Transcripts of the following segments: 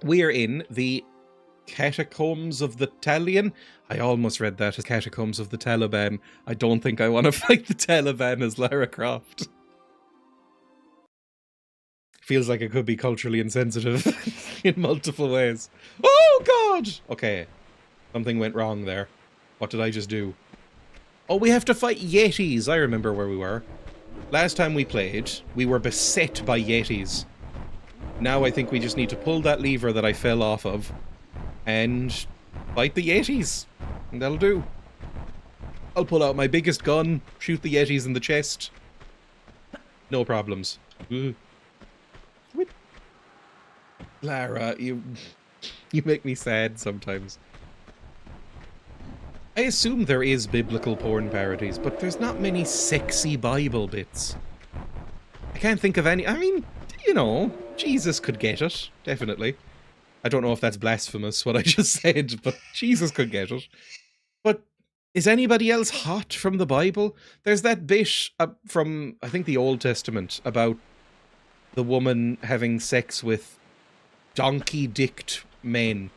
We are in the Catacombs of the Talion. I almost read that as Catacombs of the Taliban. I don't think I want to fight the Taliban as Lara Croft. Feels like it could be culturally insensitive in multiple ways. Oh, God! Okay. Something went wrong there. What did I just do? Oh, we have to fight Yetis. I remember where we were. Last time we played, we were beset by Yetis. Now I think we just need to pull that lever that I fell off of and fight the Yetis. And that'll do. I'll pull out my biggest gun, shoot the Yetis in the chest. No problems. Lara, you make me sad sometimes. I assume there is biblical porn parodies, but there's not many sexy Bible bits. I can't think of any. I mean, you know, Jesus could get it, definitely. I don't know if that's blasphemous, what I just said, but Jesus could get it. But is anybody else hot from the Bible? There's that bit from, I think, the Old Testament about the woman having sex with donkey-dicked men.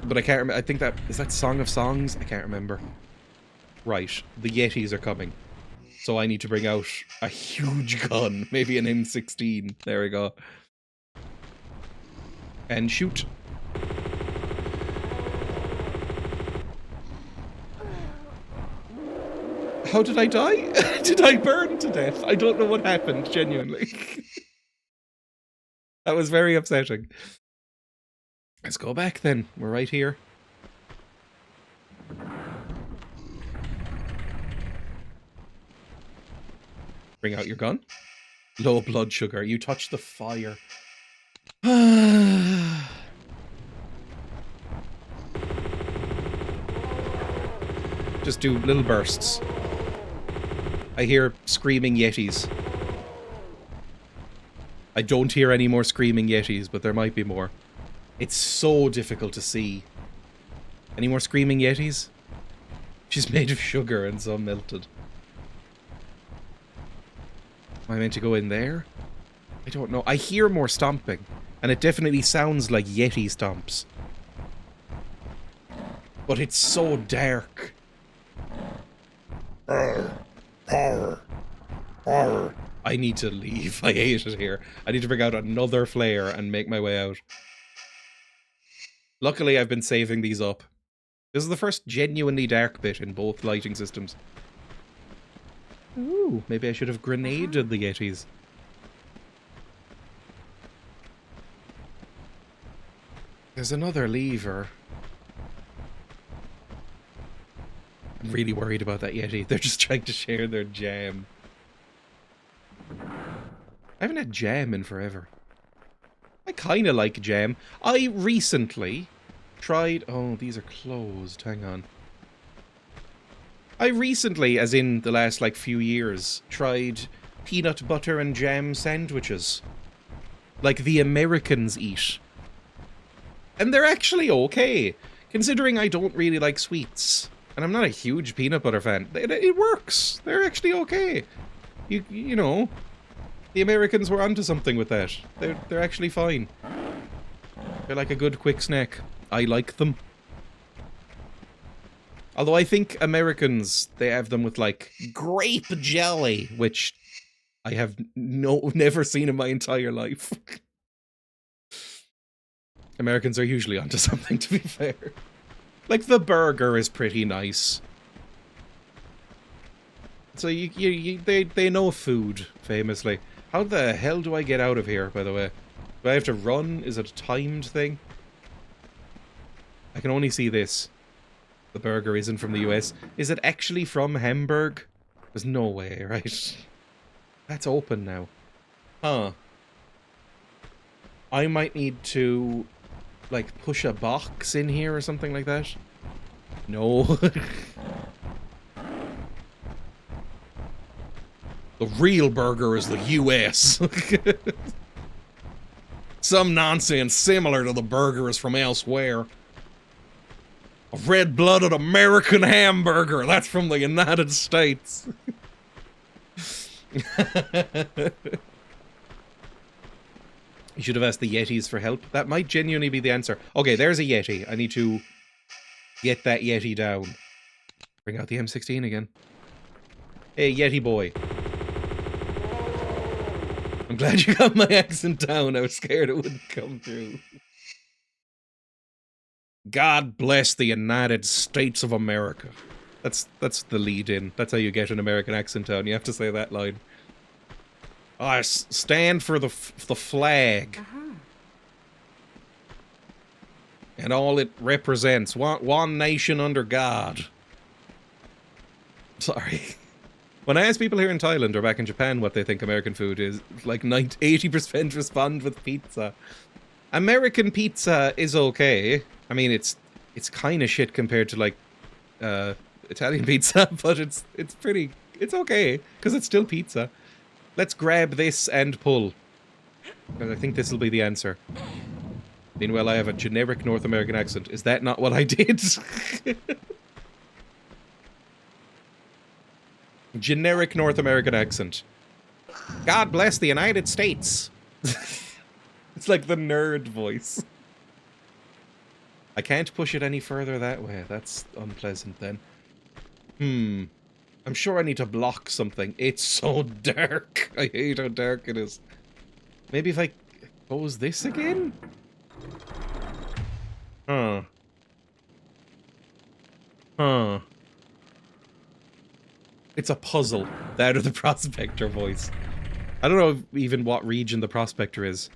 But I can't remember. I think that... Is that Song of Songs? I can't remember. Right. The Yetis are coming. So I need to bring out a huge gun. Maybe an M16. There we go. And shoot. How did I die? Did I burn to death? I don't know what happened, genuinely. That was very upsetting. Let's go back then. We're right here. Bring out your gun. Low blood sugar. You touch the fire. Just do little bursts. I hear screaming Yetis. I don't hear any more screaming Yetis, but there might be more. It's so difficult to see. Any more screaming Yetis? She's made of sugar and so melted. Am I meant to go in there? I don't know. I hear more stomping, and it definitely sounds like Yeti stomps. But it's so dark. I need to leave. I hate it here. I need to bring out another flare and make my way out. Luckily, I've been saving these up. This is the first genuinely dark bit in both lighting systems. Ooh, maybe I should have grenaded the Yetis. There's another lever. I'm really worried about that Yeti. They're just trying to share their jam. I haven't had jam in forever. I kind of like jam. I recently tried... Oh, these are closed. Hang on. I recently, as in the last, like, few years, tried peanut butter and jam sandwiches. Like the Americans eat. And they're actually okay. Considering I don't really like sweets. And I'm not a huge peanut butter fan. It works. They're actually okay. You know... The Americans were onto something with that. They're actually fine. They're like a good quick snack. I like them. Although I think Americans, they have them with like grape jelly, which I have never seen in my entire life. Americans are usually onto something, to be fair. Like the burger is pretty nice. So they know food, famously. How the hell do I get out of here, by the way? Do I have to run? Is it a timed thing? I can only see this. The burger isn't from the US. Is it actually from Hamburg? There's no way, right? That's open now. Huh. I might need to, like, push a box in here or something like that. No. The real burger is the US. Some nonsense similar to the burger is from elsewhere. A red-blooded American hamburger. That's from the United States. You should have asked the Yetis for help. That might genuinely be the answer. Okay, there's a Yeti. I need to get that Yeti down. Bring out the M16 again. Hey, Yeti boy. I'm glad you got my accent down. I was scared it wouldn't come through. God bless the United States of America. That's the lead in. That's how you get an American accent down. You have to say that line. I stand for the flag. And all it represents. One nation under God. Sorry. When I ask people here in Thailand or back in Japan what they think American food is, like 80% respond with pizza. American pizza is okay. I mean, it's kind of shit compared to like Italian pizza, but it's okay because it's still pizza. Let's grab this and pull. Because I think this will be the answer. Meanwhile, I have a generic North American accent. Is that not what I did? Generic North American accent. God bless the United States. It's like the nerd voice. I can't push it any further that way. That's unpleasant then. I'm sure I need to block something. It's so dark. I hate how dark it is. Maybe if I pose this again? Huh. It's a puzzle. That or the prospector voice. I don't know even what region the prospector is.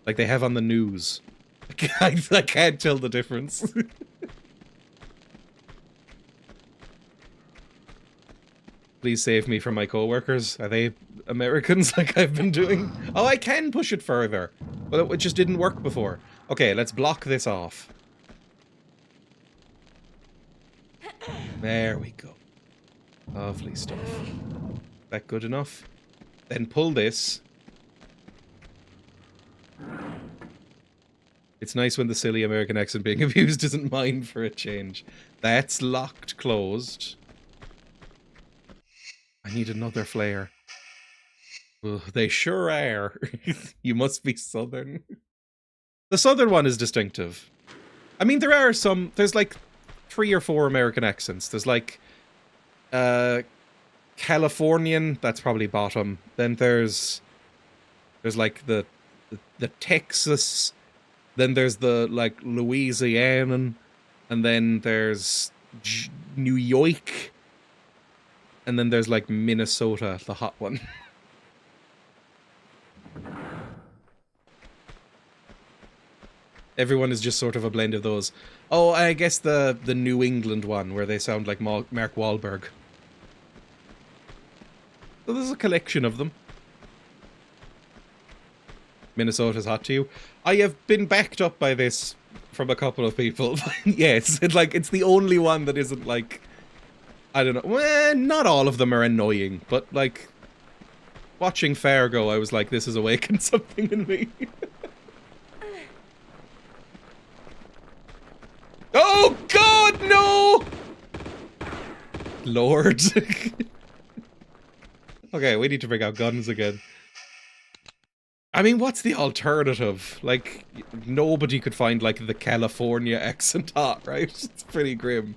Like they have on the news. I can't tell the difference. Please save me from my co-workers. Are they Americans like I've been doing? Oh, I can push it further. Well, it just didn't work before. Okay, let's block this off. There we go. Lovely stuff. That good enough? Then pull this. It's nice when the silly American accent being abused isn't mine for a change. That's locked, closed. I need another flare. Ugh, they sure are. You must be Southern. The Southern one is distinctive. I mean, there are some... There's like 3 or 4 American accents. There's like... Californian, that's probably bottom. Then there's like the Texas. Then there's the like Louisianan, and then there's New York, and then there's like Minnesota, the hot one. Everyone is just sort of a blend of those. Oh, I guess the New England one where they sound like Mark Wahlberg. So there's a collection of them. Minnesota's hot to you. I have been backed up by this from a couple of people. Yes, it's the only one that isn't like... I don't know. Well, not all of them are annoying, but like... Watching Fargo, I was like, this has awakened something in me. Oh God, no! Lord. Okay, we need to bring out guns again. I mean, what's the alternative? Like, nobody could find, like, the California accent hot, right? It's pretty grim.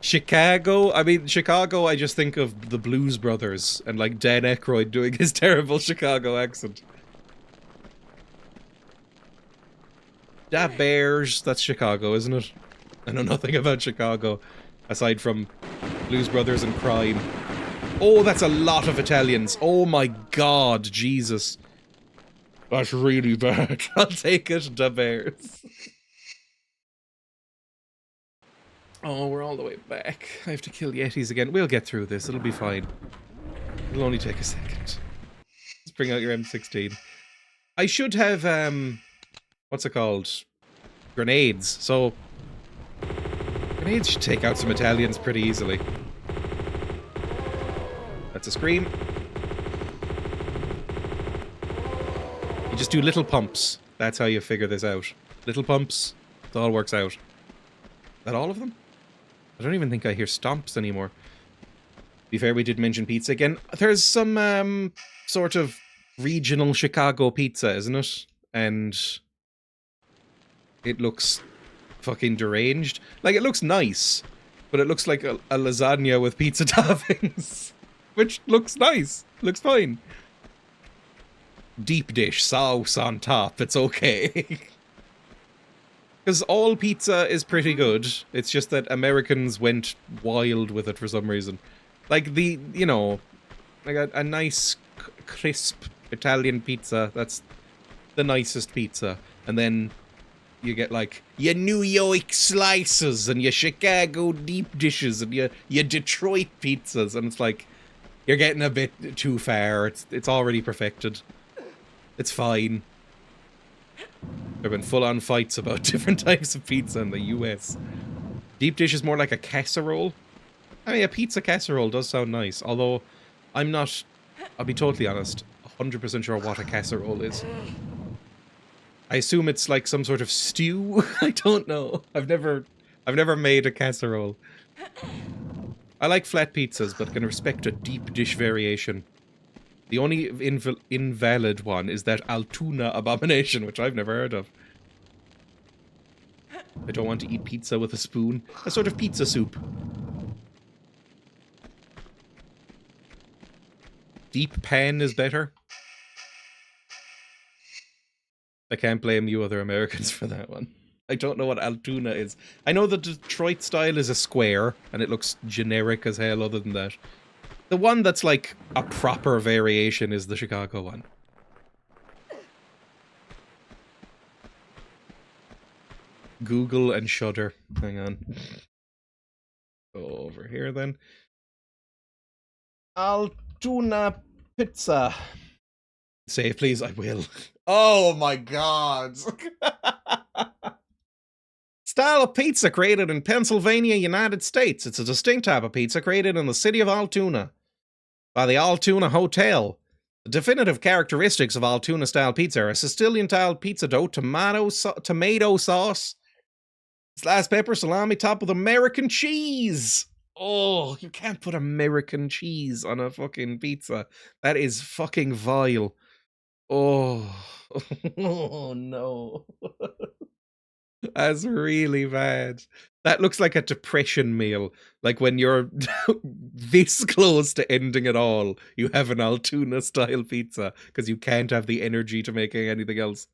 Chicago? I mean, Chicago, I just think of the Blues Brothers and, like, Dan Aykroyd doing his terrible Chicago accent. Da Bears, that's Chicago, isn't it? I know nothing about Chicago, aside from Blues Brothers and crime. Oh, that's a lot of Italians. Oh my God, Jesus. That's really bad. I'll take it, Da Bears. Oh, we're all the way back. I have to kill Yetis again. We'll get through this. It'll be fine. It'll only take a second. Let's bring out your M16. I should have, what's it called? Grenades. So, grenades should take out some Italians pretty easily. That's a scream. You just do little pumps. That's how you figure this out. Little pumps. It all works out. Is that all of them? I don't even think I hear stomps anymore. To be fair, we did mention pizza again. There's some, sort of regional Chicago pizza, isn't it? And it looks fucking deranged. Like, it looks nice, but it looks like a lasagna with pizza toppings. Which looks nice. Looks fine. Deep dish, sauce on top. It's okay. Because all pizza is pretty good. It's just that Americans went wild with it for some reason. Like you know, like a nice, crisp Italian pizza. That's the nicest pizza. And then you get like your New York slices and your Chicago deep dishes and your Detroit pizzas, and it's like you're getting a bit too far. It's already perfected. It's fine. There have been full-on fights about different types of pizza in the US. Deep dish is more like a casserole. I mean, a pizza casserole does sound nice, although I'm not, I'll be totally honest, 100% sure what a casserole is. I assume it's like some sort of stew. I don't know. I've never made a casserole. I like flat pizzas, but can respect a deep dish variation. The only invalid one is that Altoona abomination, which I've never heard of. I don't want to eat pizza with a spoon. A sort of pizza soup. Deep pan is better. I can't blame you other Americans for that one. I don't know what Altoona is. I know the Detroit style is a square, and it looks generic as hell other than that. The one that's like a proper variation is the Chicago one. Google and Shudder. Hang on. Go over here then. Altoona pizza. Save, please. I will. Oh my god. Style of pizza created in Pennsylvania, United States. It's a distinct type of pizza created in the city of Altoona by the Altoona Hotel. The definitive characteristics of Altoona-style pizza are a Sicilian-style pizza dough, tomato sauce, sliced pepper, salami, topped with American cheese. Oh, you can't put American cheese on a fucking pizza. That is fucking vile. Oh, oh no. That's really bad. That looks like a depression meal. Like when you're this close to ending it all, you have an Altoona-style pizza because you can't have the energy to make anything else.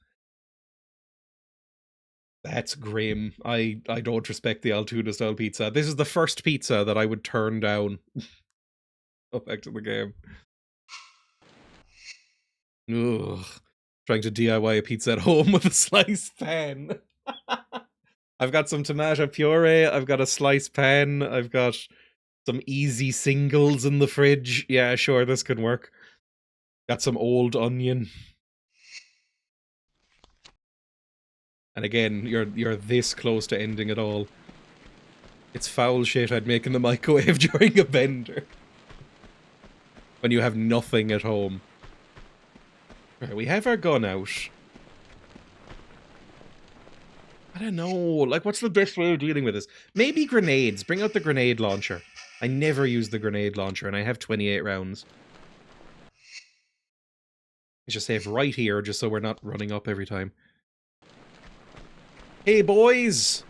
That's grim. I don't respect the Altoona-style pizza. This is the first pizza that I would turn down. Go back to the game. Ugh. Trying to DIY a pizza at home with a sliced pan. I've got some tomato puree, I've got a sliced pan, I've got some easy singles in the fridge. Yeah, sure, this can work. Got some old onion. And again, you're this close to ending it all. It's foul shit I'd make in the microwave during a bender. When you have nothing at home. Right, we have our gun out. I don't know, like, what's the best way of dealing with this? Maybe grenades. Bring out the grenade launcher. I never use the grenade launcher, and I have 28 rounds. Let's just save right here, just so we're not running up every time. Hey, boys!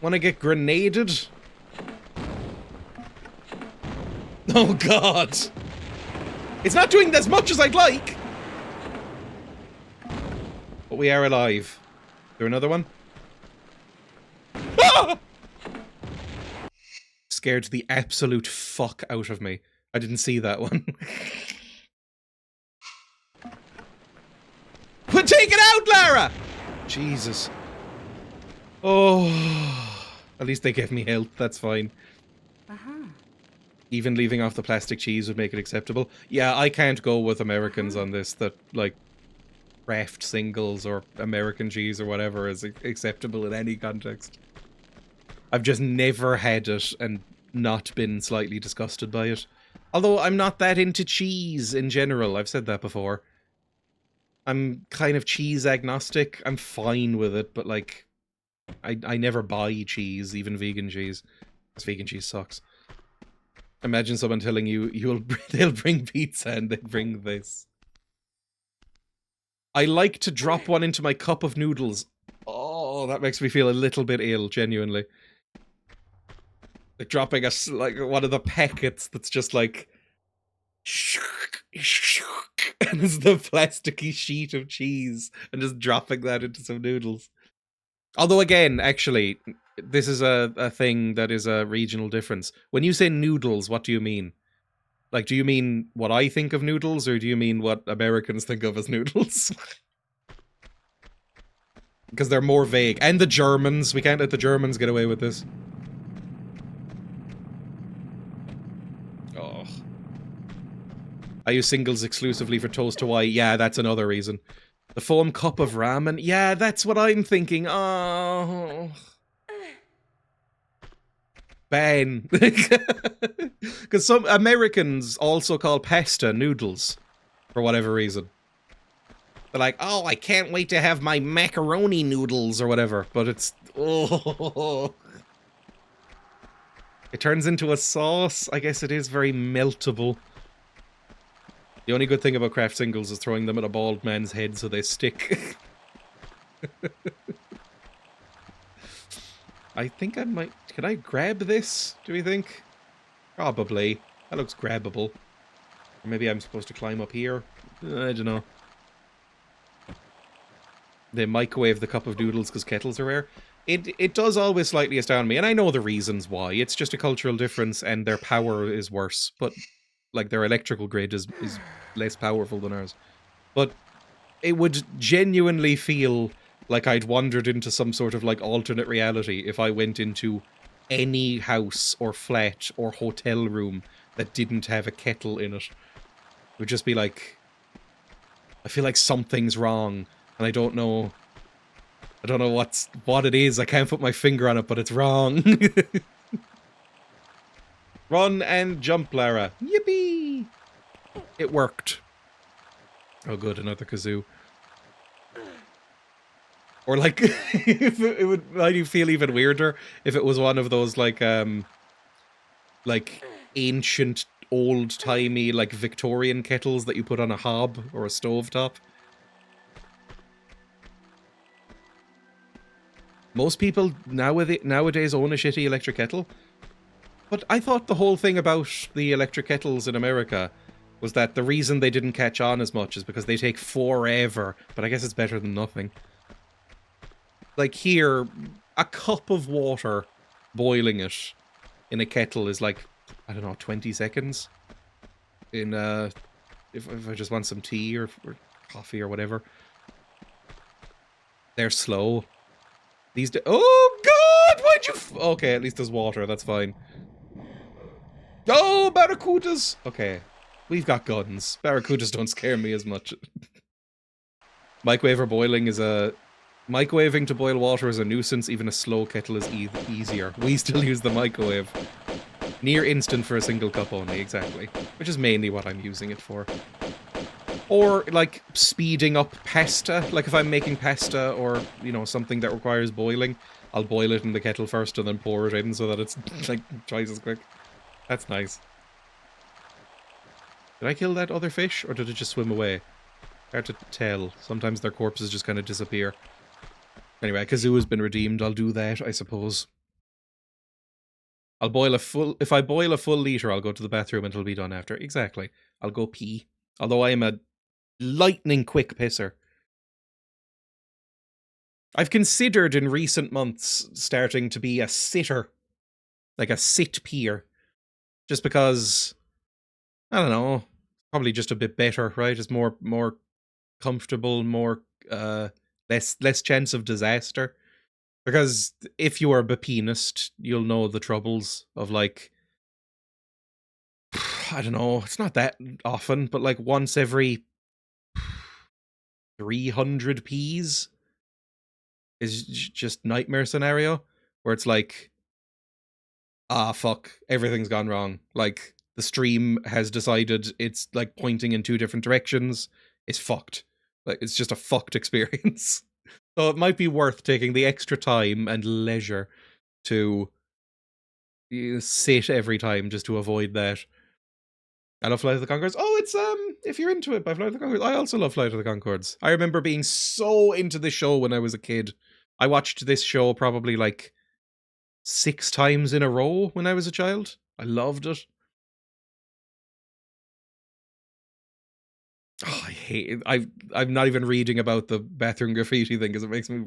Wanna get grenaded? Oh, God! It's not doing as much as I'd like! But we are alive. Is there another one? Ah! Scared the absolute fuck out of me. I didn't see that one. But take it out, Lara! Jesus. Oh. At least they gave me health, that's fine. Even leaving off the plastic cheese would make it acceptable. Yeah, I can't go with Americans on this, that, like, Kraft singles or American cheese or whatever is acceptable in any context. I've just never had it and not been slightly disgusted by it. Although I'm not that into cheese in general, I've said that before. I'm kind of cheese agnostic. I'm fine with it, but like, I never buy cheese, even vegan cheese. Because vegan cheese sucks. Imagine someone telling you they'll bring pizza and they bring this. I like to drop one into my cup of noodles. Oh, that makes me feel a little bit ill, genuinely. Like dropping like one of the packets that's just like and it's the plasticky sheet of cheese and just dropping that into some noodles. Although again, actually, this is a thing that is a regional difference. When you say noodles, what do you mean? Like, do you mean what I think of noodles, or do you mean what Americans think of as noodles? Because they're more vague. And the Germans. We can't let the Germans get away with this. Oh. I use singles exclusively for Toast Hawaii. Yeah, that's another reason. The foam cup of ramen. Yeah, that's what I'm thinking. Oh. Ben. Because some Americans also call pasta noodles. For whatever reason. They're like, oh, I can't wait to have my macaroni noodles or whatever. But it's... Oh. It turns into a sauce. I guess it is very meltable. The only good thing about craft singles is throwing them at a bald man's head so they stick. I think I might... Can I grab this, do we think? Probably. That looks grabbable. Or maybe I'm supposed to climb up here. I don't know. They microwave the cup of noodles because kettles are rare. It does always slightly astound me, and I know the reasons why. It's just a cultural difference, and their power is worse. But, like, their electrical grid is less powerful than ours. But it would genuinely feel like I'd wandered into some sort of, like, alternate reality if I went into any house or flat or hotel room that didn't have a kettle in it. It would just be like... I feel like something's wrong, and I don't know what it is. I can't put my finger on it, but it's wrong. Run and jump, Lara. Yippee! It worked. Oh good, another kazoo. Or like, it would make you feel even weirder if it was one of those like ancient, old-timey, like Victorian kettles that you put on a hob or a stovetop. Most people nowadays own a shitty electric kettle. But I thought the whole thing about the electric kettles in America was that the reason they didn't catch on as much is because they take forever. But I guess it's better than nothing. Like here, a cup of water, boiling it in a kettle is like, I don't know, 20 seconds. In, if I just want some tea or coffee or whatever. They're slow. These oh god, why'd you okay, at least there's water, that's fine. Oh, barracudas! Okay, we've got guns. Barracudas don't scare me as much. Microwave boiling is a... Microwaving to boil water is a nuisance, even a slow kettle is easier. We still use the microwave. Near instant for a single cup only, exactly. Which is mainly what I'm using it for. Or, like, speeding up pasta. Like, if I'm making pasta or, you know, something that requires boiling, I'll boil it in the kettle first and then pour it in so that it's, like, twice as quick. That's nice. Did I kill that other fish, or did it just swim away? Hard to tell. Sometimes their corpses just kind of disappear. Anyway, Kazoo has been redeemed. I'll do that, I suppose. I'll boil a full... If I boil a full liter, I'll go to the bathroom and it'll be done after. Exactly. I'll go pee. Although I am a lightning quick pisser. I've considered in recent months starting to be a sitter. Like a sit peer. Just because... I don't know. Probably just a bit better, right? It's more comfortable, more... less chance of disaster. Because if you are a Bapinist, you'll know the troubles of, like... I don't know, it's not that often, but like once every 300 Ps is just nightmare scenario, where it's like, ah, fuck, everything's gone wrong. Like, the stream has decided it's, like, pointing in two different directions. It's fucked. Like, it's just a fucked experience. So it might be worth taking the extra time and leisure to You sit every time just to avoid that. I love Flight of the Conchords. Oh, it's if you're into it by Flight of the Conchords. I also love Flight of the Conchords. I remember being so into this show when I was a kid. I watched this show probably like 6 times in a row when I was a child. I loved it. Oh, I hate it. I'm not even reading about the bathroom graffiti thing because it makes me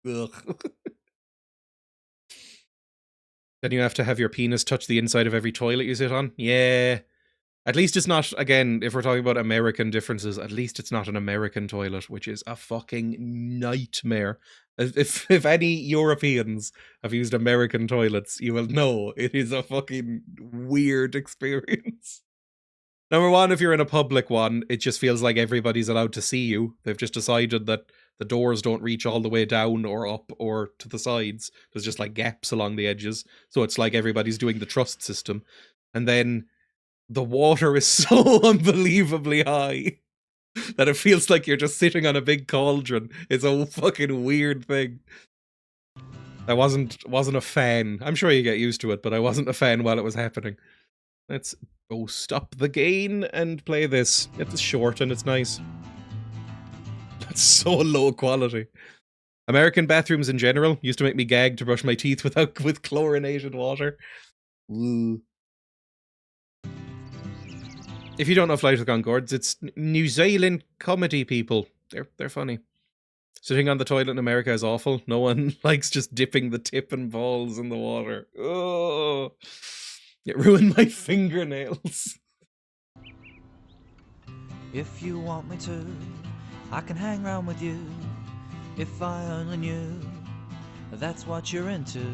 ugh. Then you have to have your penis touch the inside of every toilet you sit on. Yeah. At least it's not, again, if we're talking about American differences, at least it's not an American toilet, which is a fucking nightmare. If any Europeans have used American toilets, you will know it is a fucking weird experience. Number one, if you're in a public one, it just feels like everybody's allowed to see you. They've just decided that the doors don't reach all the way down or up or to the sides. There's just like gaps along the edges. So it's like everybody's doing the trust system. And then the water is so unbelievably high that it feels like you're just sitting on a big cauldron. It's a fucking weird thing. I wasn't a fan. I'm sure you get used to it, but I wasn't a fan while it was happening. Let's go stop the gain and play this. It's short and it's nice. That's so low quality. American bathrooms in general used to make me gag to brush my teeth with chlorinated water. Ooh. If you don't know Flight of the Conchords, it's New Zealand comedy people. They're funny. Sitting on the toilet in America is awful. No one likes just dipping the tip and balls in the water. Oh, it ruined my fingernails. If you want me to, I can hang around with you. If I only knew that's what you're into.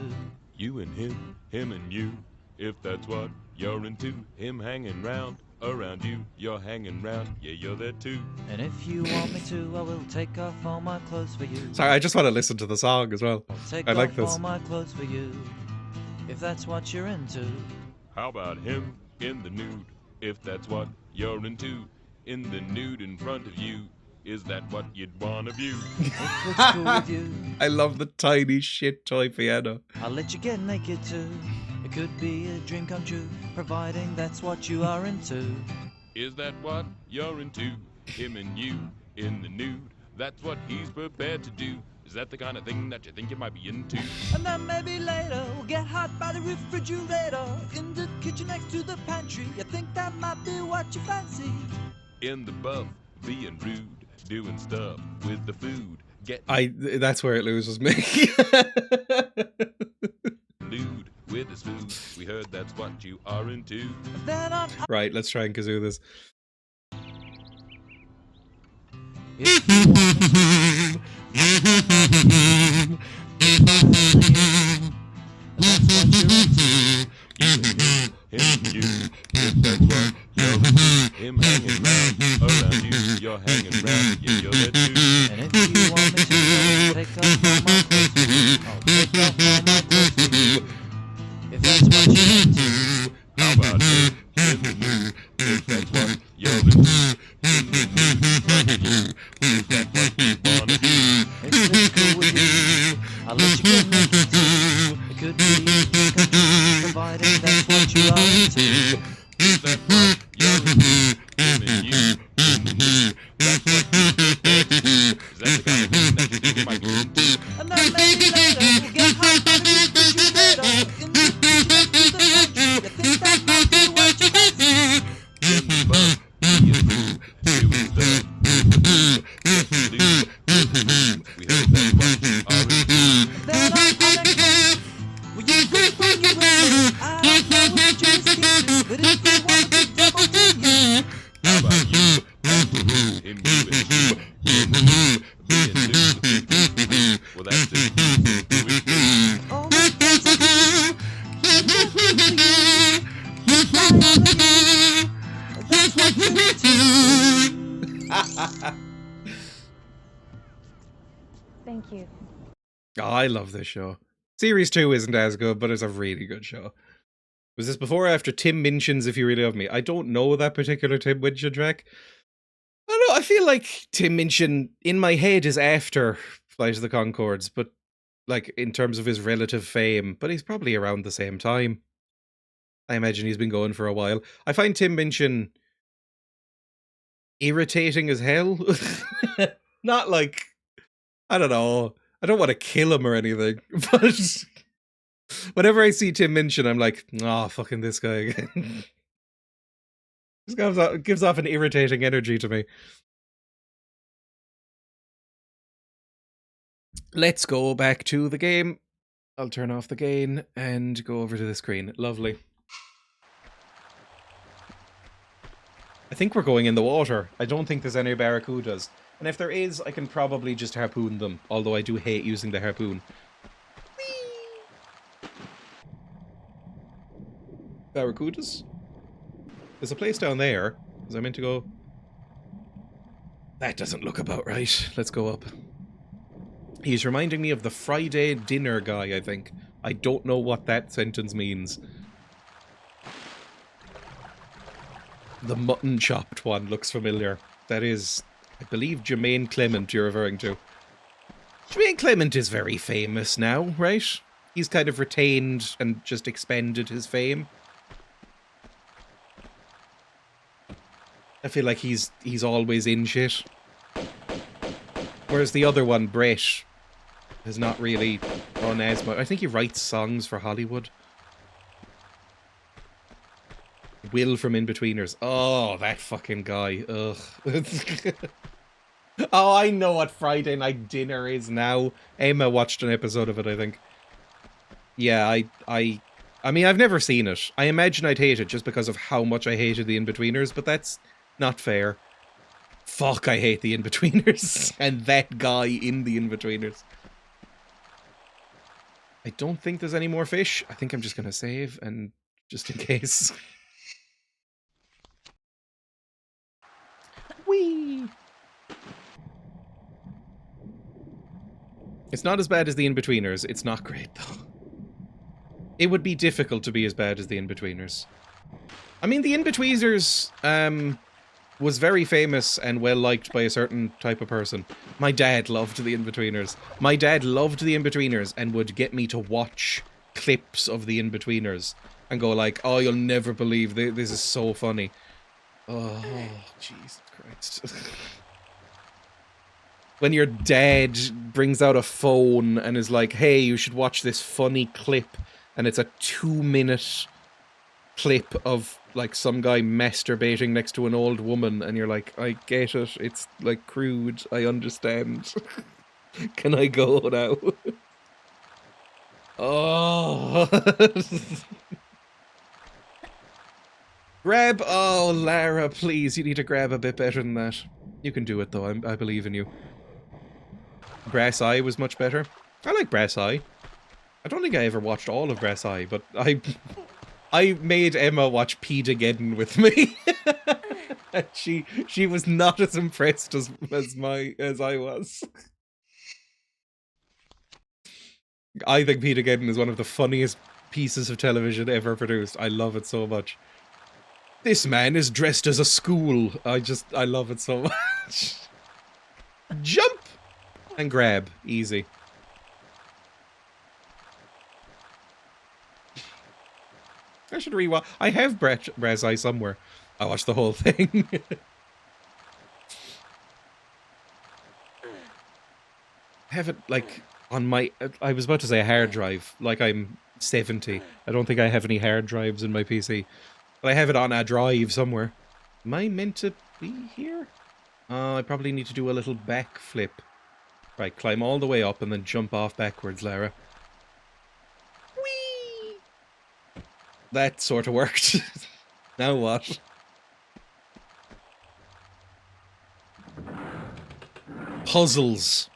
You and him and you. If that's what you're into, him hanging round. Around you, you're hanging round, yeah, you're there too. And if you want me to, I will take off all my clothes for you. Sorry, I just want to listen to the song as well. I like this. All my clothes for you, if that's what you're into. How about him in the nude, if that's what you're into? In the nude in front of you, is that what you'd wanna view? If it's cool with you, I love the tiny shit toy piano. I'll let you get naked too. It could be a dream come true, providing that's what you are into. Is that what you're into? Him and you in the nude, that's what he's prepared to do. Is that the kind of thing that you think you might be into? And then maybe later we'll get hot by the refrigerator, in the kitchen next to the pantry. You think that might be what you fancy? In the buff, being rude, doing stuff with the food. That's where it loses me. Lewd with his food. We heard that's what you are into. Right, let's try and kazoo this. If you want me to, that's what you're into. Him and you, if that's what you're into. Him hanging round, around you, you're hanging round, yeah, you're there too. And if you want me to, I'll take off all my clothes for you. I'll take off all my clothes for you, if that's what you're into. How about him in the nude, if that's what you're into? In the nude, in front of you, if that's what you wanna do? If it's cool with you, I'll let you get naked too. It could be a dream come true, providing that's what you are into. Is that what you're into? Him and you in the nude, that's what he's prepared to do. Is that the kind of thing that you think you might be into? And then maybe later we'll get hot by the refrigerator, in the kitchen next to the pantry. You think that might be what you fancy? In the buff, being rude, doing stuff with the food. Just lewd with the food. We heard that's what you are into. Then I'll next. Will you grip on your ring? I don't know what you're into, but if you want to double dip you. How about you and him, you and she, in the nude, being lewd with the food. Well, that's it. Do it too. Oh, my friends are good. Nothing for you. I only you. That's what you're into. Thank you. Oh, I love this show. Series 2 isn't as good, but it's a really good show. Was this before or after Tim Minchin's If You Really Love Me? I don't know that particular Tim Minchin track. I don't know, I feel like Tim Minchin, in my head, is after Flight of the Conchords, but, like, in terms of his relative fame, but he's probably around the same time. I imagine he's been going for a while. I find Tim Minchin irritating as hell. Not like, I don't know. I don't want to kill him or anything, but whenever I see Tim Minchin, I'm like, oh, fucking this guy again. This guy gives off an irritating energy to me. Let's go back to the game. I'll turn off the gain and go over to the screen. Lovely. I think we're going in the water. I don't think there's any barracudas. And if there is, I can probably just harpoon them. Although I do hate using the harpoon. Whee! Barracudas? There's a place down there. Was I meant to go? That doesn't look about right. Let's go up. He's reminding me of the Friday dinner guy, I think. I don't know what that sentence means. The mutton chopped one looks familiar. That is, I believe, Jermaine Clement you're referring to. Jermaine Clement is very famous now, right? He's kind of retained and just expanded his fame. I feel like he's always in shit. Whereas the other one, Brett, has not really done as much. I think he writes songs for Hollywood. Will from In-Betweeners. Oh, that fucking guy. Ugh. Oh, I know what Friday Night Dinner is now. Emma watched an episode of it, I think. Yeah, I mean, I've never seen it. I imagine I'd hate it just because of how much I hated the In-Betweeners, but that's not fair. Fuck, I hate the In-Betweeners. And that guy in the In-Betweeners. I don't think there's any more fish. I think I'm just going to save, and just in case. Whee! It's not as bad as the In-Betweeners. It's not great, though. It would be difficult to be as bad as the In-Betweeners. I mean, the In-Betweeners, was very famous and well-liked by a certain type of person. My dad loved the In-Betweeners. My dad loved the In-Betweeners and would get me to watch clips of the In-Betweeners and go like, oh, you'll never believe this is so funny. Oh, Jesus Christ. When your dad brings out a phone and is like, hey, you should watch this funny clip, and it's a 2-minute clip of like some guy masturbating next to an old woman, and you're like, I get it, it's like crude, I understand. Can I go now? Oh. Grab, oh Lara, please, you need to grab a bit better than that. You can do it though, I believe in you. Brass Eye was much better. I like Brass Eye. I don't think I ever watched all of Brass Eye, but I made Emma watch Pedageddon with me. And she was not as impressed as I was. I think Pedageddon is one of the funniest pieces of television ever produced. I love it so much. This man is dressed as a school. I love it so much. Jump and grab. Easy. I should rewatch. I have Brass Eye somewhere. I watched the whole thing. I have it, like, on my... I was about to say a hard drive. Like I'm 70. I don't think I have any hard drives in my PC. But I have it on a drive somewhere. Am I meant to be here? I probably need to do a little backflip. Right, climb all the way up and then jump off backwards, Lara. Whee! That sort of worked. Now what? Puzzles.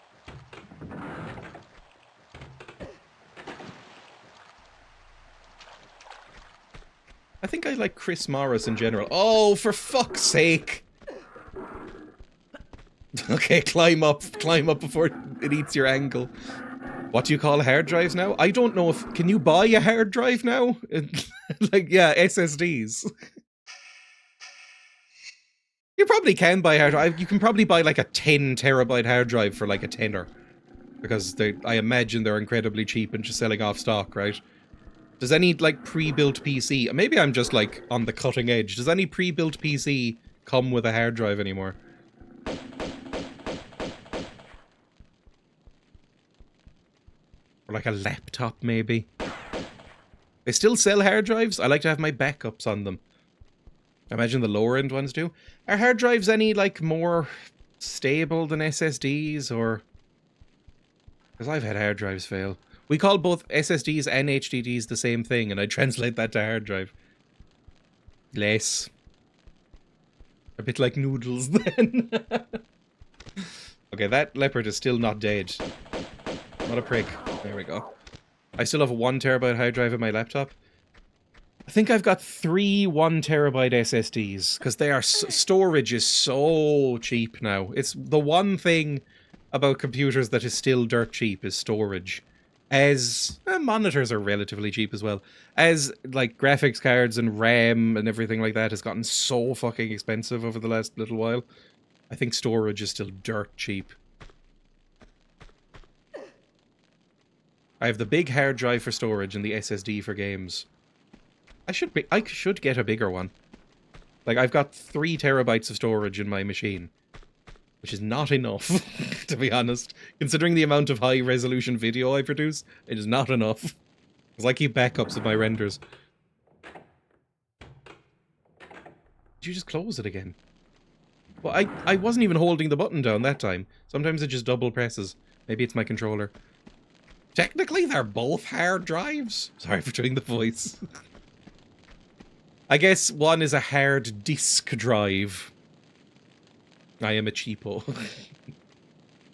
I think I like Chris Morris in general. Oh, for fuck's sake! Okay, climb up before it eats your ankle. What do you call hard drives now? I don't know if... Can you buy a hard drive now? Like, yeah, SSDs. You probably can buy a hard drive. You can probably buy like a 10 terabyte hard drive for like a tenner. Because I imagine they're incredibly cheap and just selling off stock, right? Does any, like, pre-built PC... Maybe I'm just, like, on the cutting edge. Does any pre-built PC come with a hard drive anymore? Or, like, a laptop, maybe? They still sell hard drives? I like to have my backups on them. I imagine the lower-end ones do. Are hard drives any, like, more stable than SSDs, or... Because I've had hard drives fail. We call both SSDs and HDDs the same thing, and I translate that to hard drive. Less. A bit like noodles, then. Okay, that leopard is still not dead. What a prick. There we go. I still have a 1 terabyte hard drive in my laptop. I think I've got 3 1 terabyte SSDs, because they are storage is so cheap now. It's the one thing about computers that is still dirt cheap is storage. As monitors are relatively cheap as well. As like graphics cards and RAM and everything like that has gotten so fucking expensive over the last little while. I think storage is still dirt cheap. I have the big hard drive for storage and the SSD for games. I should get a bigger one. Like, I've got 3 terabytes of storage in my machine. Which is not enough, to be honest. Considering the amount of high-resolution video I produce, it is not enough. Because I keep backups of my renders. Did you just close it again? Well, I wasn't even holding the button down that time. Sometimes it just double presses. Maybe it's my controller. Technically, they're both hard drives. Sorry for doing the voice. I guess one is a hard disk drive. I am a cheapo.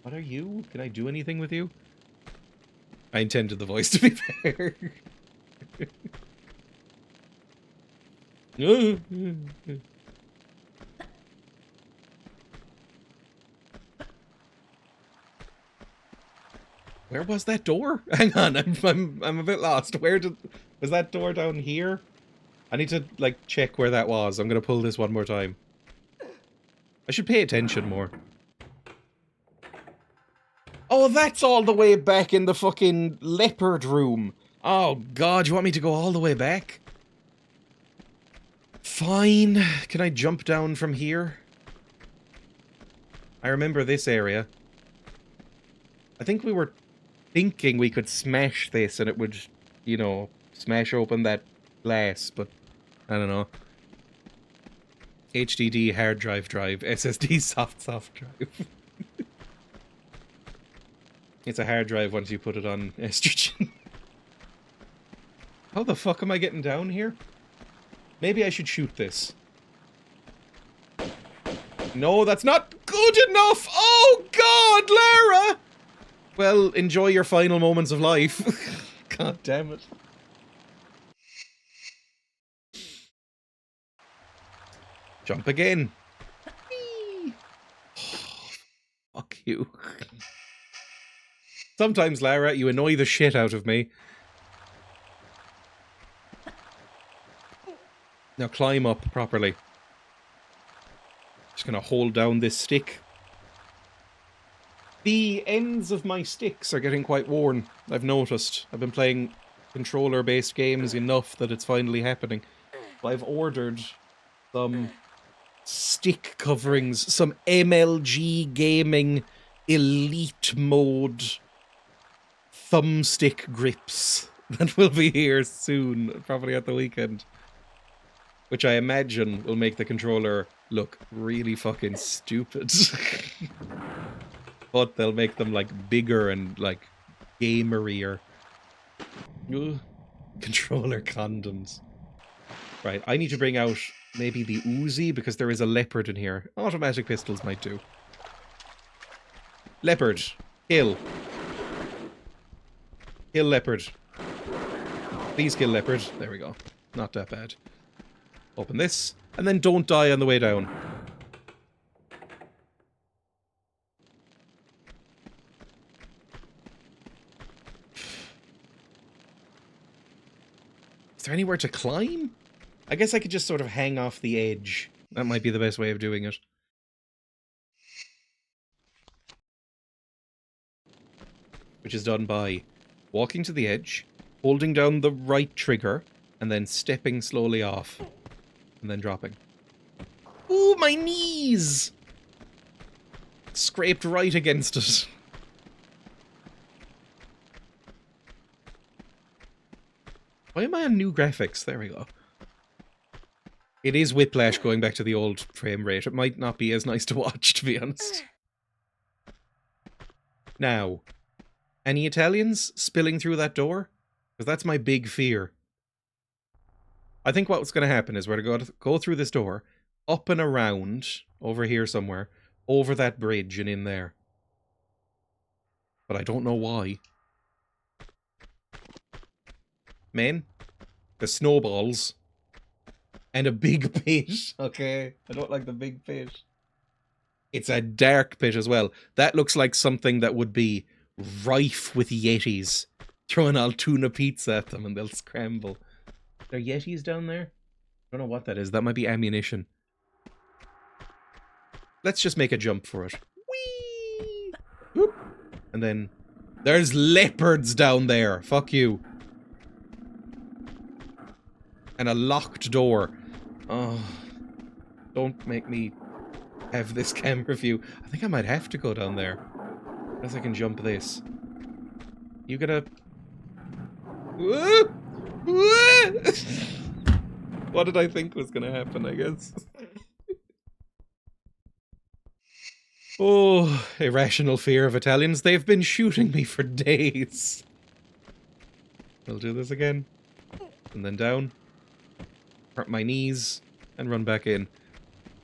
What are you? Can I do anything with you? I intended the voice to be fair. Where was that door? Hang on, I'm a bit lost. Was that door down here? I need to like check where that was. I'm gonna pull this one more time. I should pay attention more. Oh, that's all the way back in the fucking leopard room. Oh god, you want me to go all the way back? Fine. Can I jump down from here? I remember this area. I think we were thinking we could smash this and it would, you know, smash open that glass, but I don't know. HDD hard drive, SSD soft drive. It's a hard drive once you put it on estrogen. How the fuck am I getting down here? Maybe I should shoot this. No, that's not good enough! Oh god, Lara! Well, enjoy your final moments of life. God damn it. Jump again. Fuck you. Sometimes, Lara, you annoy the shit out of me. Now climb up properly. Just gonna hold down this stick. The ends of my sticks are getting quite worn, I've noticed. I've been playing controller-based games enough that it's finally happening. But I've ordered some stick coverings, some MLG gaming elite mode thumbstick grips that will be here soon, probably at the weekend. Which I imagine will make the controller look really fucking stupid. But they'll make them like bigger and like gamerier. Ugh. Controller condoms. Right, I need to bring out maybe the Uzi because there is a leopard in here. Automatic pistols might do. Leopard. Kill. Kill leopard. Please kill leopard. There we go. Not that bad. Open this, and then don't die on the way down. Is there anywhere to climb? I guess I could just sort of hang off the edge. That might be the best way of doing it. Which is done by walking to the edge, holding down the right trigger, and then stepping slowly off, and then dropping. Ooh, my knees! Scraped right against it. Why am I on new graphics? There we go. It is whiplash going back to the old frame rate. It might not be as nice to watch, to be honest. Now, any Italians spilling through that door? Because that's my big fear. I think what's going to happen is we're going to go through this door, up and around, over here somewhere, over that bridge and in there. But I don't know why. Men, the snowballs, and a big pit. Okay, I don't like the big pit. It's a dark pit as well. That looks like something that would be rife with yetis. Throwing all tuna pizza at them and they'll scramble. Are there yetis down there? I don't know what that is. That might be ammunition. Let's just make a jump for it. Whee! Whoop! And then... There's leopards down there. Fuck you. And a locked door. Oh. Don't make me have this camera view. I think I might have to go down there. Unless I can jump this. You gonna... What did I think was gonna happen, I guess? Oh, irrational fear of Italians. They've been shooting me for days. I'll do this again. And then down. Hurt my knees. And run back in.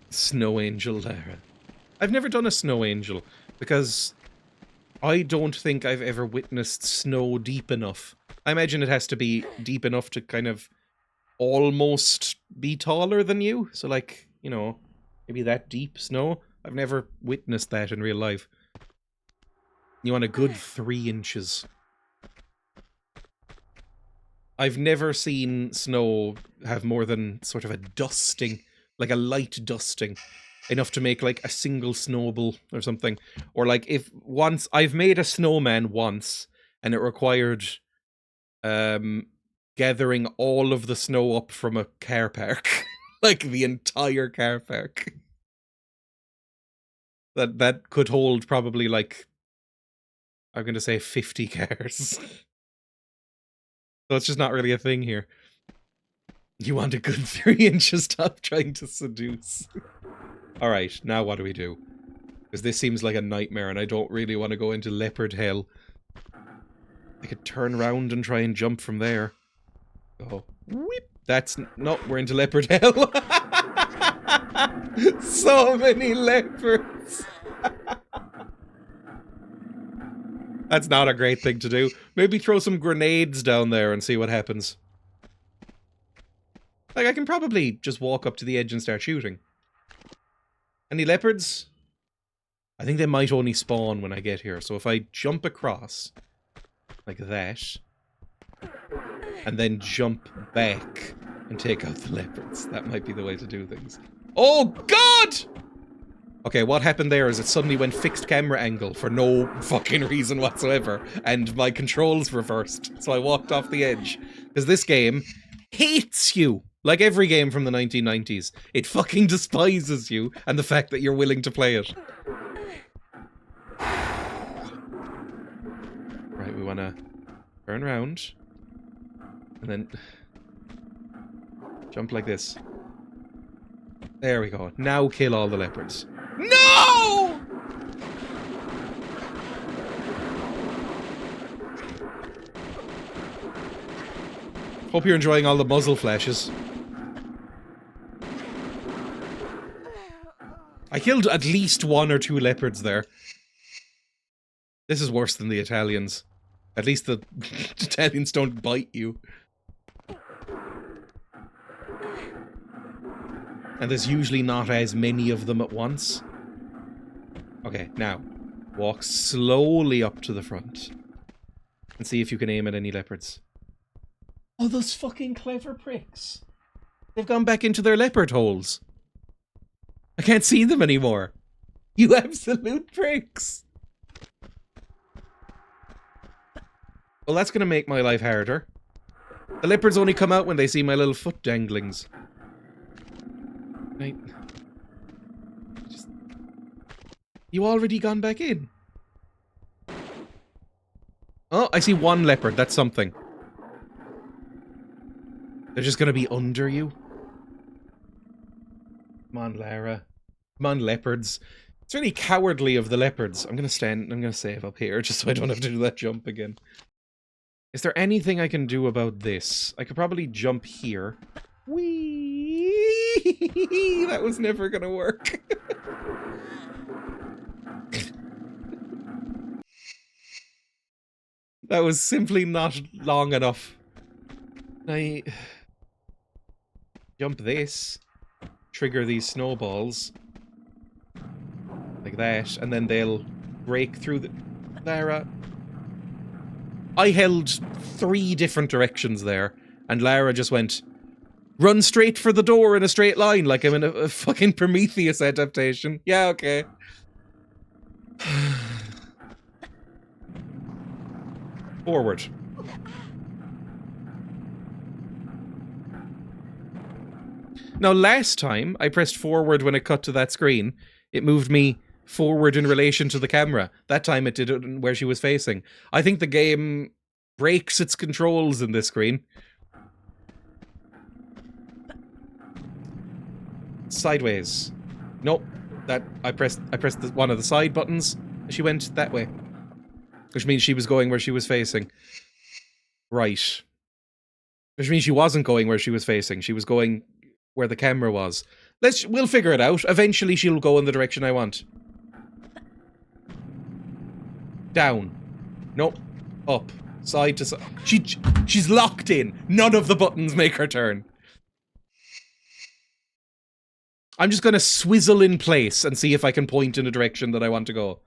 Snow angel there. I've never done a snow angel. Because I don't think I've ever witnessed snow deep enough. I imagine it has to be deep enough to kind of almost be taller than you. So like, you know, maybe that deep snow. I've never witnessed that in real life. You want a good 3 inches. I've never seen snow have more than sort of a dusting, like a light dusting, enough to make like a single snowball or something. Or like if once, I've made a snowman once and it required gathering all of the snow up from a car park. Like the entire car park. That could hold probably like, I'm going to say 50 cars. So it's just not really a thing here. You want a good 3 inches, stop trying to seduce. Alright, now what do we do? Because this seems like a nightmare and I don't really want to go into leopard hell. I could turn around and try and jump from there. Oh, whip. That's... No, we're into leopard hell. So many leopards. That's not a great thing to do. Maybe throw some grenades down there and see what happens. Like, I can probably just walk up to the edge and start shooting. Any leopards? I think they might only spawn when I get here. So if I jump across, like that, and then jump back and take out the leopards, that might be the way to do things. Oh, God! Okay, what happened there is it suddenly went fixed camera angle for no fucking reason whatsoever, and my controls reversed, so I walked off the edge. Because this game hates you, like every game from the 1990s. It fucking despises you, and the fact that you're willing to play it. Right, we want to turn around, and then jump like this. There we go. Now kill all the leopards. No! Hope you're enjoying all the muzzle flashes. I killed at least 1 or 2 leopards there. This is worse than the Italians. At least the Italians don't bite you. And there's usually not as many of them at once. Okay, now, walk slowly up to the front. And see if you can aim at any leopards. Oh, those fucking clever pricks. They've gone back into their leopard holes. I can't see them anymore. You absolute pricks. Well, that's going to make my life harder. The leopards only come out when they see my little foot danglings. Right. You already gone back in? Oh, I see one leopard. That's something. They're just gonna be under you. Come on, Lara. Come on, leopards. It's really cowardly of the leopards. I'm gonna save up here just so I don't have to do that jump again. Is there anything I can do about this? I could probably jump here. Whee! That was never gonna work. That was simply not long enough. I jump this, trigger these snowballs, like that, and then they'll break through the... Lara. I held 3 different directions there, and Lara just went, run straight for the door in a straight line, like I'm in a fucking Prometheus adaptation. Yeah, okay. Forward. Now, last time I pressed forward when it cut to that screen, it moved me forward in relation to the camera. That time it did it where she was facing. I think the game breaks its controls in this screen. Sideways. Nope. That I pressed one of the side buttons. She went that way. Which means she was going where she was facing. Right. Which means she wasn't going where she was facing. She was going where the camera was. We'll figure it out. Eventually she'll go in the direction I want. Down. Nope. Up. Side to side. She's locked in. None of the buttons make her turn. I'm just gonna swizzle in place and see if I can point in a direction that I want to go.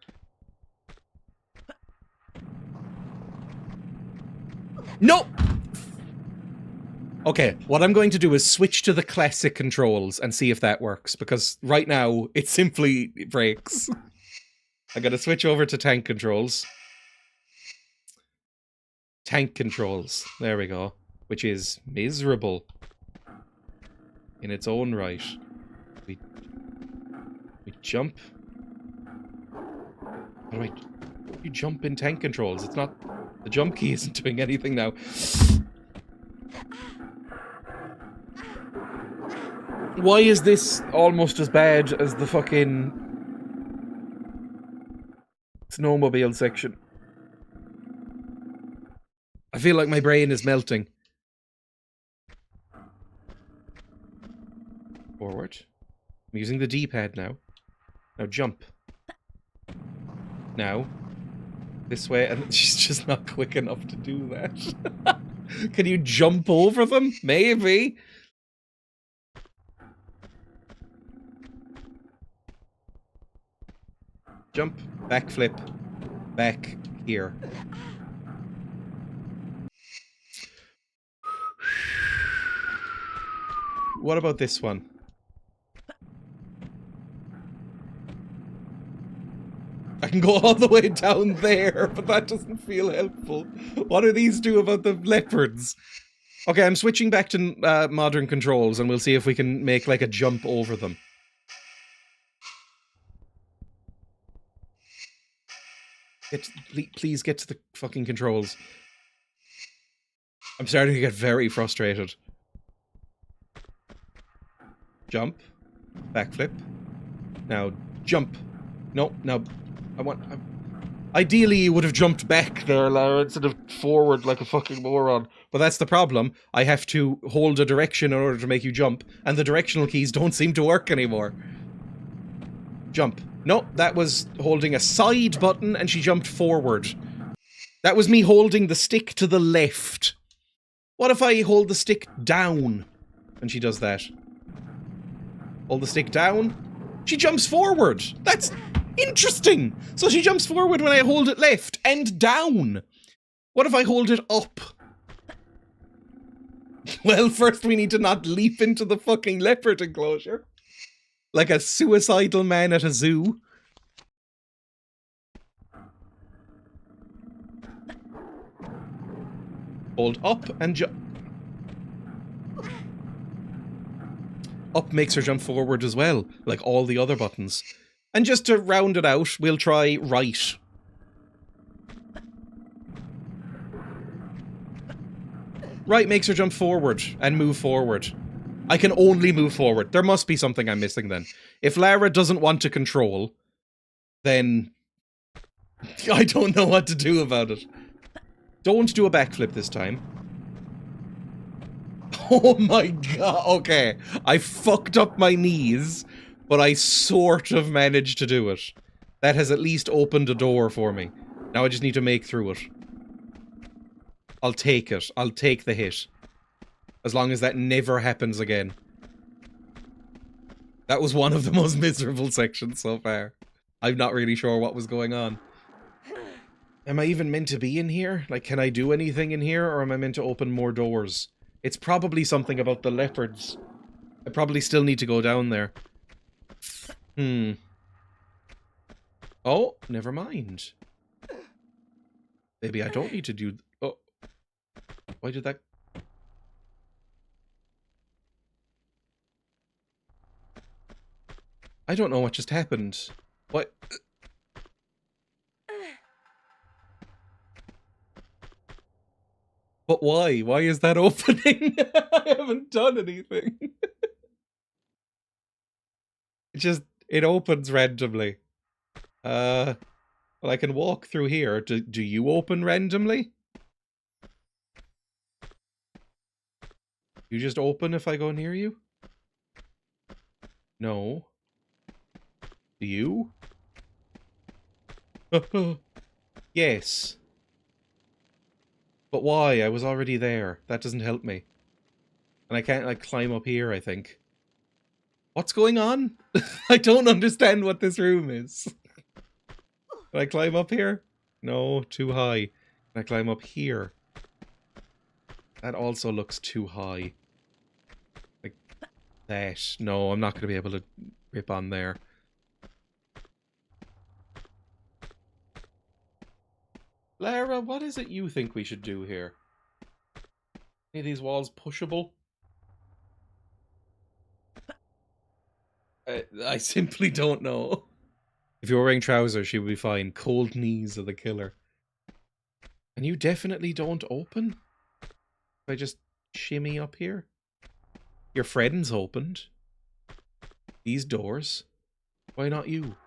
No! Okay, what I'm going to do is switch to the classic controls and see if that works, because right now, it simply breaks. I gotta switch over to tank controls. Tank controls. There we go. Which is miserable. In its own right. We jump. How do you jump in tank controls? It's not... The jump key isn't doing anything now. Why is this almost as bad as the fucking snowmobile section? I feel like my brain is melting. Forward. I'm using the D-pad now. Now jump. Now. This way, and she's just not quick enough to do that. Can you jump over them? Maybe. Jump, backflip, back here. What about this one? I can go all the way down there, but that doesn't feel helpful. What do these do about the leopards? Okay, I'm switching back to modern controls, and we'll see if we can make, like, a jump over them. Please get to the fucking controls. I'm starting to get very frustrated. Jump. Backflip. Now, jump. No, now... Ideally, you would have jumped back there, Lara, instead of forward like a fucking moron. But that's the problem. I have to hold a direction in order to make you jump, and the directional keys don't seem to work anymore. Jump. No, that was holding a side button, and she jumped forward. That was me holding the stick to the left. What if I hold the stick down when she does that? Hold the stick down. She jumps forward. That's... interesting! So she jumps forward when I hold it left and down. What if I hold it up? Well, first we need to not leap into the fucking leopard enclosure. Like a suicidal man at a zoo. Hold up and jump. up makes her jump forward as well, like all the other buttons. And just to round it out, we'll try right. Right makes her jump forward and move forward. I can only move forward. There must be something I'm missing then. If Lara doesn't want to control, then I don't know what to do about it. Don't do a backflip this time. Oh my god, okay. I fucked up my knees, but I sort of managed to do it. That has at least opened a door for me. Now I just need to make through it. I'll take it. I'll take the hit. As long as that never happens again. That was one of the most miserable sections so far. I'm not really sure what was going on. Am I even meant to be in here? Like, can I do anything in here, or am I meant to open more doors? It's probably something about the leopards. I probably still need to go down there. Oh, never mind. Maybe I don't need to do... Oh. Why did that... I don't know what just happened. What? But why? Why is that opening? I haven't done anything. It opens randomly. Well, I can walk through here. Do you open randomly? You just open if I go near you? No. Do you? Yes. But why? I was already there. That doesn't help me. And I can't, like, climb up here, I think. What's going on? I don't understand what this room is. Can I climb up here? No, too high. Can I climb up here? That also looks too high. Like that. No, I'm not going to be able to rip on there. Lara, what is it you think we should do here? Any of these walls pushable? I simply don't know. If you were wearing trousers, she would be fine. Cold knees are the killer. And you definitely don't open? If I just shimmy up here? Your friends opened. These doors. Why not you?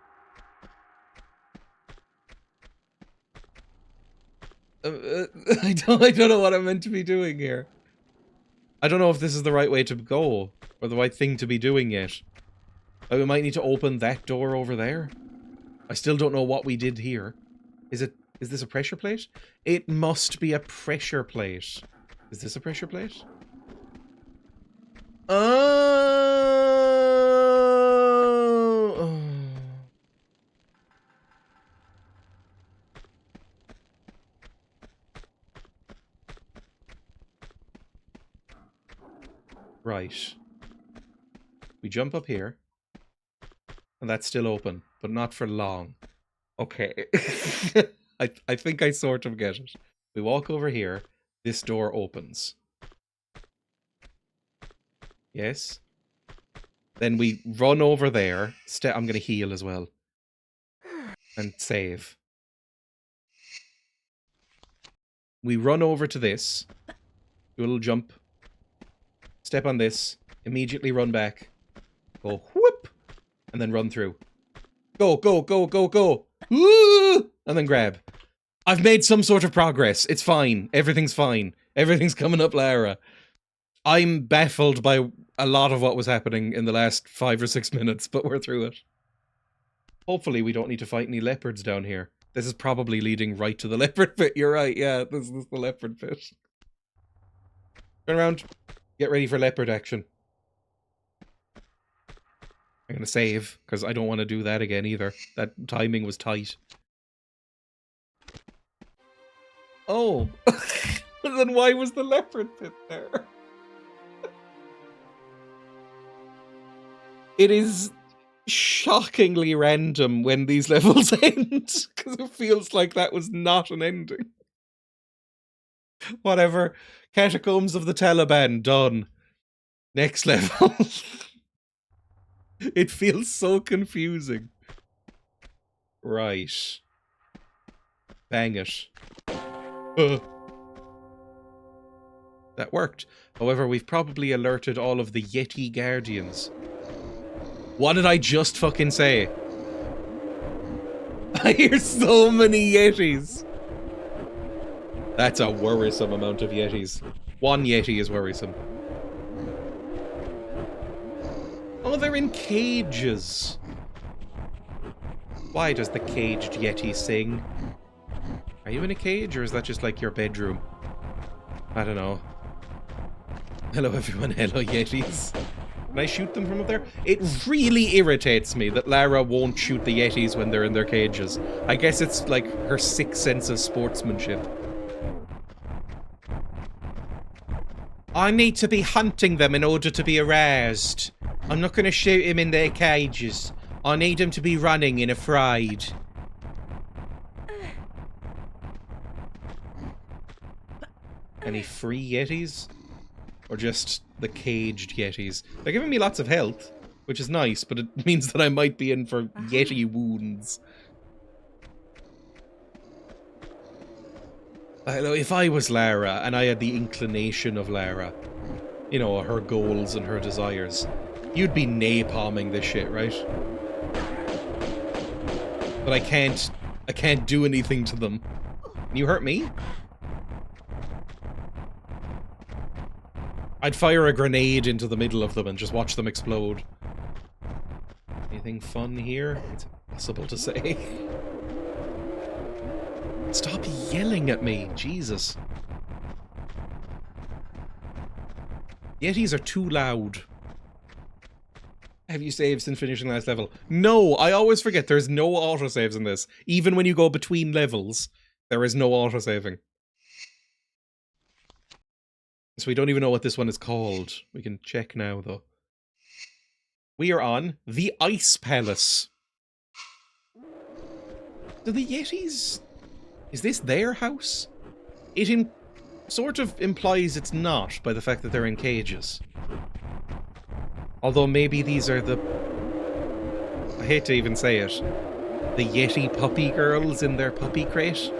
I don't know what I'm meant to be doing here. I don't know if this is the right way to go, or the right thing to be doing yet. We might need to open that door over there. I still don't know what we did here. Is this a pressure plate? It must be a pressure plate. Is this a pressure plate? Oh. Right. We jump up here. And that's still open, but not for long. Okay. I think I sort of get it. We walk over here. This door opens. Yes. Then we run over there. I'm going to heal as well. And save. We run over to this. Do a little jump. Step on this. Immediately run back. Go whoop. And then run through. Go, go, go, go, go. Woo! And then grab. I've made some sort of progress. It's fine. Everything's fine. Everything's coming up, Lara. I'm baffled by a lot of what was happening in the last 5 or 6 minutes, but we're through it. Hopefully we don't need to fight any leopards down here. This is probably leading right to the leopard pit. You're right, yeah. This is the leopard pit. Turn around. Get ready for leopard action. I'm going to save, because I don't want to do that again either. That timing was tight. Oh! Then why was the leopard pit there? It is shockingly random when these levels end, because it feels like that was not an ending. Whatever. Catacombs of the Taliban, done. Next level. It feels so confusing. Right. Bang it. That worked. However, we've probably alerted all of the Yeti guardians. What did I just fucking say? I hear so many Yetis. That's a worrisome amount of Yetis. One Yeti is worrisome. Oh, they're in cages. Why does the caged Yeti sing? Are you in a cage, or is that just like your bedroom? I don't know. Hello everyone, hello Yetis. Can I shoot them from up there? It really irritates me that Lara won't shoot the Yetis when they're in their cages. I guess it's like her sixth sense of sportsmanship. I need to be hunting them in order to be aroused. I'm not going to shoot him in their cages. I need him to be running and afraid. Any free Yetis? Or just the caged Yetis? They're giving me lots of health, which is nice, but it means that I might be in for Yeti wounds. I know, if I was Lara, and I had the inclination of Lara, you know, her goals and her desires, you'd be napalming this shit, right? But I can't do anything to them. Can you hurt me? I'd fire a grenade into the middle of them and just watch them explode. Anything fun here? It's impossible to say. Stop yelling at me, Jesus. Yetis are too loud. Have you saved since finishing last level? No, I always forget there's no autosaves in this. Even when you go between levels, there is no autosaving. So we don't even know what this one is called. We can check now, though. We are on the Ice Palace. Do the Yetis... Is this their house? It sort of implies it's not by the fact that they're in cages. Although maybe these are the... I hate to even say it. The Yeti puppy girls in their puppy crate.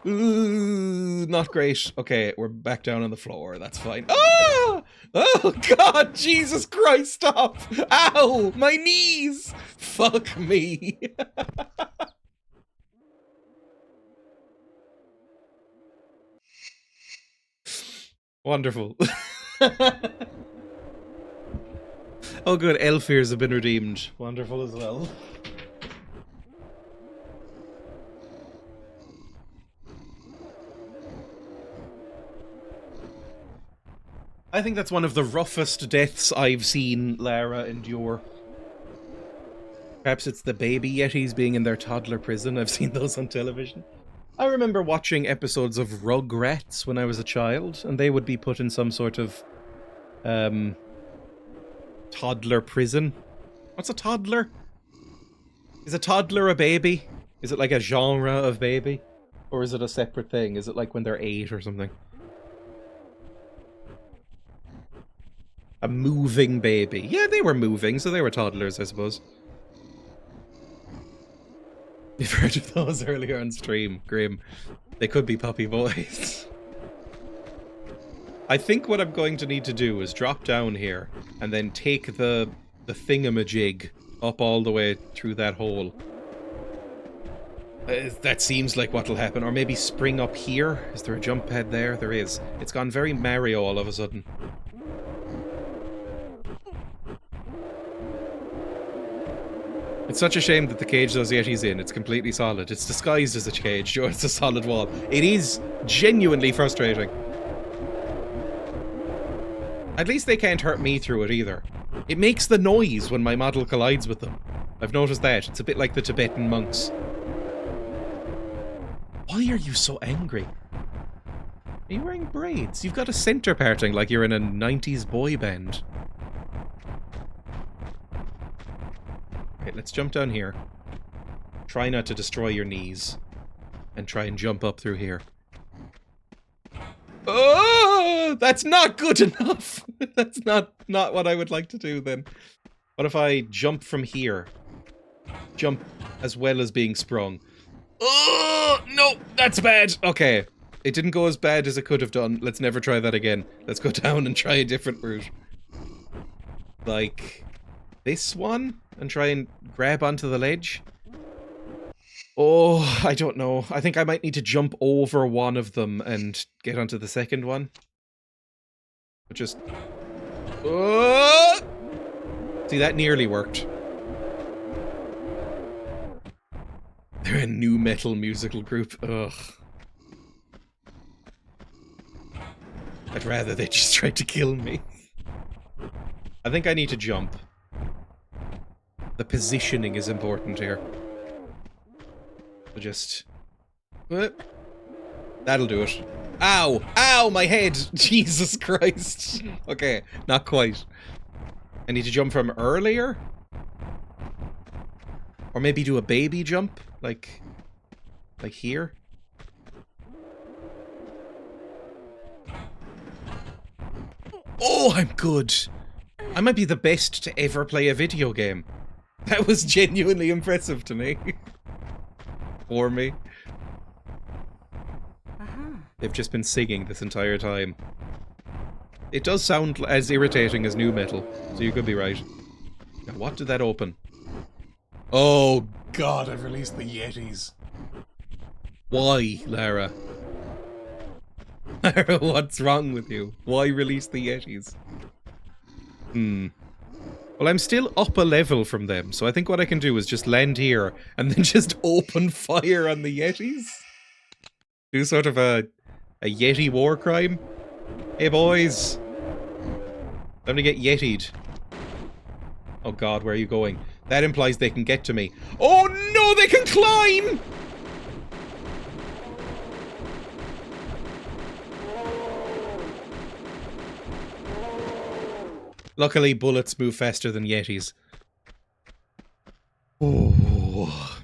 Not great. Okay, we're back down on the floor. That's fine. Ah! Oh, God! Jesus Christ, stop! Ow! My knees! Fuck me. Wonderful. Oh, good. Elf ears have been redeemed. Wonderful as well. I think that's one of the roughest deaths I've seen Lara endure. Perhaps it's the baby Yetis being in their toddler prison. I've seen those on television. I remember watching episodes of Rugrats when I was a child, and they would be put in some sort of toddler prison. What's a toddler? Is a toddler a baby? Is it like a genre of baby? Or is it a separate thing? Is it like when they're 8 or something? A moving baby. Yeah, they were moving, so they were toddlers, I suppose. You've heard of those earlier on stream. Grim. They could be puppy boys. I think what I'm going to need to do is drop down here and then take the thingamajig up all the way through that hole. That seems like what'll happen. Or maybe spring up here. Is there a jump pad there? There is. It's gone very Mario all of a sudden. It's such a shame that the cage those Yetis in, it's completely solid. It's disguised as a cage, or it's a solid wall. It is genuinely frustrating. At least they can't hurt me through it either. It makes the noise when my model collides with them. I've noticed that. It's a bit like the Tibetan monks. Why are you so angry? Are you wearing braids? You've got a center parting like you're in a 90s boy band. Okay, let's jump down here. Try not to destroy your knees. And try and jump up through here. Oh! That's not good enough. That's not what I would like to do then. What if I jump from here? Jump as well as being sprung. Oh, no, that's bad. Okay, it didn't go as bad as it could have done. Let's never try that again. Let's go down and try a different route. Like this one? And try and grab onto the ledge? Oh, I don't know. I think I might need to jump over one of them and get onto the second one. But just... Oh! See, that nearly worked. They're a new metal musical group. Ugh. I'd rather they just tried to kill me. I think I need to jump. The positioning is important here. So just... That'll do it. Ow! Ow! My head! Jesus Christ! Okay, not quite. I need to jump from earlier? Or maybe do a baby jump? Like here? Oh, I'm good! I might be the best to ever play a video game. That was genuinely impressive to me. For me. They've just been singing this entire time. It does sound as irritating as new metal, so you could be right. Now, what did that open? Oh god, I've released the Yetis. Why, Lara? Lara, what's wrong with you? Why release the Yetis? Well, I'm still up a level from them, so I think what I can do is just land here and then just open fire on the Yetis. Do sort of a Yeti war crime. Hey boys! Time to get Yeti'd. Oh god, where are you going? That implies they can get to me. Oh no, they can climb! Luckily, bullets move faster than Yetis. Oh.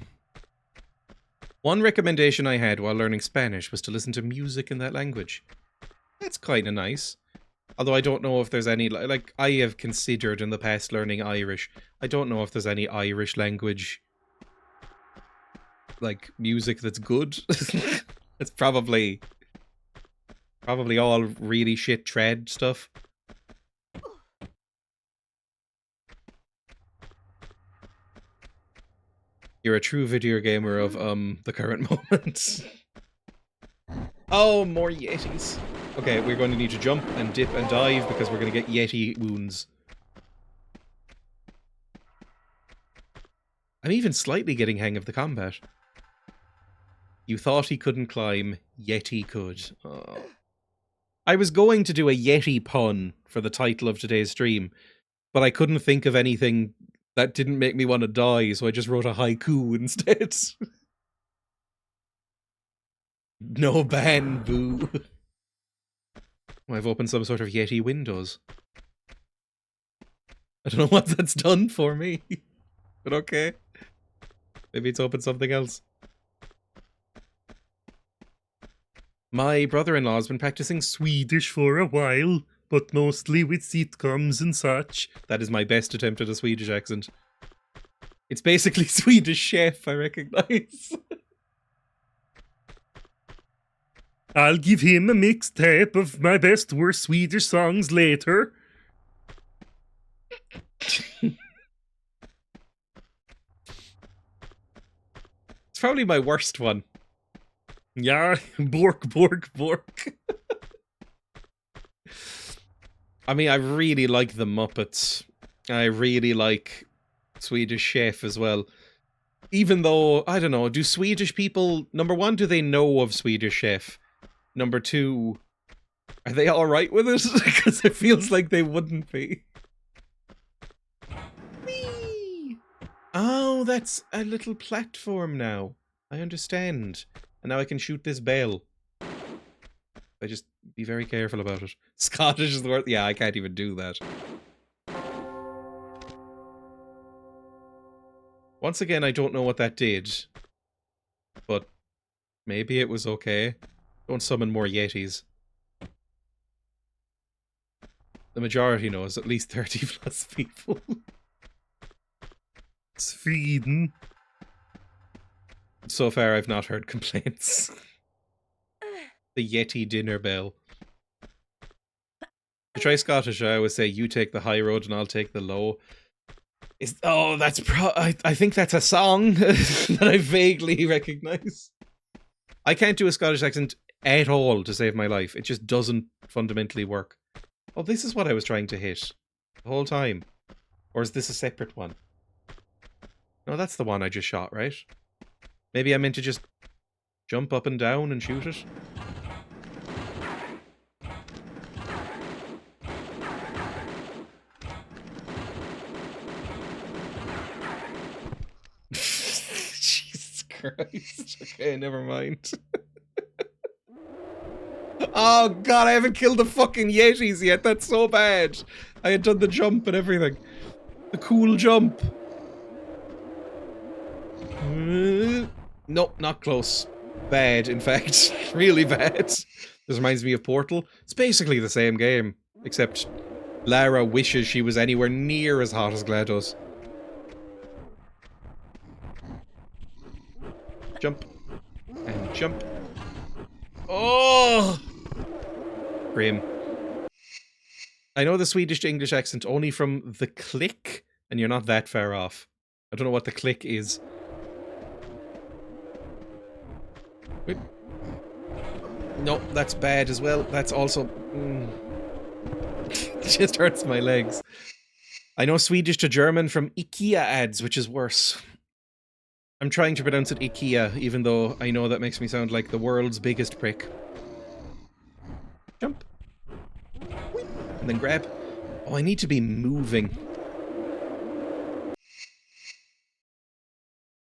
One recommendation I had while learning Spanish was to listen to music in that language. That's kind of nice. Although I don't know if there's any, like, I have considered in the past learning Irish. I don't know if there's any Irish language, like, music that's good. It's probably all really shit trad stuff. You're a true video gamer of, the current moment. Oh, more Yetis. Okay, we're going to need to jump and dip and dive because we're going to get Yeti wounds. I'm even slightly getting hang of the combat. You thought he couldn't climb, Yeti could. Oh. I was going to do a Yeti pun for the title of today's stream, but I couldn't think of anything that didn't make me want to die, so I just wrote a haiku instead. No ban, boo. I've opened some sort of Yeti windows. I don't know what that's done for me. But okay. Maybe it's opened something else. My brother-in-law's been practicing Swedish for a while, but mostly with sitcoms and such. That is my best attempt at a Swedish accent. It's basically Swedish Chef, I recognize. I'll give him a mixtape of my best worst Swedish songs later. It's probably my worst one. Yeah, bork, bork, bork. I mean, I really like the Muppets. I really like Swedish Chef as well. Even though, I don't know, do Swedish people... Number one, do they know of Swedish Chef? Number two, are they alright with it? Because it feels like they wouldn't be. Whee! Oh, that's a little platform now. I understand. And now I can shoot this bell. I just be very careful about it. Scottish is the word. Yeah, I can't even do that. Once again, I don't know what that did. But maybe it was okay. Don't summon more Yetis. the majority knows, at least 30 plus people. Sweden. So far, I've not heard complaints. The Yeti dinner bell. To try Scottish, I always say, you take the high road and I'll take the low. That's I think that's a song that I vaguely recognise. I can't do a Scottish accent at all to save my life. It just doesn't fundamentally work. Oh, this is what I was trying to hit the whole time. Or is this a separate one? No, that's the one I just shot, right? Maybe I meant to just jump up and down and shoot it. Jesus Christ. Okay, never mind. Oh god, I haven't killed the fucking Yetis yet. That's so bad. I had done the jump and everything. The cool jump. Nope, not close. Bad, in fact. Really bad. This reminds me of Portal. It's basically the same game, except Lara wishes she was anywhere near as hot as GLaDOS. Jump. And jump. Oh! Grim. I know the Swedish to English accent only from the click, and you're not that far off. I don't know what the click is. Wait. No, that's bad as well. That's also... It just hurts my legs. I know Swedish to German from IKEA ads, which is worse. I'm trying to pronounce it IKEA, even though I know that makes me sound like the world's biggest prick. Jump. And then grab. Oh, I need to be moving.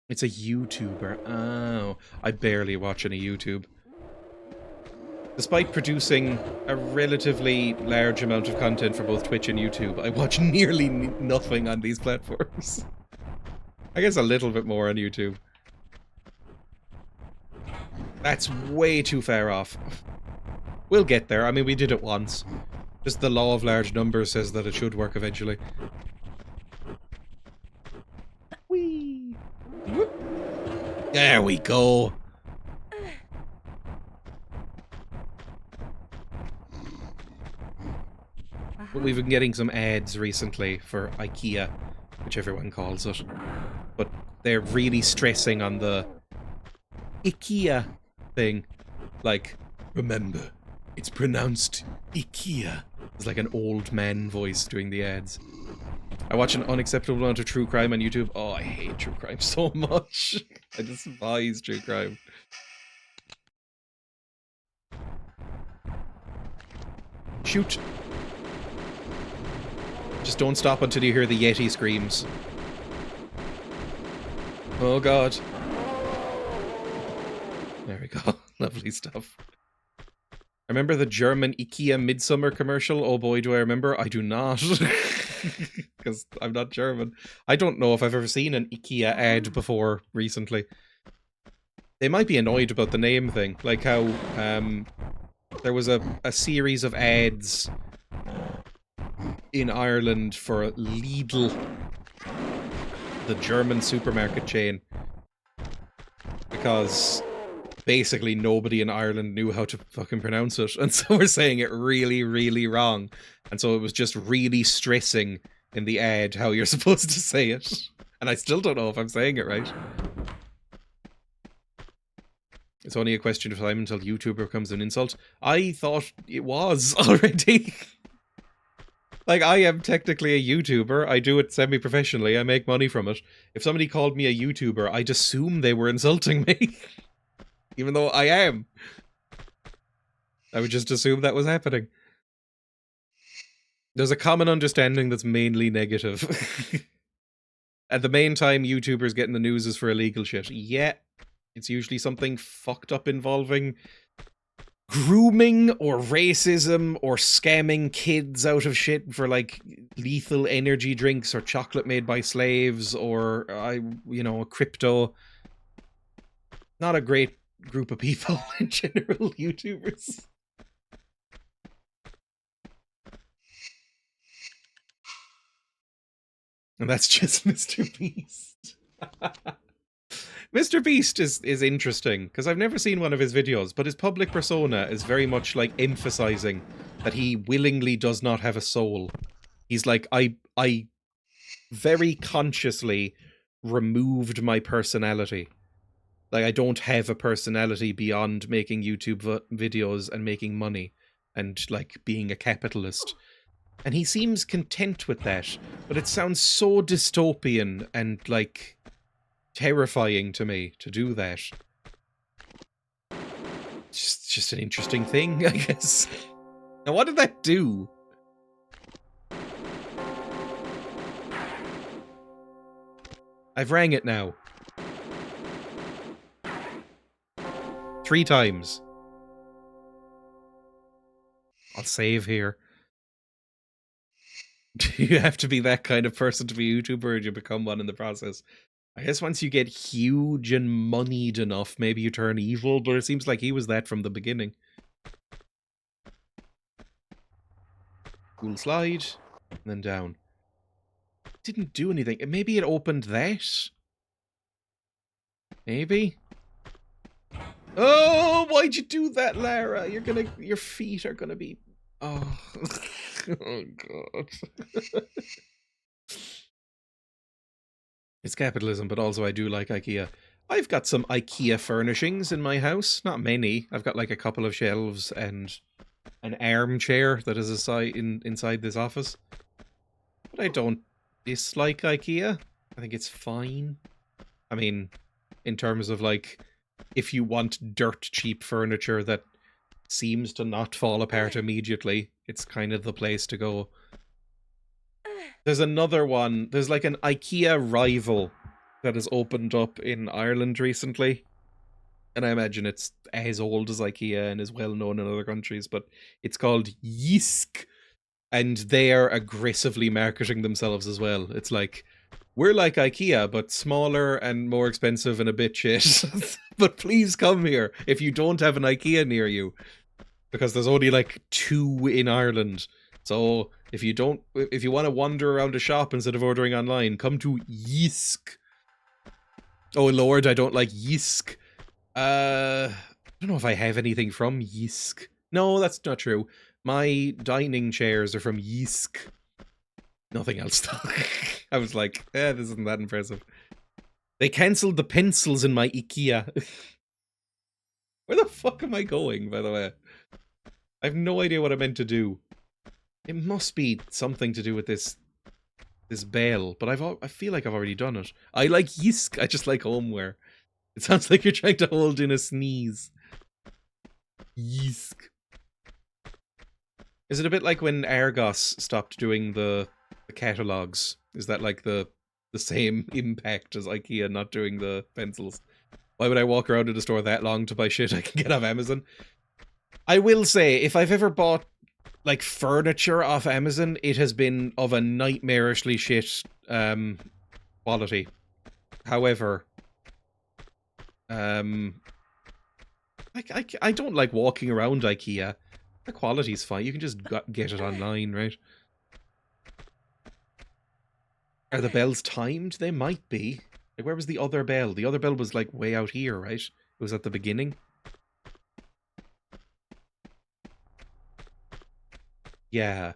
It's a YouTuber. Oh, I barely watch any YouTube. Despite producing a relatively large amount of content for both Twitch and YouTube, I watch nearly nothing on these platforms. I guess a little bit more on YouTube. That's way too far off. We'll get there. I mean, we did it once. Just the law of large numbers says that it should work eventually. Whee! Whoop. There we go. But we've been getting some ads recently for IKEA, which everyone calls it. But they're really stressing on the IKEA thing. Like, remember, it's pronounced IKEA. It's like an old man voice doing the ads. I watch an unacceptable amount of true crime on YouTube. Oh, I hate true crime so much. I despise true crime. Shoot. Just don't stop until you hear the Yeti screams. Oh god. There we go. Lovely stuff. Remember the German IKEA Midsummer commercial? Oh boy, do I remember. I do not. Because I'm not German. I don't know if I've ever seen an IKEA ad before recently. They might be annoyed about the name thing. Like how there was a series of ads in Ireland for Lidl, the German supermarket chain, because basically nobody in Ireland knew how to fucking pronounce it, and so we're saying it really, really wrong, and so it was just really stressing in the ad how you're supposed to say it, and I still don't know if I'm saying it right. It's only a question of time until YouTuber becomes an insult. I thought it was already. Like, I am technically a YouTuber. I do it semi-professionally. I make money from it. If somebody called me a YouTuber, I'd assume they were insulting me. Even though I am. I would just assume that was happening. There's a common understanding that's mainly negative. At the main time YouTubers get in the news is for illegal shit. Yeah, it's usually something fucked up involving grooming or racism or scamming kids out of shit for like lethal energy drinks or chocolate made by slaves or crypto. Not a great group of people in general, YouTubers. And that's just Mr. Beast. Mr. Beast is interesting, because I've never seen one of his videos, but his public persona is very much like emphasizing that he willingly does not have a soul. He's like, I very consciously removed my personality. Like, I don't have a personality beyond making YouTube videos and making money and, like, being a capitalist. And he seems content with that, but it sounds so dystopian and, like, terrifying to me to do that. Just an interesting thing, I guess. Now, what did that do? I've rang it now. 3 times. I'll save here. Do you have to be that kind of person to be a YouTuber, or do you become one in the process? I guess once you get huge and moneyed enough, maybe you turn evil, but it seems like he was that from the beginning. Cool slide, and then down. Didn't do anything. Maybe it opened that? Maybe? Oh, why'd you do that, Lara? Your feet are gonna be... Oh, oh god. It's capitalism, but also I do like IKEA. I've got some IKEA furnishings in my house. Not many. I've got like a couple of shelves and an armchair that is inside this office. But I don't dislike IKEA. I think it's fine. I mean, in terms of like, if you want dirt cheap furniture that seems to not fall apart immediately, it's kind of the place to go. There's another one. There's like an IKEA rival that has opened up in Ireland recently. And I imagine it's as old as IKEA and is well known in other countries, but it's called Jysk. And they are aggressively marketing themselves as well. It's like, we're like IKEA, but smaller and more expensive and a bit shit. But please come here if you don't have an IKEA near you. Because there's only like 2 in Ireland. So if you want to wander around a shop instead of ordering online, come to Jysk. Oh lord, I don't like Jysk. I don't know if I have anything from Jysk. No, that's not true. My dining chairs are from Jysk. Nothing else though. I was like, this isn't that impressive. They cancelled the pencils in my IKEA. Where the fuck am I going, by the way? I have no idea what I meant to do. It must be something to do with this bell, but I feel like I've already done it. I like Jysk, I just like homeware. It sounds like you're trying to hold in a sneeze. Jysk. Is it a bit like when Argos stopped doing the catalogs? Is that like the same impact as IKEA not doing the pencils? Why would I walk around in a store that long to buy shit I can get off Amazon? I will say, if I've ever bought like furniture off Amazon, it has been of a nightmarishly shit quality. However, I don't like walking around IKEA. The quality's fine. You can just get it online, right? Are the bells timed? They might be. Like, where was the other bell? The other bell was like way out here, right? It was at the beginning. Yeah.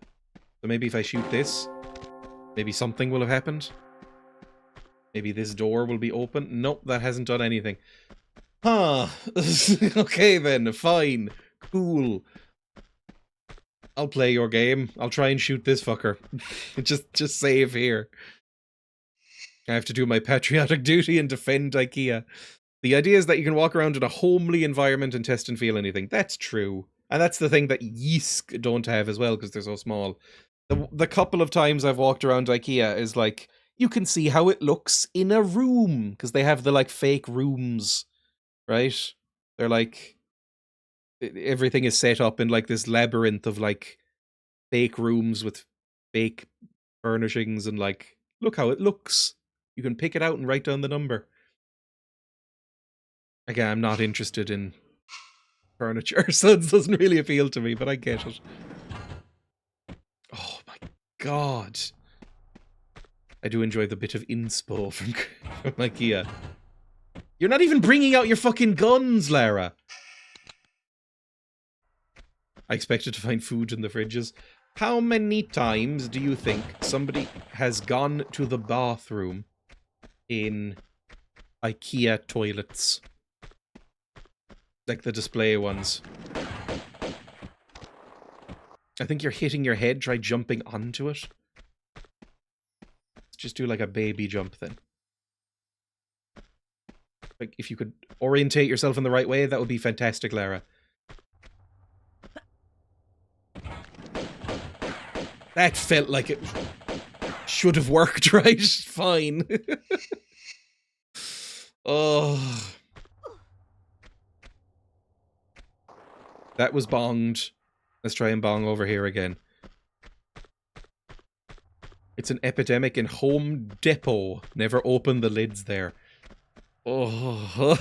So maybe if I shoot this, maybe something will have happened. Maybe this door will be open. Nope, that hasn't done anything. Huh. Okay then, fine. Cool. I'll play your game. I'll try and shoot this fucker. just save here. I have to do my patriotic duty and defend IKEA. The idea is that you can walk around in a homely environment and test and feel anything. That's true. And that's the thing that Jysk don't have as well, because they're so small. The couple of times I've walked around IKEA is like, you can see how it looks in a room, because they have the like fake rooms, right? They're like, everything is set up in like this labyrinth of like fake rooms with fake furnishings and like, look how it looks. You can pick it out and write down the number. Again, I'm not interested in furniture, so it doesn't really appeal to me, but I get it. Oh my god. I do enjoy the bit of inspo from IKEA. You're not even bringing out your fucking guns, Lara! I expected to find food in the fridges. How many times do you think somebody has gone to the bathroom in IKEA toilets? Like the display ones. I think you're hitting your head. Try jumping onto it. Let's just do like a baby jump then. Like, if you could orientate yourself in the right way, that would be fantastic, Lara. That felt like it should have worked, right? Fine. Oh. That was bonged. Let's try and bong over here again. It's an epidemic in Home Depot. Never open the lids there. Oh.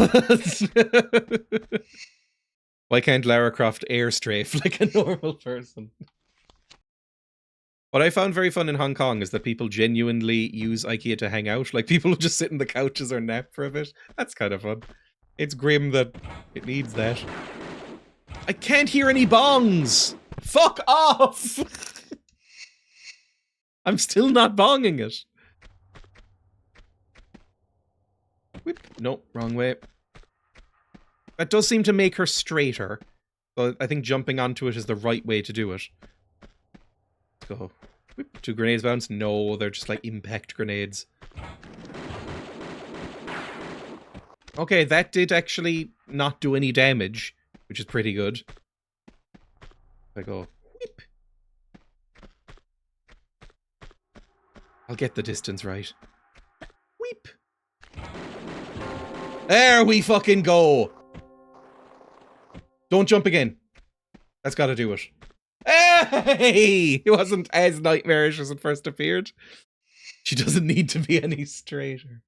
Why can't Lara Croft air strafe like a normal person? What I found very fun in Hong Kong is that people genuinely use IKEA to hang out. Like, people just sit in the couches or nap for a bit. That's kind of fun. It's grim that it needs that. I can't hear any bongs! Fuck off! I'm still not bonging it. Whip. No, wrong way. That does seem to make her straighter. But I think jumping onto it is the right way to do it. Let's go. Whip. 2 grenades bounce? No, they're just like impact grenades. Okay, that did actually not do any damage, which is pretty good. I go, whip. I'll get the distance right. Whip. There we fucking go! Don't jump again. That's gotta do it. Hey! It wasn't as nightmarish as it first appeared. She doesn't need to be any straighter.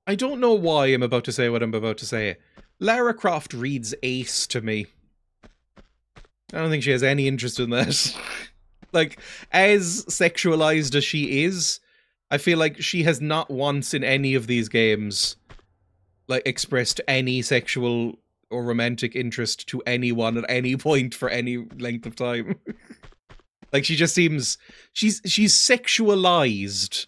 I don't know why I'm about to say what I'm about to say. Lara Croft reads Ace to me. I don't think she has any interest in that. Like, as sexualized as she is, I feel like she has not once in any of these games, like, expressed any sexual or romantic interest to anyone at any point for any length of time. Like, she just seems... She's sexualized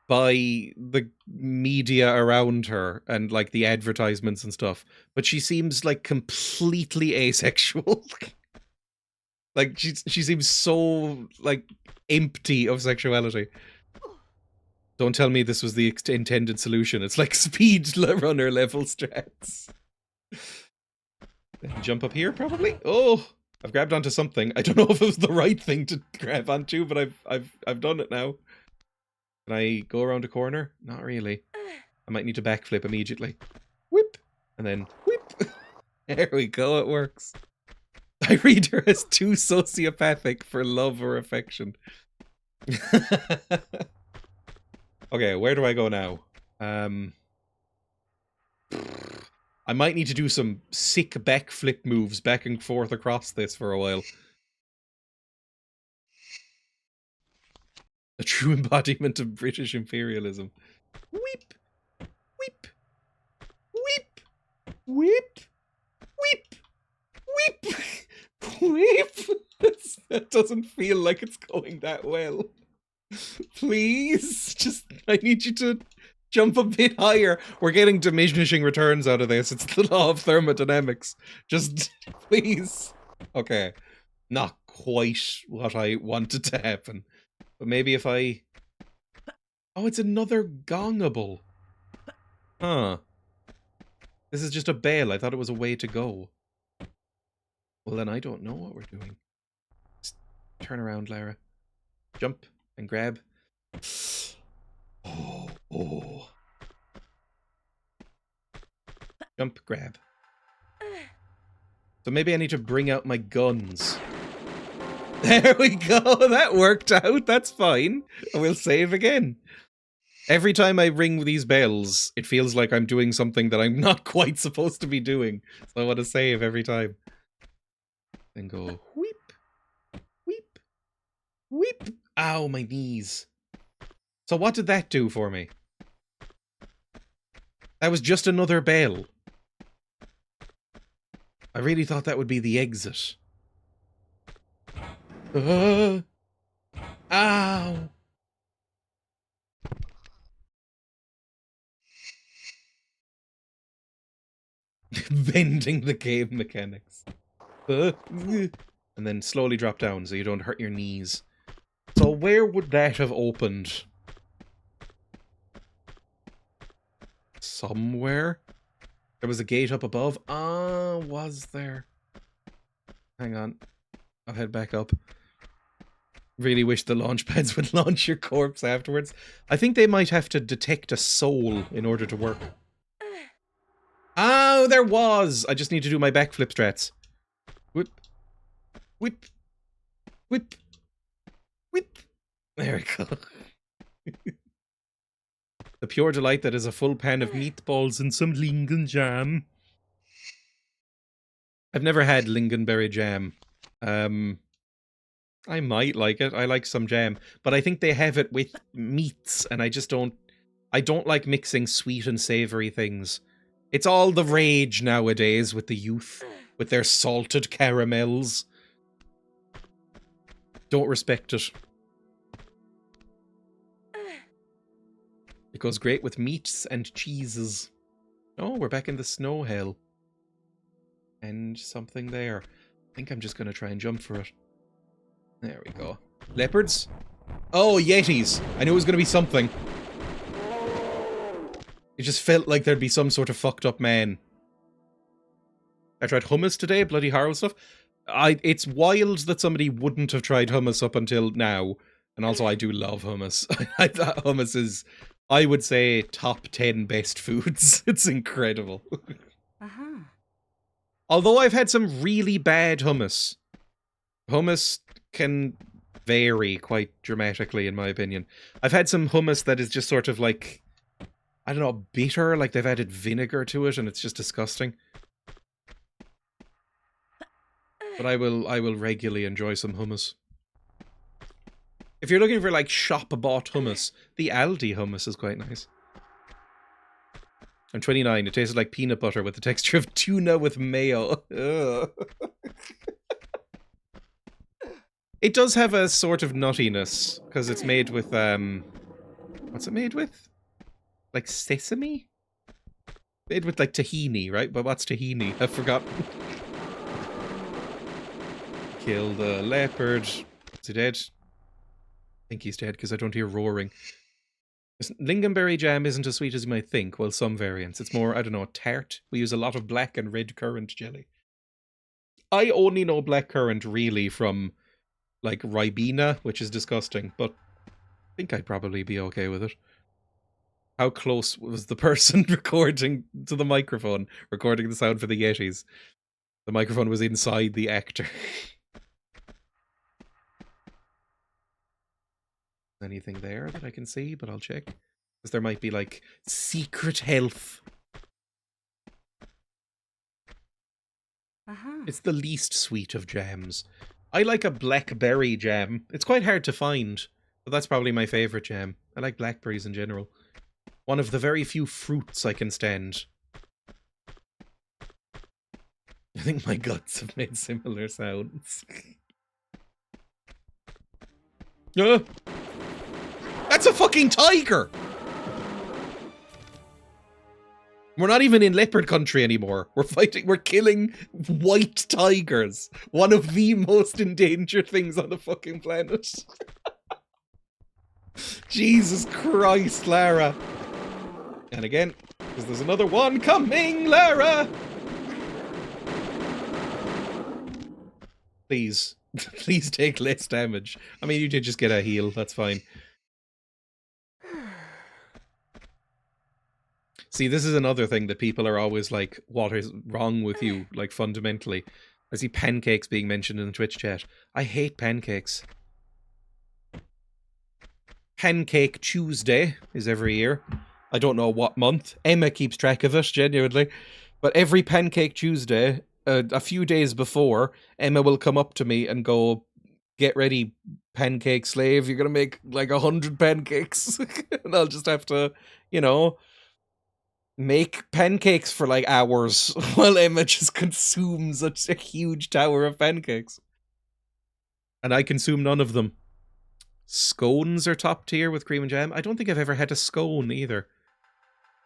by the media around her and, like, the advertisements and stuff. But she seems, like, completely asexual. Like, she seems so, like, empty of sexuality. Don't tell me this was the intended solution. It's like speed runner level strats. Jump up here, probably? Oh! I've grabbed onto something. I don't know if it was the right thing to grab onto, but I've done it now. Can I go around a corner? Not really. I might need to backflip immediately. Whip! And then whip! There we go, it works. I read her as too sociopathic for love or affection. Okay, where do I go now? I might need to do some sick backflip moves back and forth across this for a while. A true embodiment of British imperialism. Whip! Whip! Whip! Whip! Whip! Whip! Whip! That doesn't feel like it's going that well. Please, just, I need you to jump a bit higher. We're getting diminishing returns out of this. It's the law of thermodynamics. Just, please. Okay. Not quite what I wanted to happen. But maybe if I... Oh, it's another gongable. Huh. This is just a bell. I thought it was a way to go. Well, then I don't know what we're doing. Just turn around, Lara. Jump and grab. Oh, oh. Jump, grab. So maybe I need to bring out my guns. There we go. That worked out. That's fine. We'll save again. Every time I ring these bells, it feels like I'm doing something that I'm not quite supposed to be doing. So I want to save every time. Then go whoop. Whip! Ow, my knees. So what did that do for me? That was just another bell. I really thought that would be the exit. Ow! Bending the cave mechanics. And then slowly drop down so you don't hurt your knees. So where would that have opened? Somewhere? There was a gate up above? Ah, was there? Hang on. I'll head back up. Really wish the launch pads would launch your corpse afterwards. I think they might have to detect a soul in order to work. Oh, there was! I just need to do my backflip strats. Whip. Whip. Whip. Whip. There we go. The pure delight that is a full pan of meatballs and some lingon jam. I've never had lingonberry jam. I might like it. I like some jam. But I think they have it with meats, and I just don't... I don't like mixing sweet and savoury things. It's all the rage nowadays with the youth, with their salted caramels. Don't respect it. It goes great with meats and cheeses. Oh, we're back in the snow hell. And something there. I think I'm just going to try and jump for it. There we go. Leopards? Oh, yetis! I knew it was going to be something. It just felt like there'd be some sort of fucked up man. I tried hummus today, bloody horrible stuff. It's wild that somebody wouldn't have tried hummus up until now. And also, I do love hummus. I thought hummus is, I would say, top 10 best foods. It's incredible. Although I've had some really bad hummus. Hummus can vary quite dramatically, in my opinion. I've had some hummus that is just sort of like, I don't know, bitter, like they've added vinegar to it and it's just disgusting. But I will regularly enjoy some hummus. If you're looking for like shop-bought hummus, the Aldi hummus is quite nice. I'm 29, it tasted like peanut butter with the texture of tuna with mayo. It does have a sort of nuttiness, because it's made with, what's it made with? Like sesame? Made with like tahini, right? But what's tahini? I've forgotten. Kill the leopard. Is he dead? I think he's dead because I don't hear roaring. Lingonberry jam isn't as sweet as you might think. Well, some variants. It's more, I don't know, tart. We use a lot of black and red currant jelly. I only know black currant really from like Ribena, which is disgusting, but I think I'd probably be okay with it. How close was the person recording to the microphone, recording the sound for the Yetis? The microphone was inside the actor. Anything there that I can see, but I'll check. Because there might be, like, secret health. It's the least sweet of jams. I like a blackberry jam. It's quite hard to find, but that's probably my favourite jam. I like blackberries in general. One of the very few fruits I can stand. I think my guts have made similar sounds. That's a fucking tiger! We're not even in leopard country anymore. We're killing white tigers. One of the most endangered things on the fucking planet. Jesus Christ, Lara. And again, because there's another one coming, Lara! Please. Please take less damage. I mean, you did just get a heal. That's fine. See, this is another thing that people are always like, what is wrong with you, like, fundamentally. I see pancakes being mentioned in the Twitch chat. I hate pancakes. Pancake Tuesday is every year. I don't know what month. Emma keeps track of it, genuinely. But every Pancake Tuesday, a few days before, Emma will come up to me and go, get ready, pancake slave. You're gonna make like 100 pancakes, and I'll just have to, you know, make pancakes for like hours while Emma just consumes a huge tower of pancakes. And I consume none of them. Scones are top tier with cream and jam. I don't think I've ever had a scone either.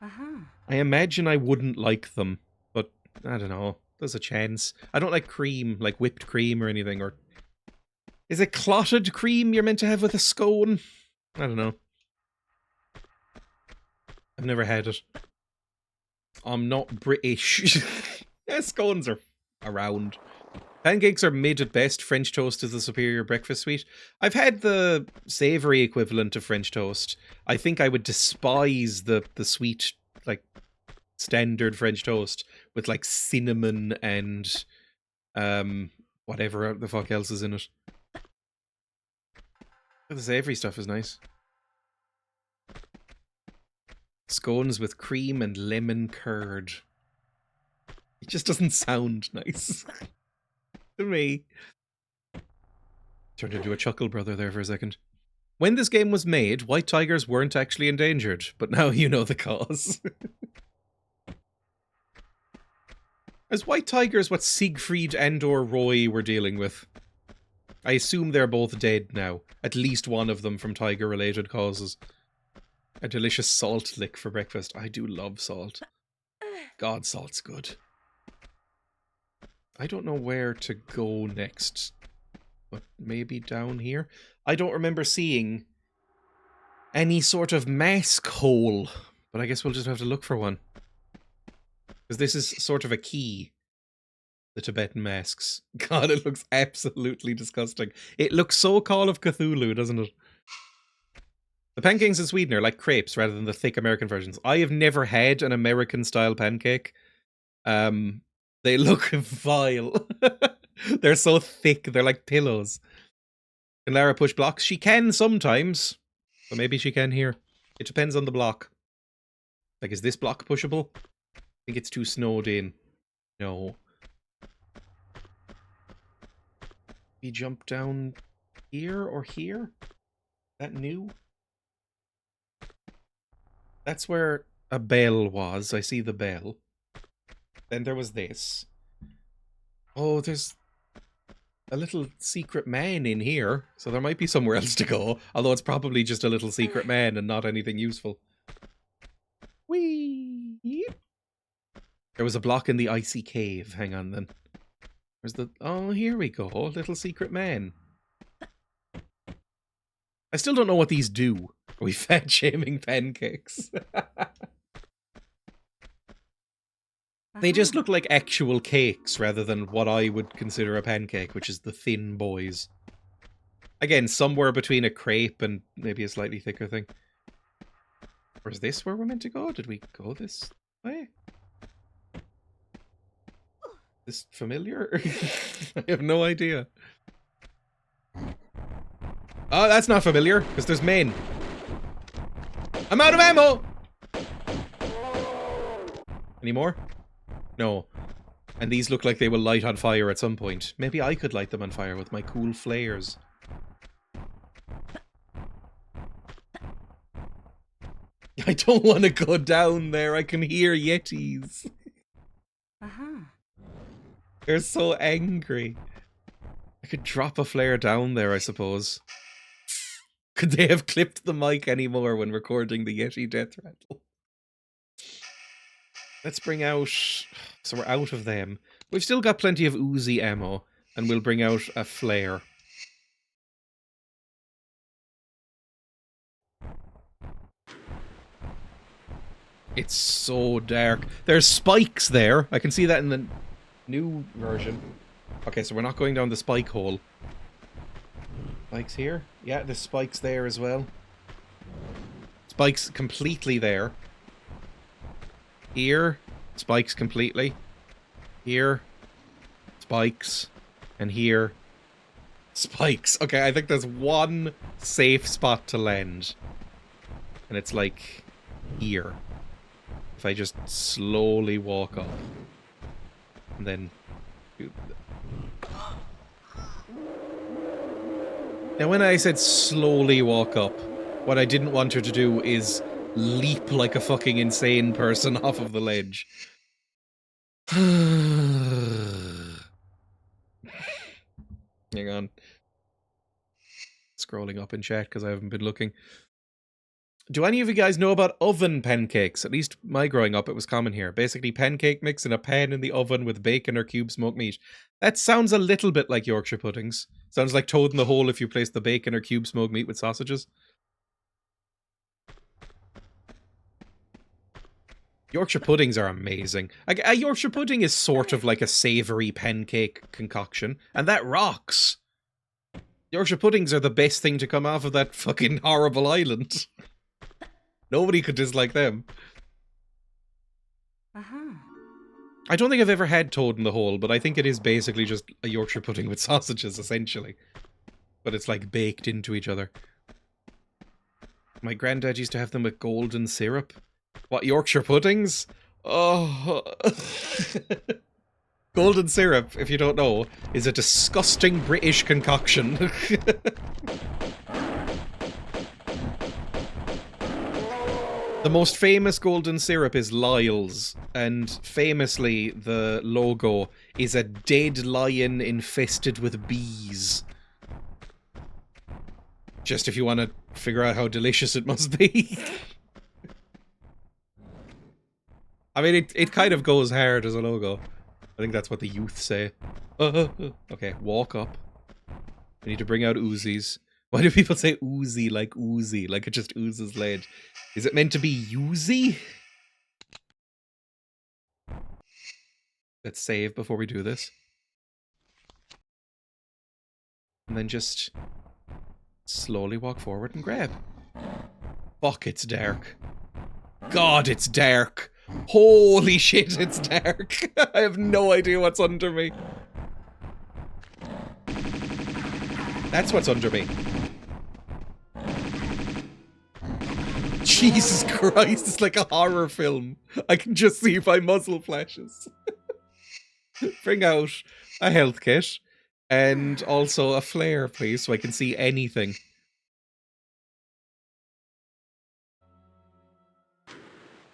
I imagine I wouldn't like them, but I don't know. There's a chance. I don't like cream, like whipped cream or anything. Or is it clotted cream you're meant to have with a scone? I don't know. I've never had it. I'm not British. Yeah, scones are around. Pancakes are mid at best. French toast is the superior breakfast sweet. I've had the savoury equivalent of French toast. I think I would despise the sweet, like, standard French toast with, like, cinnamon and whatever the fuck else is in it. The savoury stuff is nice. Scones with cream and lemon curd. It just doesn't sound nice. To me. Turned into a chuckle brother there for a second. When this game was made, white tigers weren't actually endangered, but now you know the cause. As white tigers what Siegfried and or Roy were dealing with? I assume they're both dead now. At least one of them from tiger-related causes. A delicious salt lick for breakfast. I do love salt. God, salt's good. I don't know where to go next. But maybe down here? I don't remember seeing any sort of mask hole. But I guess we'll just have to look for one. Because this is sort of a key. The Tibetan masks. God, it looks absolutely disgusting. It looks so Call of Cthulhu, doesn't it? The pancakes in Sweden are like crepes rather than the thick American versions. I have never had an American-style pancake. They look vile. They're so thick, they're like pillows. Can Lara push blocks? She can sometimes. But maybe she can here. It depends on the block. Like, is this block pushable? I think it's too snowed in. No. We jump down here or here? That new? That's where a bell was. I see the bell. Then there was this. Oh, there's a little secret man in here. So there might be somewhere else to go. Although it's probably just a little secret man and not anything useful. Whee! There was a block in the icy cave. Hang on then. Where's the... Oh, here we go. Little secret man. I still don't know what these do. Are we fat-shaming pancakes? They just look like actual cakes rather than what I would consider a pancake, which is the thin boys. Again, somewhere between a crepe and maybe a slightly thicker thing. Or is this where we're meant to go? Did we go this way? This familiar? I have no idea. Oh, that's not familiar, because there's men. I'm out of ammo! Any more? No. And these look like they will light on fire at some point. Maybe I could light them on fire with my cool flares. I don't want to go down there. I can hear yetis. They're so angry. I could drop a flare down there, I suppose. Could they have clipped the mic anymore when recording the Yeti death rattle? Let's bring out... So we're out of them. We've still got plenty of Uzi ammo, and we'll bring out a flare. It's so dark. There's spikes there. I can see that in the new version. Okay, so we're not going down the spike hole. Spikes here? Yeah, there's spikes there as well. Spikes completely there. Here, spikes completely. Here, spikes. And here, spikes. Okay, I think there's one safe spot to land. And it's like here. If I just slowly walk up. And then... Now, when I said slowly walk up, what I didn't want her to do is leap like a fucking insane person off of the ledge. Hang on. Scrolling up in chat because I haven't been looking. Do any of you guys know about oven pancakes? At least my growing up, it was common here. Basically, pancake mix in a pan in the oven with bacon or cube smoked meat. That sounds a little bit like Yorkshire puddings. Sounds like Toad in the Hole if you place the bacon or cube smoked meat with sausages. Yorkshire puddings are amazing. A Yorkshire pudding is sort of like a savoury pancake concoction, and that rocks. Yorkshire puddings are the best thing to come off of that fucking horrible island. Nobody could dislike them. I don't think I've ever had Toad in the Hole, but I think it is basically just a Yorkshire pudding with sausages, essentially. But it's like baked into each other. My granddad used to have them with golden syrup. What, Yorkshire puddings? Oh. Golden syrup, if you don't know, is a disgusting British concoction. The most famous golden syrup is Lyle's, and famously the logo is a dead lion infested with bees. Just if you want to figure out how delicious it must be. I mean, it kind of goes hard as a logo. I think that's what the youth say. Okay, walk up. We need to bring out Uzis. Why do people say Uzi like Uzi? Like it just oozes lead. Is it meant to be Uzi? Let's save before we do this. And then just slowly walk forward and grab. Fuck, it's dark. God, it's dark. Holy shit, it's dark. I have no idea what's under me. That's what's under me. Jesus Christ, it's like a horror film. I can just see my muzzle flashes. Bring out a health kit and also a flare, please, so I can see anything.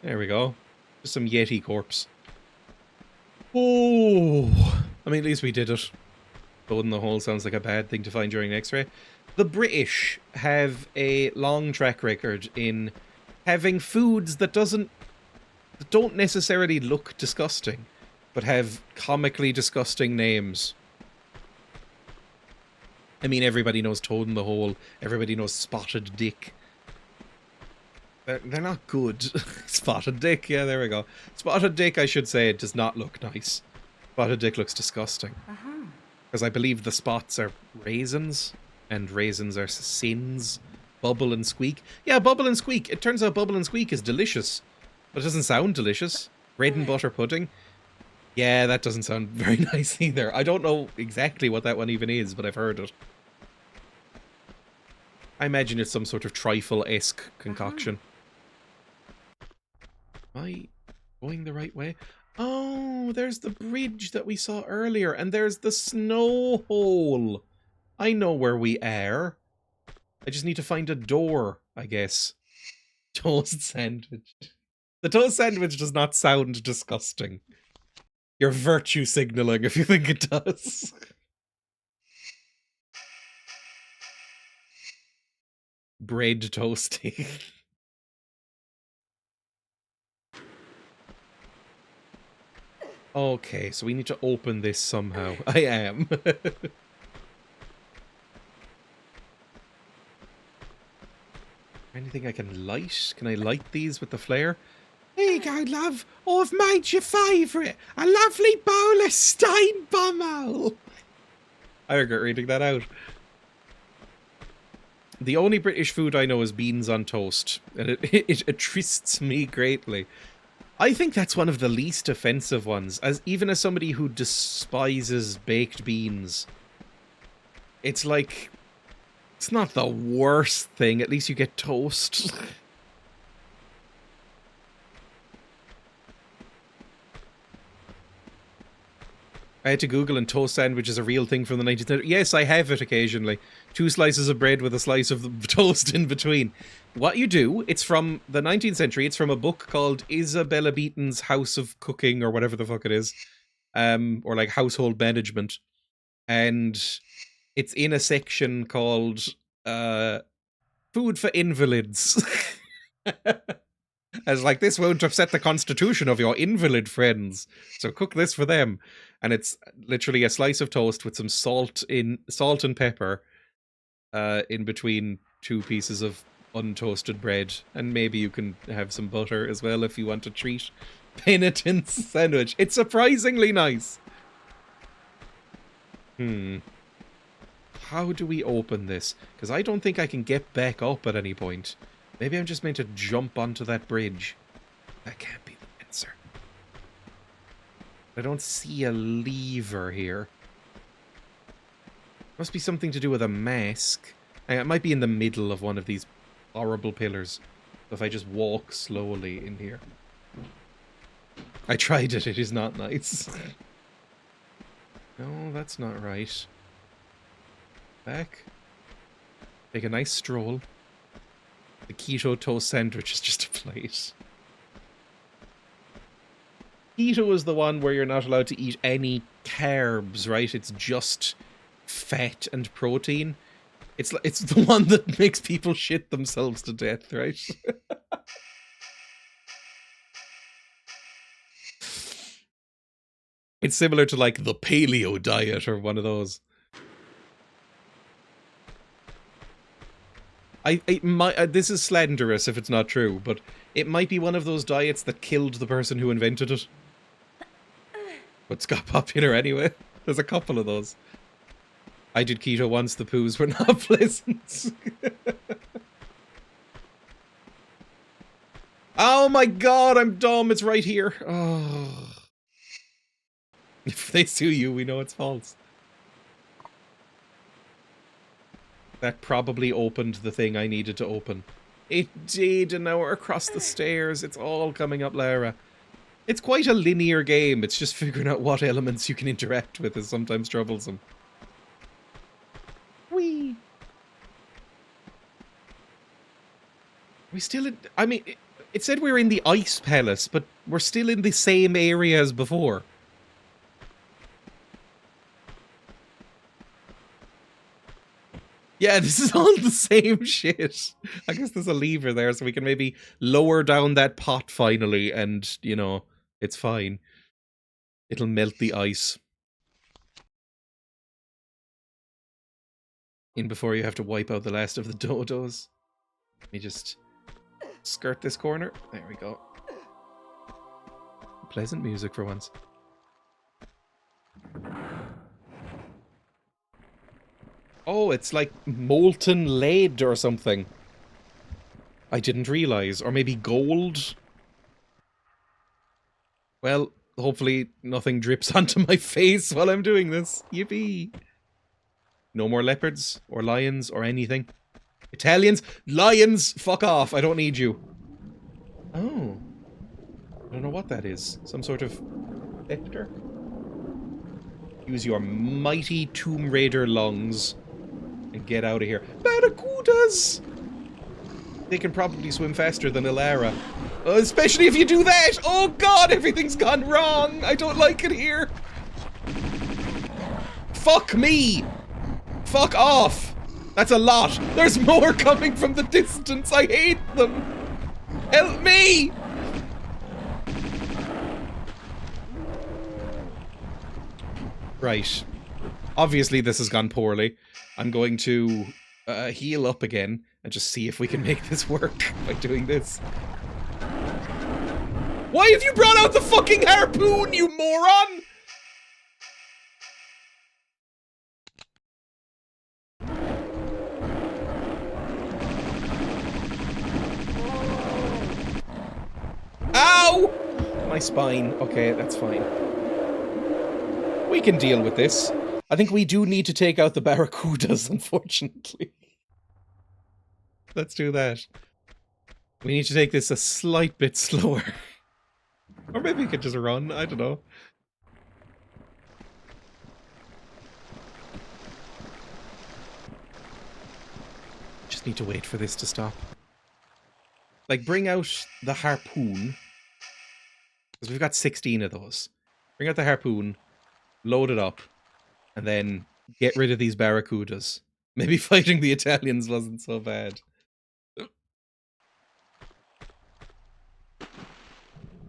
There we go. Just some Yeti corpse. Oh, I mean, at least we did it. Toad in the Hole sounds like a bad thing to find during an X-ray. The British have a long track record in having foods that don't necessarily look disgusting, but have comically disgusting names. I mean, everybody knows Toad in the Hole. Everybody knows Spotted Dick. They're not good. Spotted Dick, yeah, there we go. Spotted Dick, I should say, does not look nice. Spotted Dick looks disgusting. Because I believe the spots are raisins, and raisins are sins. Bubble and Squeak. Yeah, Bubble and Squeak. It turns out Bubble and Squeak is delicious. But it doesn't sound delicious. Bread and butter pudding. Yeah, that doesn't sound very nice either. I don't know exactly what that one even is, but I've heard it. I imagine it's some sort of trifle-esque concoction. Am I going the right way? Oh, there's the bridge that we saw earlier, and there's the snow hole. I know where we are. I just need to find a door, I guess. Toast sandwich. The toast sandwich does not sound disgusting. You're virtue signaling if you think it does. Bread toasty. Okay, so we need to open this somehow. I am. Anything I can light? Can I light these with the flare? There you go, love. Oh, I've made your favourite. A lovely bowl of Steinbommel. I regret reading that out. The only British food I know is beans on toast, and it attrists me greatly. I think that's one of the least offensive ones, even as somebody who despises baked beans. It's like, it's not the worst thing, at least you get toast. I had to Google, and toast sandwich is a real thing from the 1930s. Yes, I have it occasionally. 2 slices of bread with a slice of toast in between. What you do, it's from the 19th century, it's from a book called Isabella Beaton's House of Cooking, or whatever the fuck it is. Or like Household Management. And it's in a section called Food for Invalids. As like, this won't upset the constitution of your invalid friends, so cook this for them. And it's literally a slice of toast with some salt and pepper in between 2 pieces of untoasted bread, and maybe you can have some butter as well if you want a treat. Penitence sandwich. It's surprisingly nice. How do we open this? Because I don't think I can get back up at any point. Maybe I'm just meant to jump onto that bridge. That can't be the answer. I don't see a lever here. Must be something to do with a mask. It might be in the middle of one of these horrible pillars. If I just walk slowly in here. I tried it, it is not nice. No, that's not right. Back. Take a nice stroll. The keto toast sandwich is just a plate. Keto is the one where you're not allowed to eat any carbs, right? It's just fat and protein. It's the one that makes people shit themselves to death, right? It's similar to like the paleo diet or one of those. This is slanderous if it's not true, but it might be one of those diets that killed the person who invented it. But it's got popular anyway. There's a couple of those. I did keto once, the poos were not pleasant. Oh my god, I'm dumb, it's right here. Oh. If they sue you, we know it's false. That probably opened the thing I needed to open. It did, and now we're across the stairs. It's all coming up Lara. It's quite a linear game. It's just figuring out what elements you can interact with is sometimes troublesome. Whee! We still in... I mean, it said we were in the Ice Palace, but we're still in the same area as before. Yeah, this is all the same shit. I guess there's a lever there so we can maybe lower down that pot finally and, you know, it's fine. It'll melt the ice. In before you have to wipe out the last of the dodos. Let me just skirt this corner. There we go. Pleasant music for once. Oh, it's like molten lead or something. I didn't realize. Or maybe gold? Well, hopefully nothing drips onto my face while I'm doing this. Yippee! No more leopards, or lions, or anything. Italians? Lions! Fuck off, I don't need you. Oh. I don't know what that is. Some sort of scepter? Use your mighty Tomb Raider lungs and get out of here. Barracudas! They can probably swim faster than Ilara. Especially if you do that! Oh god, everything's gone wrong! I don't like it here! Fuck me! Fuck off! That's a lot! There's more coming from the distance! I hate them! Help me! Right. Obviously this has gone poorly. I'm going to heal up again and just see if we can make this work by doing this. Why have you brought out the fucking harpoon, you moron? Ow! My spine. Okay, that's fine. We can deal with this. I think we do need to take out the barracudas, unfortunately. Let's do that. We need to take this a slight bit slower. Or maybe we could just run, I don't know. just need to wait for this to stop. Like, bring out the harpoon. Because we've got 16 of those. Bring out the harpoon, load it up, and then get rid of these barracudas. Maybe fighting the Italians wasn't so bad.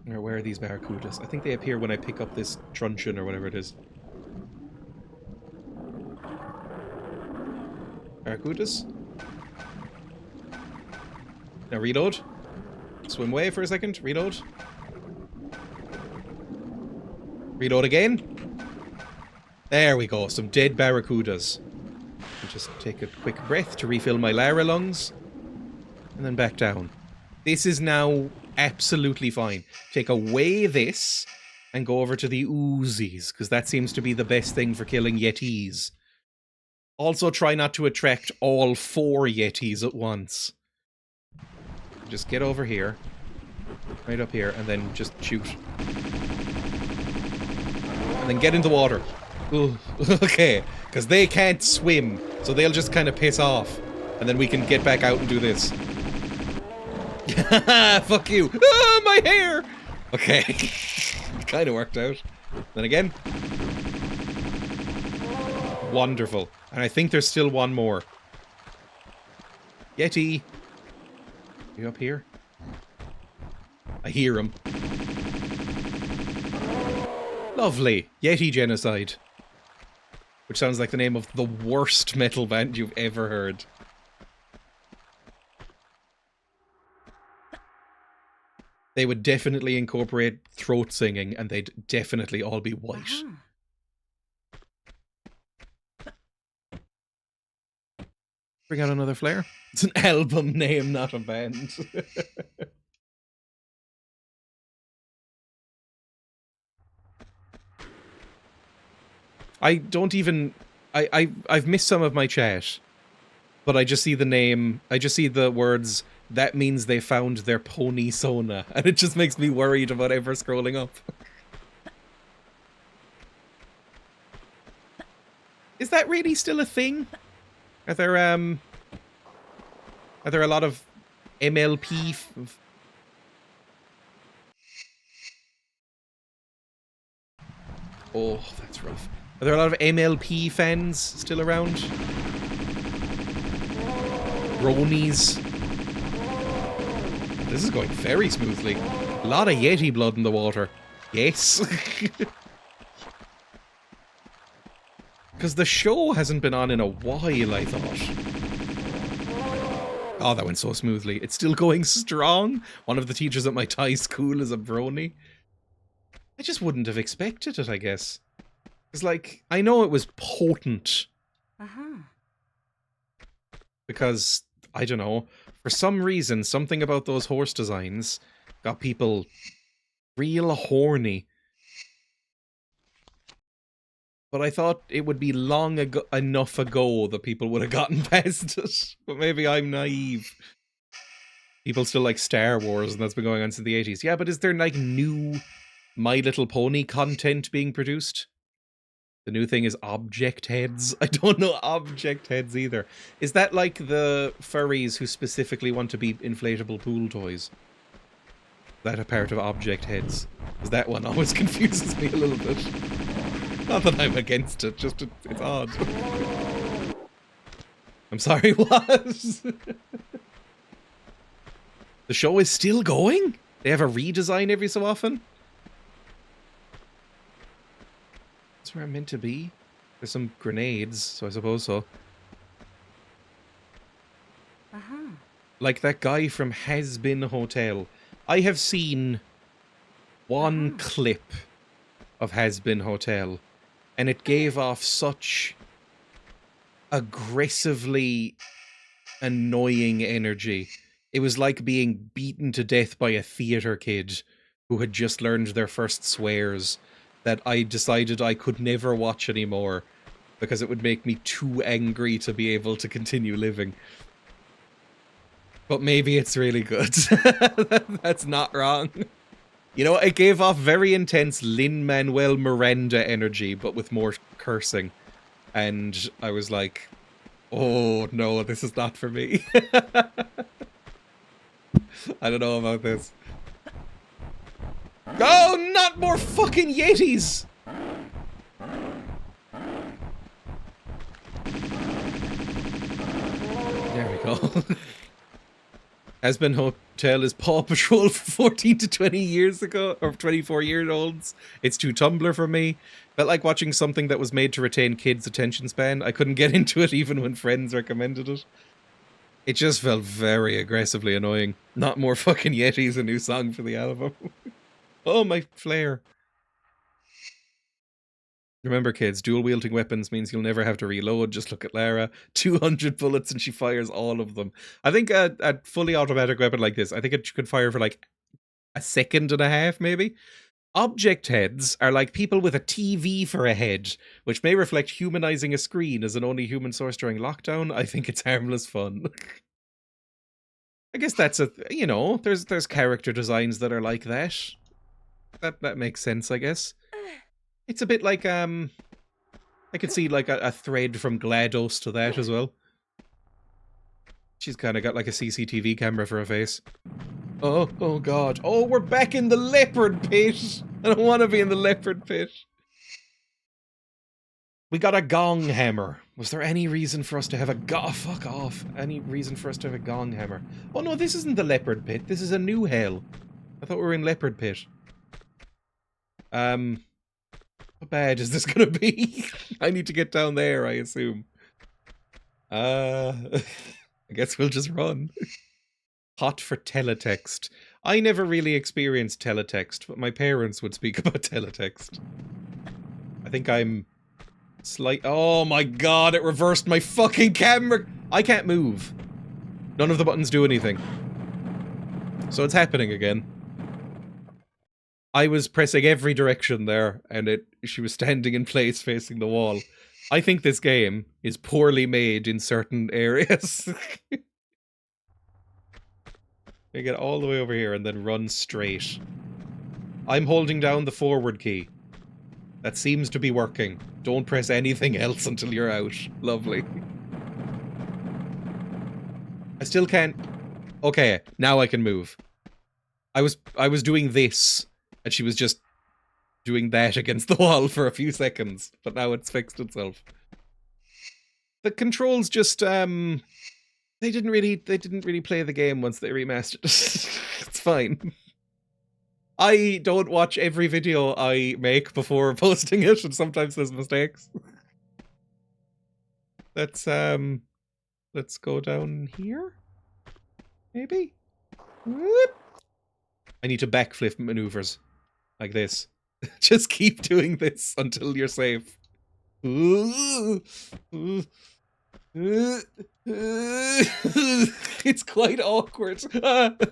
Or where are these barracudas? I think they appear when I pick up this truncheon or whatever it is. Barracudas? Now reload. Swim away for a second. Reload. Reload again. There we go. Some dead barracudas. I'll just take a quick breath to refill my Lara lungs. And then back down. This is now absolutely fine. Take away this and go over to the Uzis, because that seems to be the best thing for killing Yetis. Also try not to attract all 4 Yetis at once. Just get over here. Right up here, and then just shoot. And then get in the water. Ooh, okay, because they can't swim, so they'll just kind of piss off. And then we can get back out and do this. Fuck you. Ah, my hair! Okay. Kind of worked out. Then again. Wonderful. And I think there's still one more. Yeti. You up here? I hear him. Lovely. Yeti genocide. Which sounds like the name of the worst metal band you've ever heard. They would definitely incorporate throat singing, and they'd definitely all be white. Bring out another flare. It's an album name, not a band. I don't even... I've missed some of my chat, but I just see the name, I just see the words, that means they found their pony Sona, and it just makes me worried about ever scrolling up. Is that really still a thing? Are there a lot of MLP Oh, that's rough. Are there a lot of MLP fans still around? Bronies. This is going very smoothly. A lot of Yeti blood in the water. Yes. Because the show hasn't been on in a while, I thought. Oh, that went so smoothly. It's still going strong. One of the teachers at my Thai school is a brony. I just wouldn't have expected it, I guess. It's like, I know it was potent. Because, I don't know, for some reason, something about those horse designs got people real horny. But I thought it would be long ago, enough ago that people would have gotten past it. But maybe I'm naive. People still like Star Wars, and that's been going on since the 80s. Yeah, but is there like new My Little Pony content being produced? The new thing is object heads. I don't know object heads either. Is that like the furries who specifically want to be inflatable pool toys? Is that a part of object heads? Because that one always confuses me a little bit. Not that I'm against it, just it's odd. I'm sorry, what? The show is still going? They have a redesign every so often? That's where I'm meant to be. There's some grenades, so I suppose so. Like that guy from Has Been Hotel. I have seen one clip of Has Been Hotel, and it gave off such aggressively annoying energy. It was like being beaten to death by a theater kid who had just learned their first swears, that I decided I could never watch anymore because it would make me too angry to be able to continue living. But maybe it's really good. That's not wrong. You know, it gave off very intense Lin-Manuel Miranda energy, but with more cursing. And I was like, Oh, no, this is not for me. I don't know about this. Oh, not more fucking Yetis! There we go. Has-Been Hotel is Paw Patrol for 14 to 20 years ago, or 24-year-olds. It's too Tumblr for me. Felt like watching something that was made to retain kids' attention span. I couldn't get into it even when friends recommended it. It just felt very aggressively annoying. Not more fucking Yetis, a new song for the album. Oh, my flare. Remember, kids, dual-wielding weapons means you'll never have to reload. Just look at Lara. 200 bullets and she fires all of them. I think a fully automatic weapon like this, I think it could fire for like a second and a half, maybe. Object heads are like people with a TV for a head, which may reflect humanizing a screen as an only human source during lockdown. I think it's harmless fun. I guess that's there's character designs that are like that. That makes sense, I guess. It's a bit like, I could see like a thread from GLaDOS to that as well. She's kind of got like a CCTV camera for a face. Oh god. Oh, we're back in the leopard pit! I don't want to be in the leopard pit. We got a gong hammer. Was there any reason for us to have a fuck off. Any reason for us to have a gong hammer? Oh no, this isn't the leopard pit. This is a new hell. I thought we were in leopard pit. How bad is this gonna be? I need to get down there, I assume. I guess we'll just run. Hot for teletext. I never really experienced teletext, but my parents would speak about teletext. I think I'm oh my god, it reversed my fucking camera! I can't move. None of the buttons do anything. So it's happening again. I was pressing every direction there, and she was standing in place facing the wall. I think this game is poorly made in certain areas. I get all the way over here and then run straight. I'm holding down the forward key. That seems to be working. Don't press anything else until you're out. Lovely. I still can't... Okay, now I can move. I was doing this, and she was just doing that against the wall for a few seconds, but now it's fixed itself. The controls just, they didn't really play the game once they remastered it. It's fine. I don't watch every video I make before posting it, and sometimes there's mistakes. Let's go down here? Maybe? Whoop. I need to backflip maneuvers. Like this. Just keep doing this until you're safe. It's quite awkward.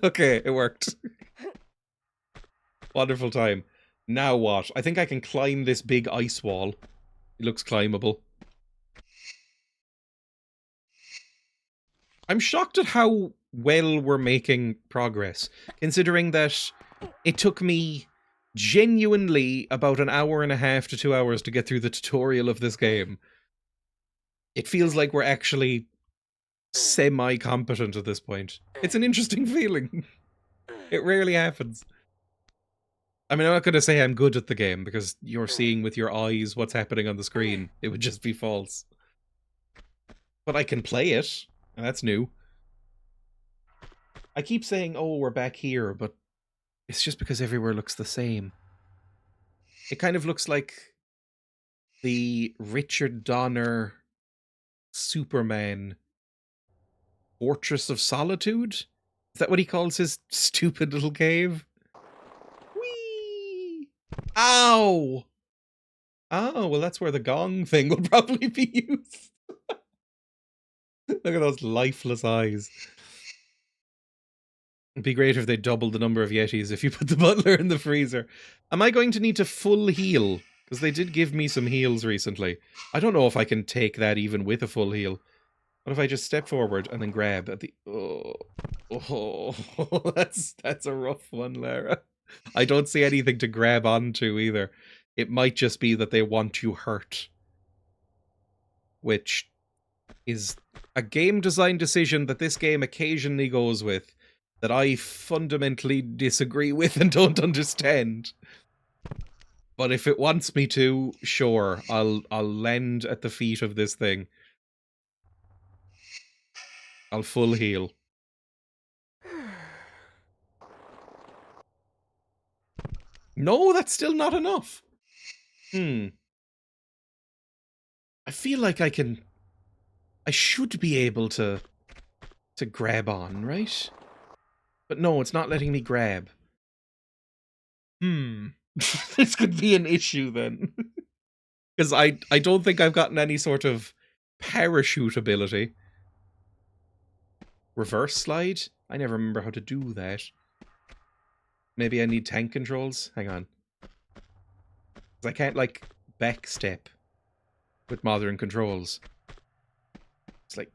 Okay, it worked. Wonderful time. Now what? I think I can climb this big ice wall. It looks climbable. I'm shocked at how well we're making progress, considering that it took me genuinely about an hour and a half to 2 hours to get through the tutorial of this game. It feels like we're actually semi-competent at this point. It's an interesting feeling. It rarely happens. I mean, I'm not going to say I'm good at the game, because you're seeing with your eyes what's happening on the screen. It would just be false. But I can play it, and that's new. I keep saying, oh, we're back here, but it's just because everywhere looks the same. It kind of looks like the Richard Donner Superman Fortress of Solitude? Is that what he calls his stupid little cave? Whee! Ow! Oh, well that's where the gong thing will probably be used. Look at those lifeless eyes. It'd be great if they doubled the number of Yetis if you put the butler in the freezer. Am I going to need to full heal? Because they did give me some heals recently. I don't know if I can take that even with a full heal. What if I just step forward and then grab at the... Oh, that's a rough one, Lara. I don't see anything to grab onto either. It might just be that they want you hurt. Which is a game design decision that this game occasionally goes with that I fundamentally disagree with and don't understand. But if it wants me to, sure, I'll lend at the feet of this thing. I'll full heal. No, that's still not enough. I feel like I should be able to grab on, right? But no, it's not letting me grab. This could be an issue then. Because I don't think I've gotten any sort of parachute ability. Reverse slide? I never remember how to do that. Maybe I need tank controls? Hang on. Because I can't, like, backstep with modern controls. It's like...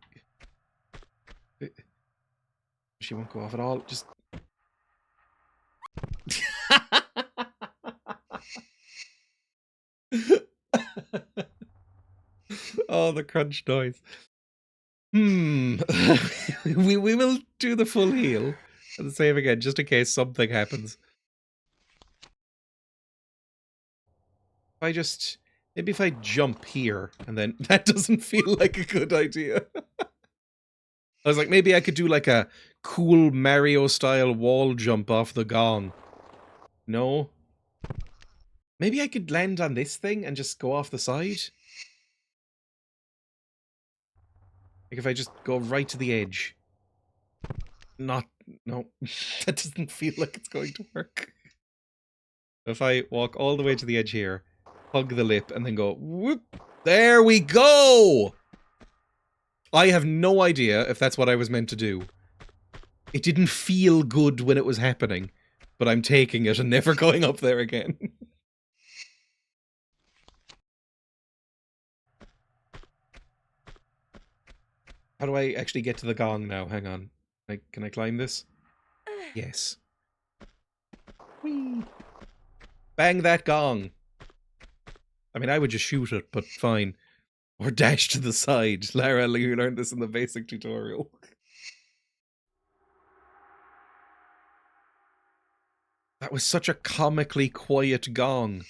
She won't go off at all. Just... Oh, the crunch noise. we will do the full heal and save again, just in case something happens. Maybe if I jump here, and then that doesn't feel like a good idea. I was like, maybe I could do like a cool Mario-style wall jump off the gong. No? Maybe I could land on this thing and just go off the side? Like if I just go right to the edge. No. That doesn't feel like it's going to work. If I walk all the way to the edge here, hug the lip, and then go, whoop, there we go! I have no idea if that's what I was meant to do. It didn't feel good when it was happening, but I'm taking it and never going up there again. How do I actually get to the gong now? Hang on. Can I climb this? Yes. Whee! Bang that gong! I mean, I would just shoot it, but fine. Or dash to the side. Lara, you learned this in the basic tutorial. That was such a comically quiet gong.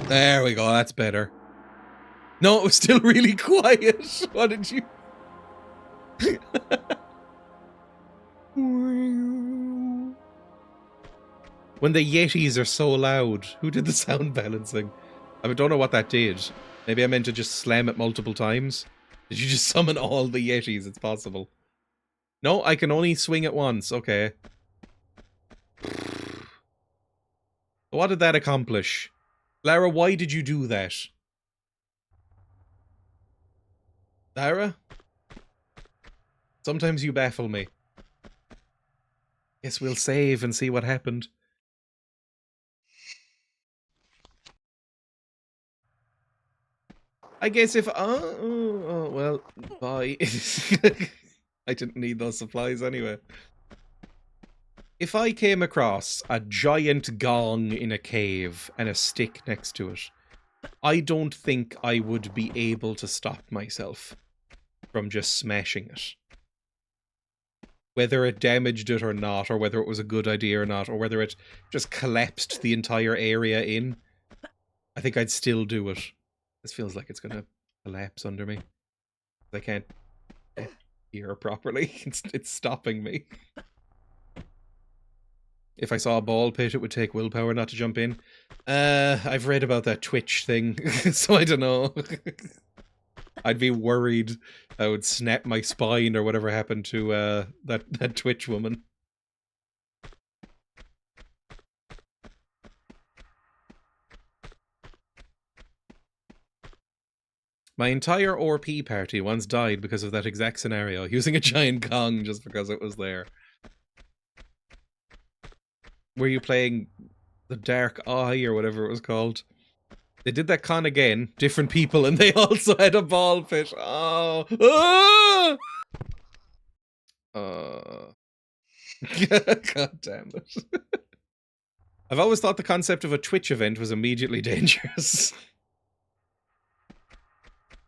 There we go, that's better. No, it was still really quiet. What did you... When the Yetis are so loud. Who did the sound balancing? I don't know what that did. Maybe I meant to just slam it multiple times. Did you just summon all the Yetis? It's possible. No, I can only swing it once. Okay. What did that accomplish? Lara, why did you do that? Lara? Sometimes you baffle me. Guess we'll save and see what happened. I guess if... Oh, well, bye. I didn't need those supplies anyway. If I came across a giant gong in a cave and a stick next to it, I don't think I would be able to stop myself from just smashing it. Whether it damaged it or not, or whether it was a good idea or not, or whether it just collapsed the entire area in, I think I'd still do it. This feels like it's gonna collapse under me. I can't hear properly. It's stopping me. If I saw a ball pit, it would take willpower not to jump in. I've read about that Twitch thing, so I don't know. I'd be worried I would snap my spine or whatever happened to that Twitch woman. My entire RP party once died because of that exact scenario, using a giant gong just because it was there. Were you playing the Dark Eye or whatever it was called? They did that con again, different people, and they also had a ball pit. Oh! Ah! God damn it. I've always thought the concept of a Twitch event was immediately dangerous.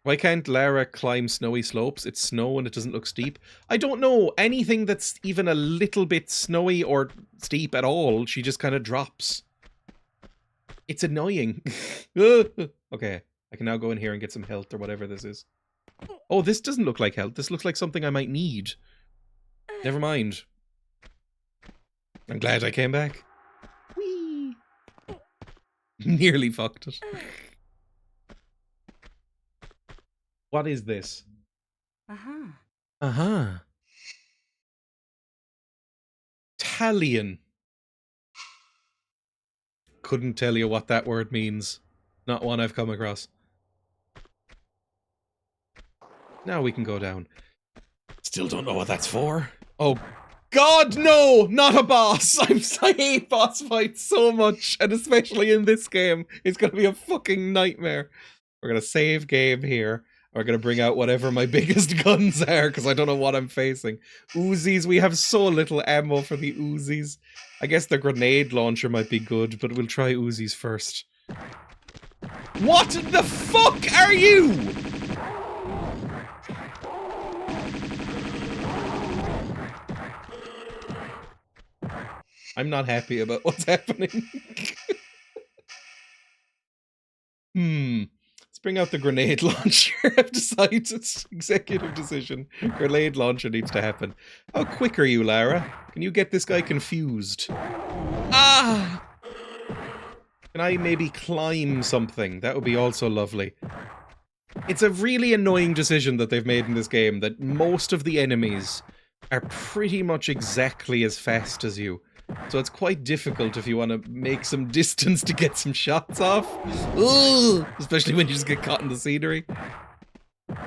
Why can't Lara climb snowy slopes? It's snow and it doesn't look steep. I don't know. Anything that's even a little bit snowy or steep at all, she just kind of drops. It's annoying. Okay, I can now go in here and get some health or whatever this is. Oh, this doesn't look like health. This looks like something I might need. Never mind. I'm glad I came back. Whee! Nearly fucked it. What is this? Uh-huh. Uh-huh. Talion. Couldn't tell you what that word means. Not one I've come across. Now we can go down. Still don't know what that's for. Oh, God, no! Not a boss! I hate boss fights so much, and especially in this game. It's gonna be a fucking nightmare. We're gonna save game here. We're gonna bring out whatever my biggest guns are, because I don't know what I'm facing. Uzis, we have so little ammo for the Uzis. I guess the grenade launcher might be good, but we'll try Uzis first. What the fuck are you? I'm not happy about what's happening. Let's bring out the grenade launcher. I've decided it's executive decision. Grenade launcher needs to happen. How quick are you, Lara? Can you get this guy confused? Ah! Can I maybe climb something? That would be also lovely. It's a really annoying decision that they've made in this game, that most of the enemies are pretty much exactly as fast as you. So it's quite difficult if you want to make some distance to get some shots off. Ugh! Especially when you just get caught in the scenery.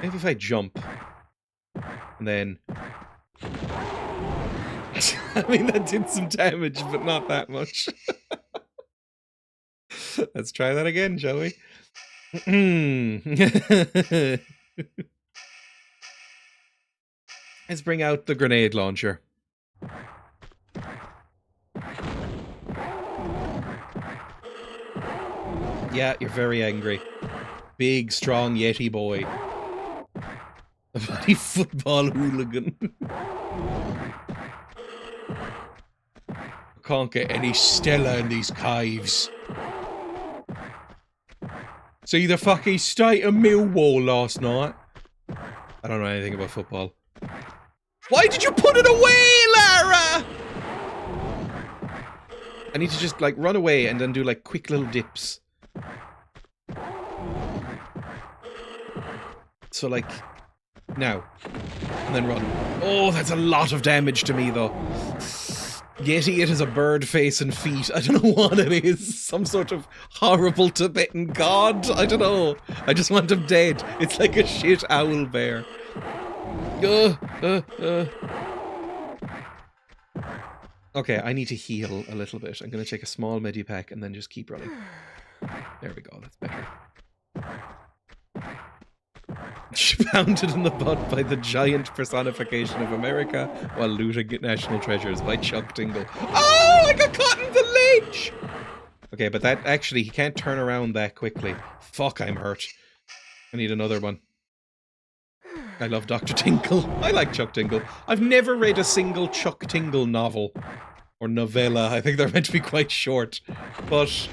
Maybe if I jump. And then... I mean, that did some damage, but not that much. Let's try that again, shall we? Let's bring out the grenade launcher. Yeah, you're very angry. Big, strong Yeti boy. A bloody football hooligan. Can't get any Stella in these caves. See the fucking state of Millwall last night? I don't know anything about football. Why did you put it away, Lara? I need to just, like, run away and then do, like, quick little dips. So, like, now. And then run. Oh, that's a lot of damage to me, though. Yeti, it is a bird face and feet. I don't know what it is. Some sort of horrible Tibetan god. I don't know. I just want him dead. It's like a shit owl bear. Okay, I need to heal a little bit. I'm going to take a small medipack and then just keep running. There we go. That's better. Pounded in the butt by the giant personification of America while looting national treasures by Chuck Tingle. Oh, I got caught in the ledge! Okay, but that actually, he can't turn around that quickly. Fuck, I'm hurt. I need another one. I love Dr. Tingle. I like Chuck Tingle. I've never read a single Chuck Tingle novel. Or novella. I think they're meant to be quite short. But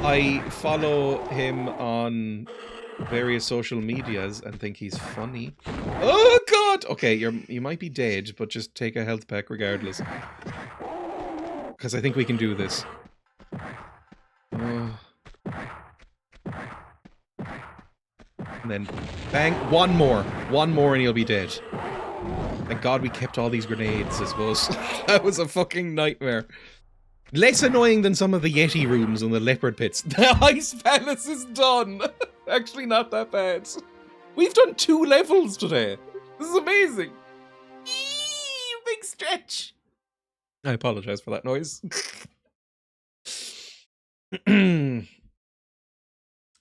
I follow him on various social medias and think he's funny. Oh god! Okay, you might be dead, but just take a health pack regardless. Because I think we can do this. And then bang, one more and he'll be dead. Thank god we kept all these grenades, I suppose. That was a fucking nightmare. Less annoying than some of the Yeti rooms and the leopard pits. The Ice Palace is done! Actually not that bad. We've done 2 levels today. This is amazing. Eee, big stretch. I apologize for that noise.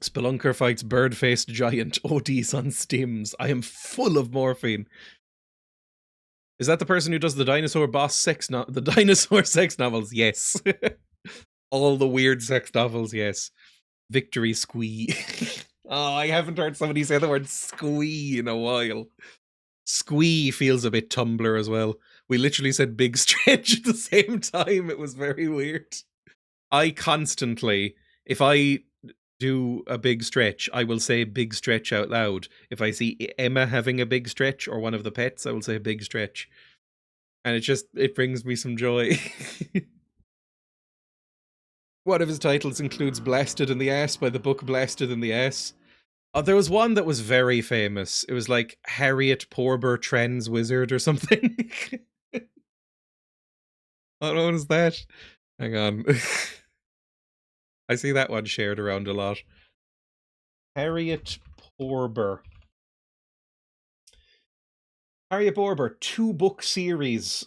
Spelunker fights bird-faced giant. ODs on stims. I am full of morphine. Is that the person who does the dinosaur boss sex the dinosaur sex novels? Yes. All the weird sex novels, yes. Victory squee. Oh, I haven't heard somebody say the word squee in a while. Squee feels a bit Tumblr as well. We literally said big stretch at the same time. It was very weird. I constantly, if I do a big stretch, I will say big stretch out loud. If I see Emma having a big stretch or one of the pets, I will say big stretch. And it brings me some joy. One of his titles includes Blasted in the Ass by the book Blasted in the Ass. Oh, there was one that was very famous. It was like Harriet Porber Trends Wizard or something. Oh, what is that? Hang on. I see that one shared around a lot. Harriet Porber. Harriet Porber, 2-book series.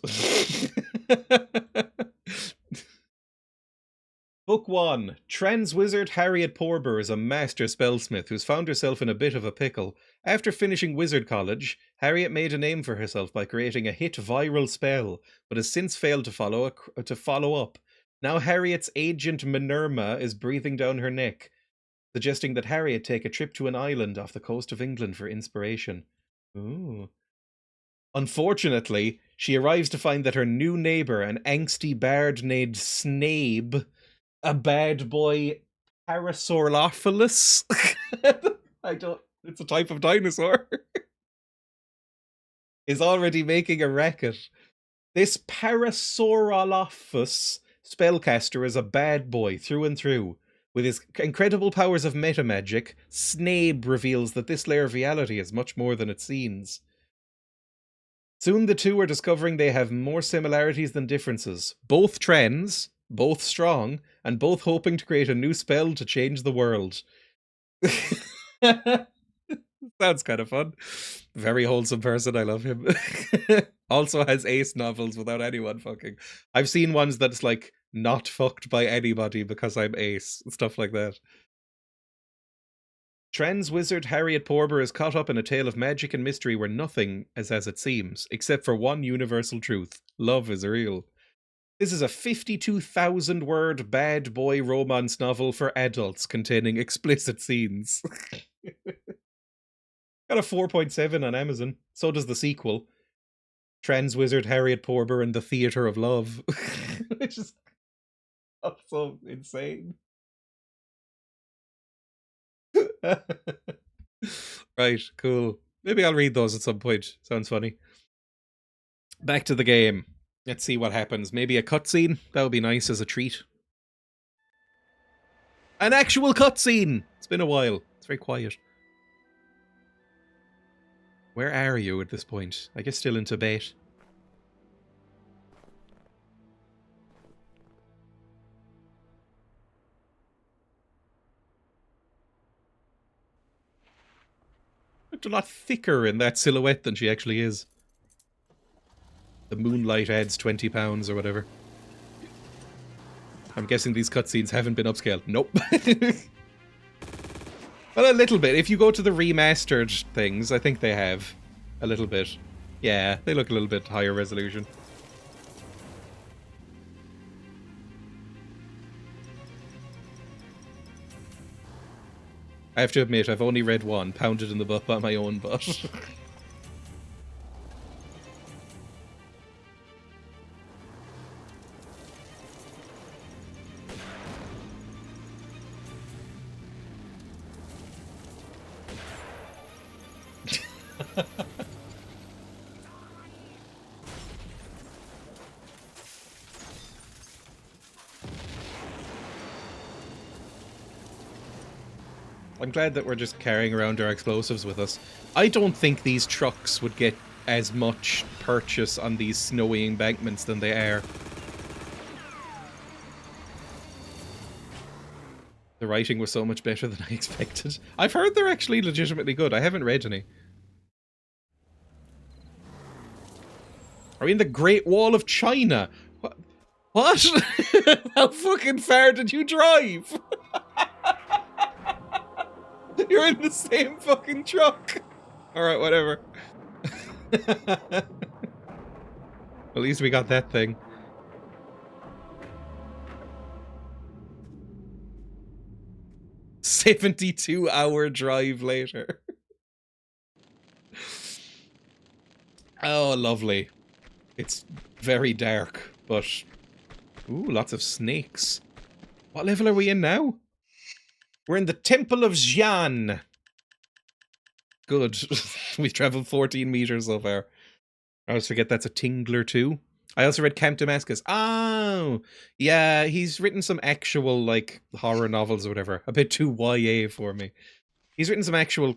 Book 1. Trans Wizard Harriet Porber is a master spellsmith who's found herself in a bit of a pickle. After finishing Wizard College, Harriet made a name for herself by creating a hit viral spell, but has since failed to follow up. Now Harriet's agent Minerva is breathing down her neck, suggesting that Harriet take a trip to an island off the coast of England for inspiration. Ooh. Unfortunately, she arrives to find that her new neighbour, an angsty bard named Snabe, a bad boy Parasaurolophilus. It's a type of dinosaur. Is already making a racket. This Parasaurolophus spellcaster is a bad boy through and through. With his incredible powers of metamagic, Snabe reveals that this layer of reality is much more than it seems. Soon the two are discovering they have more similarities than differences. Both trends, both strong, and both hoping to create a new spell to change the world. Sounds kind of fun. Very wholesome person, I love him. Also has ace novels without anyone fucking. I've seen ones that's like, not fucked by anybody because I'm ace. Stuff like that. Trans wizard Harriet Porber is caught up in a tale of magic and mystery where nothing is as it seems, except for one universal truth. Love is real. This is a 52,000-word bad boy romance novel for adults containing explicit scenes. Got a 4.7 on Amazon. So does the sequel. Trans wizard Harriet Porber and the Theatre of Love. Which is so insane. Right, cool. Maybe I'll read those at some point. Sounds funny. Back to the game. Let's see what happens. Maybe a cutscene? That would be nice as a treat. An actual cutscene! It's been a while. It's very quiet. Where are you at this point? I guess still in Tibet. Looked a lot thicker in that silhouette than she actually is. The moonlight adds 20 pounds or whatever. I'm guessing these cutscenes haven't been upscaled. Nope. Well, a little bit. If you go to the remastered things, I think they have. A little bit. Yeah, they look a little bit higher resolution. I have to admit, I've only read one, Pounded in the Butt by my own butt. I'm glad that we're just carrying around our explosives with us. I don't think these trucks would get as much purchase on these snowy embankments than they are. The writing was so much better than I expected. I've heard they're actually legitimately good. I haven't read any. Are we in the Great Wall of China? What? How fucking far did you drive? You're in the same fucking truck. Alright, whatever. At least we got that thing. 72-hour drive later. Oh, lovely. It's very dark, but... Ooh, lots of snakes. What level are we in now? We're in the Temple of Xian. Good. We've traveled 14 meters so far. I always forget that's a Tingler too. I also read Camp Damascus. Oh! Yeah, he's written some actual, like, horror novels or whatever. A bit too YA for me. He's written some actual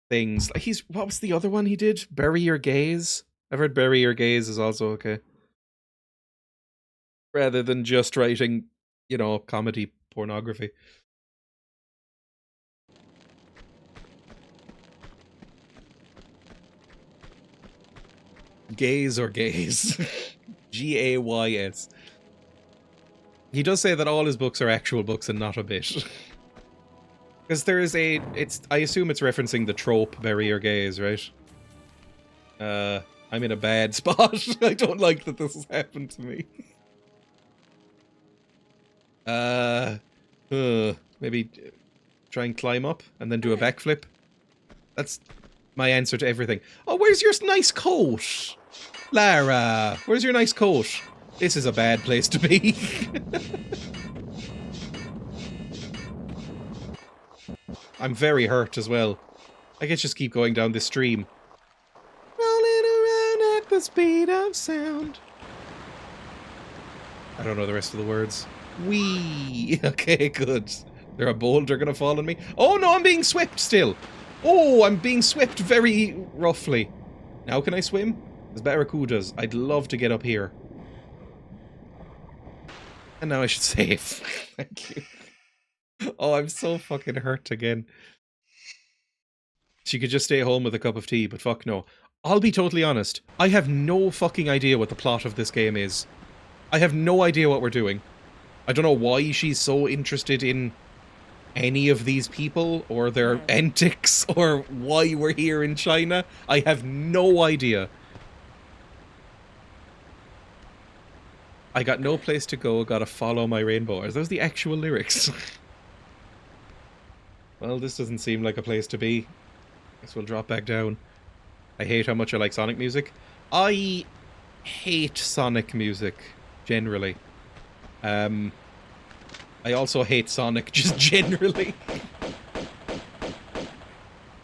things. What was the other one he did? Bury Your Gaze? I've heard Bury Your Gaze is also okay. Rather than just writing, you know, comedy pornography. Gaze or gaze. Gays. He does say that all his books are actual books and not a bit. Because there is I assume it's referencing the trope Bury Your Gaze, right? I'm in a bad spot. I don't like that this has happened to me. Maybe try and climb up and then do a backflip. That's my answer to everything. Oh, where's your nice coat? Lara, where's your nice coat? This is a bad place to be. I'm very hurt as well. I guess just keep going down this stream. Rolling around at the speed of sound. I don't know the rest of the words. Wee. Okay, good. There a boulder gonna fall on me? Oh no, I'm being swept still. Oh, I'm being swept very roughly. Now can I swim? There's barracudas. I'd love to get up here. And now I should save. Thank you. Oh, I'm so fucking hurt again. She could just stay home with a cup of tea, but fuck no. I'll be totally honest. I have no fucking idea what the plot of this game is. I have no idea what we're doing. I don't know why she's so interested in any of these people or their antics or why we're here in China. I have no idea. I got no place to go, gotta follow my rainbow. Are those the actual lyrics? Well, this doesn't seem like a place to be. Guess we'll drop back down. I hate how much I like Sonic music. I hate Sonic music, generally. I also hate Sonic, just generally.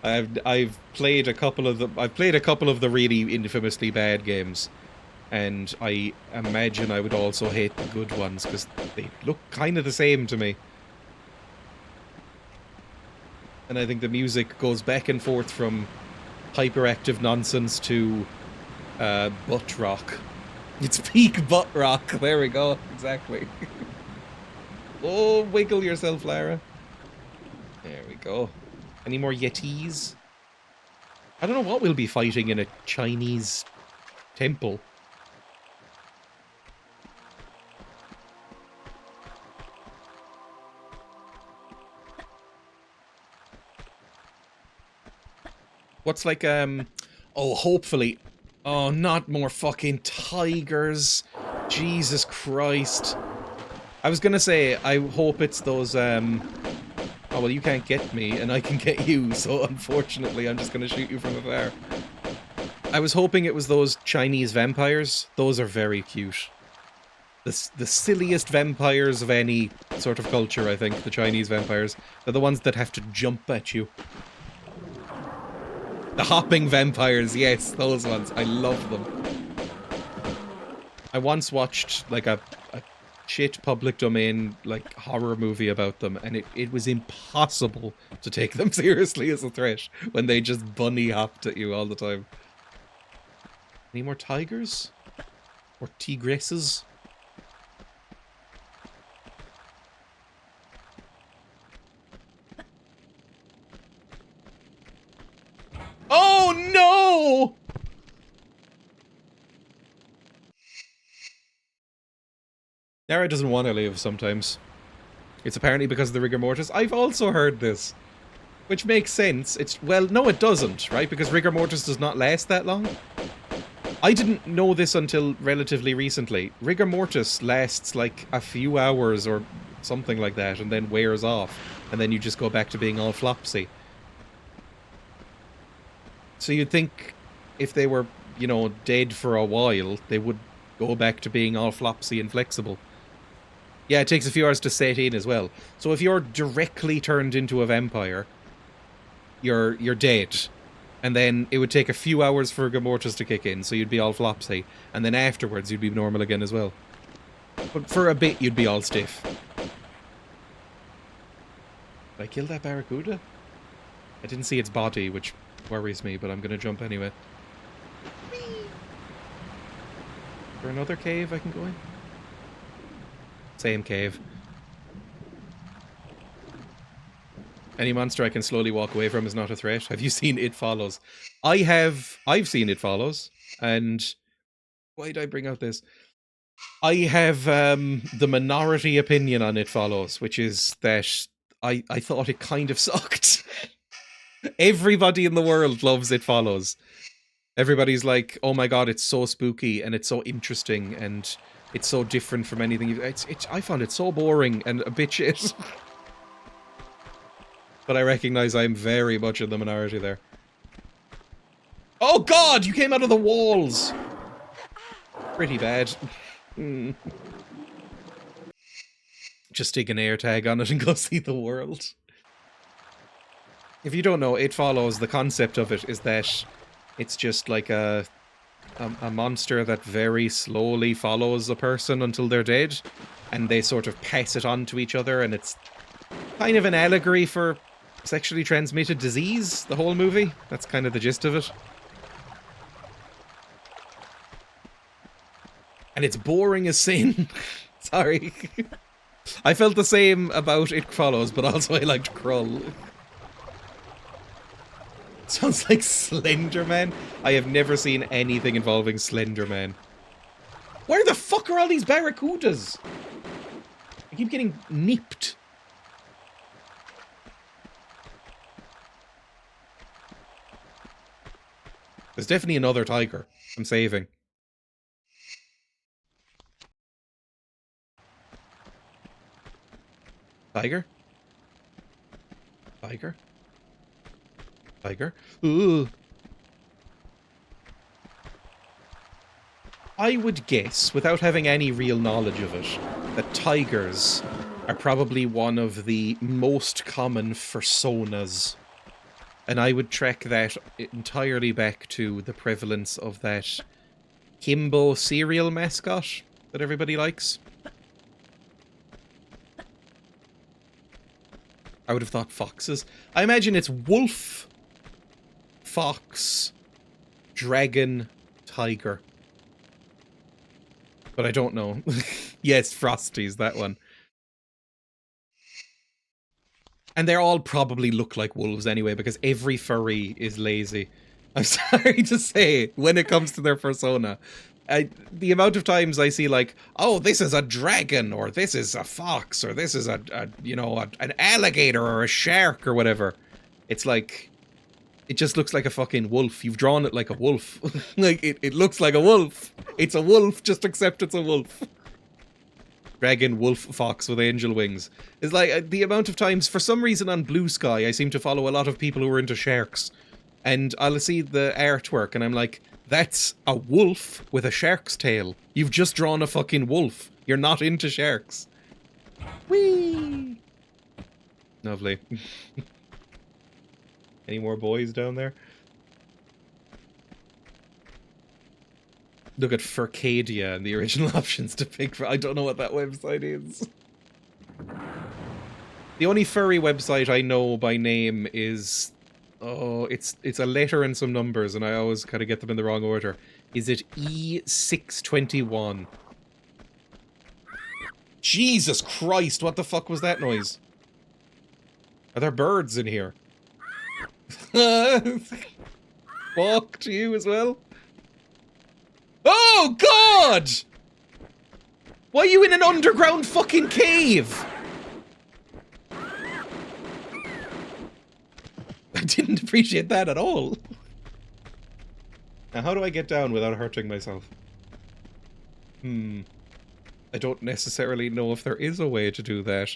I've played a couple of the really infamously bad games, and I imagine I would also hate the good ones because they look kind of the same to me. And I think the music goes back and forth from hyperactive nonsense to butt rock. It's peak butt rock. There we go. Exactly. Oh, wiggle yourself, Lara. There we go. Any more Yetis? I don't know what we'll be fighting in a Chinese temple. What's like, oh, hopefully. Oh, not more fucking tigers. Jesus Christ. I was gonna say, I hope it's those, oh, well, you can't get me, and I can get you, so unfortunately, I'm just gonna shoot you from afar. I was hoping it was those Chinese vampires. Those are very cute. The silliest vampires of any sort of culture, I think, the Chinese vampires. They're the ones that have to jump at you. The hopping vampires, yes, those ones. I love them. I once watched, like, a shit public domain, like, horror movie about them, and it was impossible to take them seriously as a threat when they just bunny hopped at you all the time. Any more tigers? Or tigresses? Oh no! Nara doesn't want to live sometimes. It's apparently because of the rigor mortis. I've also heard this. Which makes sense. Well, no it doesn't, right? Because rigor mortis does not last that long. I didn't know this until relatively recently. Rigor mortis lasts like a few hours or something like that, and then wears off, and then you just go back to being all flopsy. So you'd think if they were, you know, dead for a while, they would go back to being all flopsy and flexible. Yeah, it takes a few hours to set in as well. So if you're directly turned into a vampire, you're dead. And then it would take a few hours for rigor mortis to kick in, so you'd be all flopsy. And then afterwards, you'd be normal again as well. But for a bit, you'd be all stiff. Did I kill that barracuda? I didn't see its body, which worries me, but I'm going to jump anyway. Whee! Is there another cave I can go in? Same cave. Any monster I can slowly walk away from is not a threat. Have you seen It Follows? I've seen It Follows, and why did I bring out this? I have the minority opinion on It Follows, which is that I thought it kind of sucked. Everybody in the world loves It Follows. Everybody's like, oh my god, it's so spooky and it's so interesting and it's so different from anything. I found it so boring and a bit shit. But I recognize I'm very much in the minority there. Oh god, you came out of the walls! Pretty bad. Just stick an air tag on it and go see the world. If you don't know, It Follows, the concept of it is that it's just like a monster that very slowly follows a person until they're dead, and they sort of pass it on to each other, and it's kind of an allegory for sexually transmitted disease, the whole movie. That's kind of the gist of it. And it's boring as sin. Sorry. I felt the same about It Follows, but also I liked Krull. Sounds like Slender Man. I have never seen anything involving Slender Man. Where the fuck are all these barracudas? I keep getting nipped. There's definitely another tiger I'm saving. Tiger? Tiger? Tiger? Ooh. I would guess, without having any real knowledge of it, that tigers are probably one of the most common personas. And I would track that entirely back to the prevalence of that Kimbo cereal mascot that everybody likes. I would have thought foxes. I imagine it's wolf, fox, dragon, tiger. But I don't know. Yes, Frosty's that one. And they all probably look like wolves anyway, because every furry is lazy. I'm sorry to say, when it comes to their persona. The amount of times I see like, oh, this is a dragon, or this is a fox, or this is an alligator, or a shark, or whatever. It's like, it just looks like a fucking wolf. You've drawn it like a wolf. Like, it looks like a wolf. It's a wolf, just accept it's a wolf. Dragon, wolf, fox with angel wings. It's like the amount of times, for some reason on Blue Sky, I seem to follow a lot of people who are into sharks. And I'll see the artwork and I'm like, that's a wolf with a shark's tail. You've just drawn a fucking wolf. You're not into sharks. Whee! Lovely. Any more boys down there? Look at Furcadia and the original options to pick for. I don't know what that website is. The only furry website I know by name is... Oh, it's a letter and some numbers, and I always kind of get them in the wrong order. Is it E621? Jesus Christ, what the fuck was that noise? Are there birds in here? Fuck to you as well? Oh, God! Why are you in an underground fucking cave? I didn't appreciate that at all. Now, how do I get down without hurting myself? I I don't necessarily know if there is a way to do that.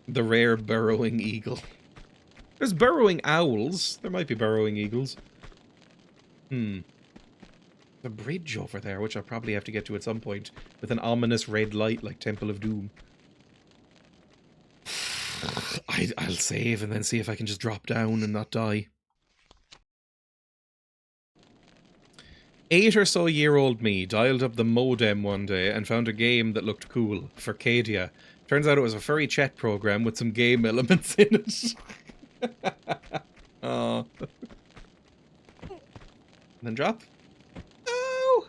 The rare burrowing eagle. There's burrowing owls. There might be burrowing eagles. The bridge over there, which I'll probably have to get to at some point, with an ominous red light like Temple of Doom. I'll save and then see if I can just drop down and not die. 8 or so year old me dialed up the modem one day and found a game that looked cool, Furcadia. Turns out it was a furry chat program with some game elements in it. Oh. And then drop. Oh!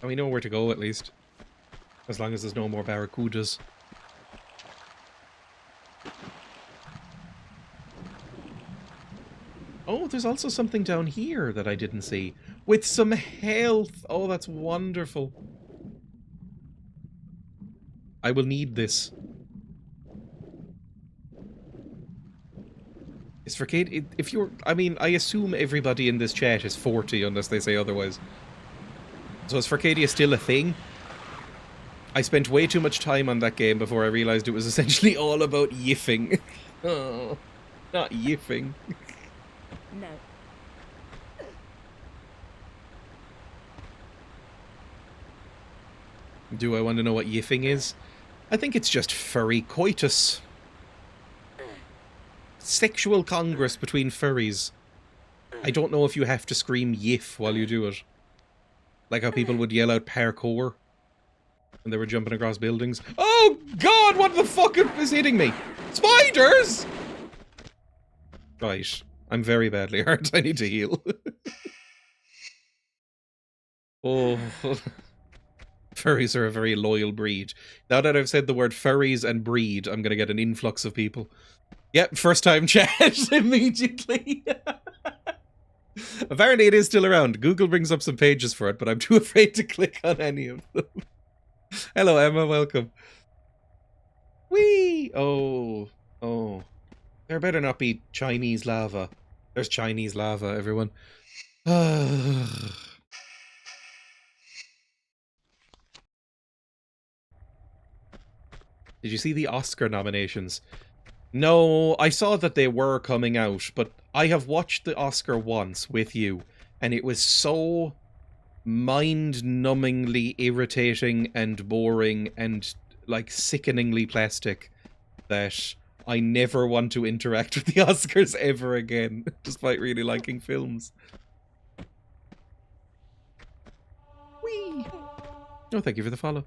And we know where to go at least. As long as there's no more barracudas. Oh, there's also something down here that I didn't see. With some health! Oh, that's wonderful. I will need this. Is Furcadia... If you're... I mean, I assume everybody in this chat is 40 unless they say otherwise. So is Furcadia still a thing? I spent way too much time on that game before I realised it was essentially all about yiffing. Oh, not yiffing. No. Do I want to know what yiffing is? I think it's just furry coitus. Sexual congress between furries. I don't know if you have to scream yiff while you do it. Like how people would yell out parkour when they were jumping across buildings. Oh god, what the fuck is hitting me? Spiders! Right. I'm very badly hurt. I need to heal. Oh. Furries are a very loyal breed. Now that I've said the word furries and breed, I'm gonna get an influx of people. Yep, first time chat immediately. Apparently it is still around. Google brings up some pages for it, but I'm too afraid to click on any of them. Hello Emma, welcome. Whee! Oh. Oh. There better not be Chinese lava. There's Chinese lava, everyone. Did you see the Oscar nominations? No, I saw that they were coming out, but I have watched the Oscar once with you, and it was so mind-numbingly irritating and boring and, like, sickeningly plastic that I never want to interact with the Oscars ever again, despite really liking films. Whee! Oh, thank you for the follow.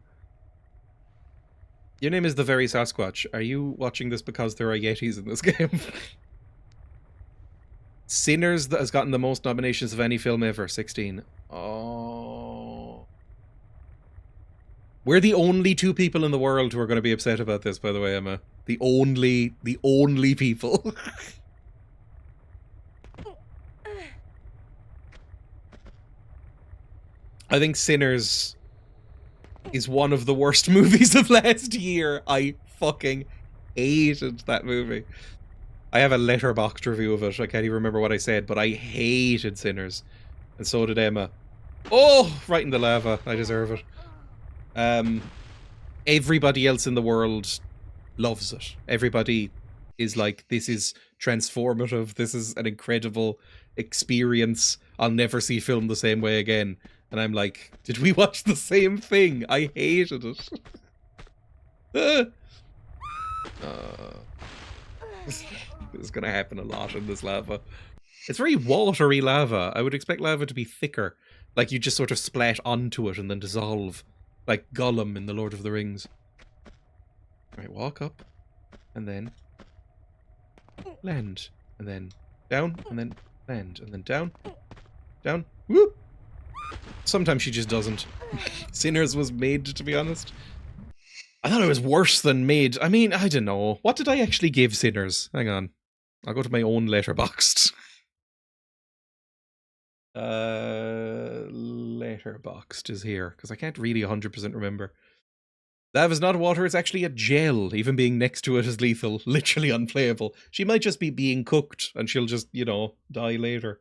Your name is the Very Sasquatch. Are you watching this because there are Yetis in this game? Sinners that has gotten the most nominations of any film ever, 16. Oh. We're the only two people in the world who are going to be upset about this, by the way, Emma. The only people. I think Sinners is one of the worst movies of last year. I fucking hated that movie. I have a letterboxd review of it. I can't even remember what I said, but I hated Sinners. And so did Emma. Oh, right in the lava. I deserve it. Everybody else in the world loves it. Everybody is like, this is transformative. This is an incredible experience. I'll never see film the same way again. And I'm like, did we watch the same thing? I hated it. This is going to happen a lot in this lava. It's very watery lava. I would expect lava to be thicker. Like you just sort of splat onto it and then dissolve. Like Gollum in The Lord of the Rings. Right, walk up. And then land. And then down. And then land. And then down. Down. Whoop! Sometimes she just doesn't. Sinners was made, to be honest. I thought it was worse than made. I mean, I don't know. What did I actually give Sinners? Hang on. I'll go to my own letterboxd. Letterboxd is here, because I can't really 100% remember. Lava's not water, it's actually a gel. Even being next to it is lethal. Literally unplayable. She might just be being cooked, and she'll just, you know, die later.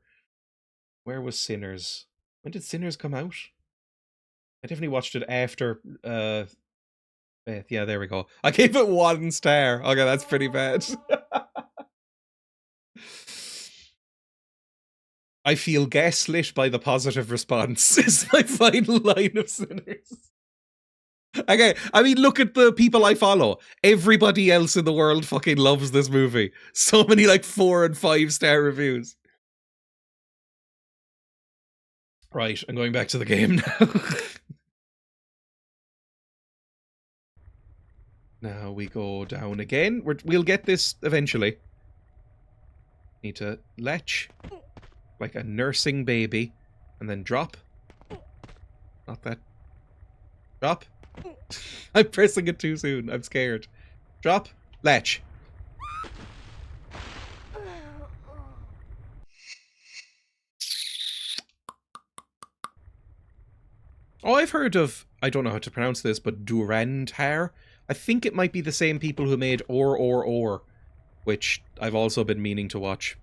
Where was Sinners? When did Sinners come out? I definitely watched it after Beth. Yeah, there we go. I gave it 1 star. Okay, that's pretty bad. I feel gaslit by the positive response is my final line of Sinners. Okay, I mean, look at the people I follow. Everybody else in the world fucking loves this movie. So many like 4 and 5 star reviews. Right, I'm going back to the game now. Now we go down again. We'll get this eventually. Need to latch like a nursing baby and then drop. Not that. Drop. I'm pressing it too soon. I'm scared. Drop. Latch. Oh, I've heard of, I don't know how to pronounce this, but Durantar. I think it might be the same people who made Or, which I've also been meaning to watch.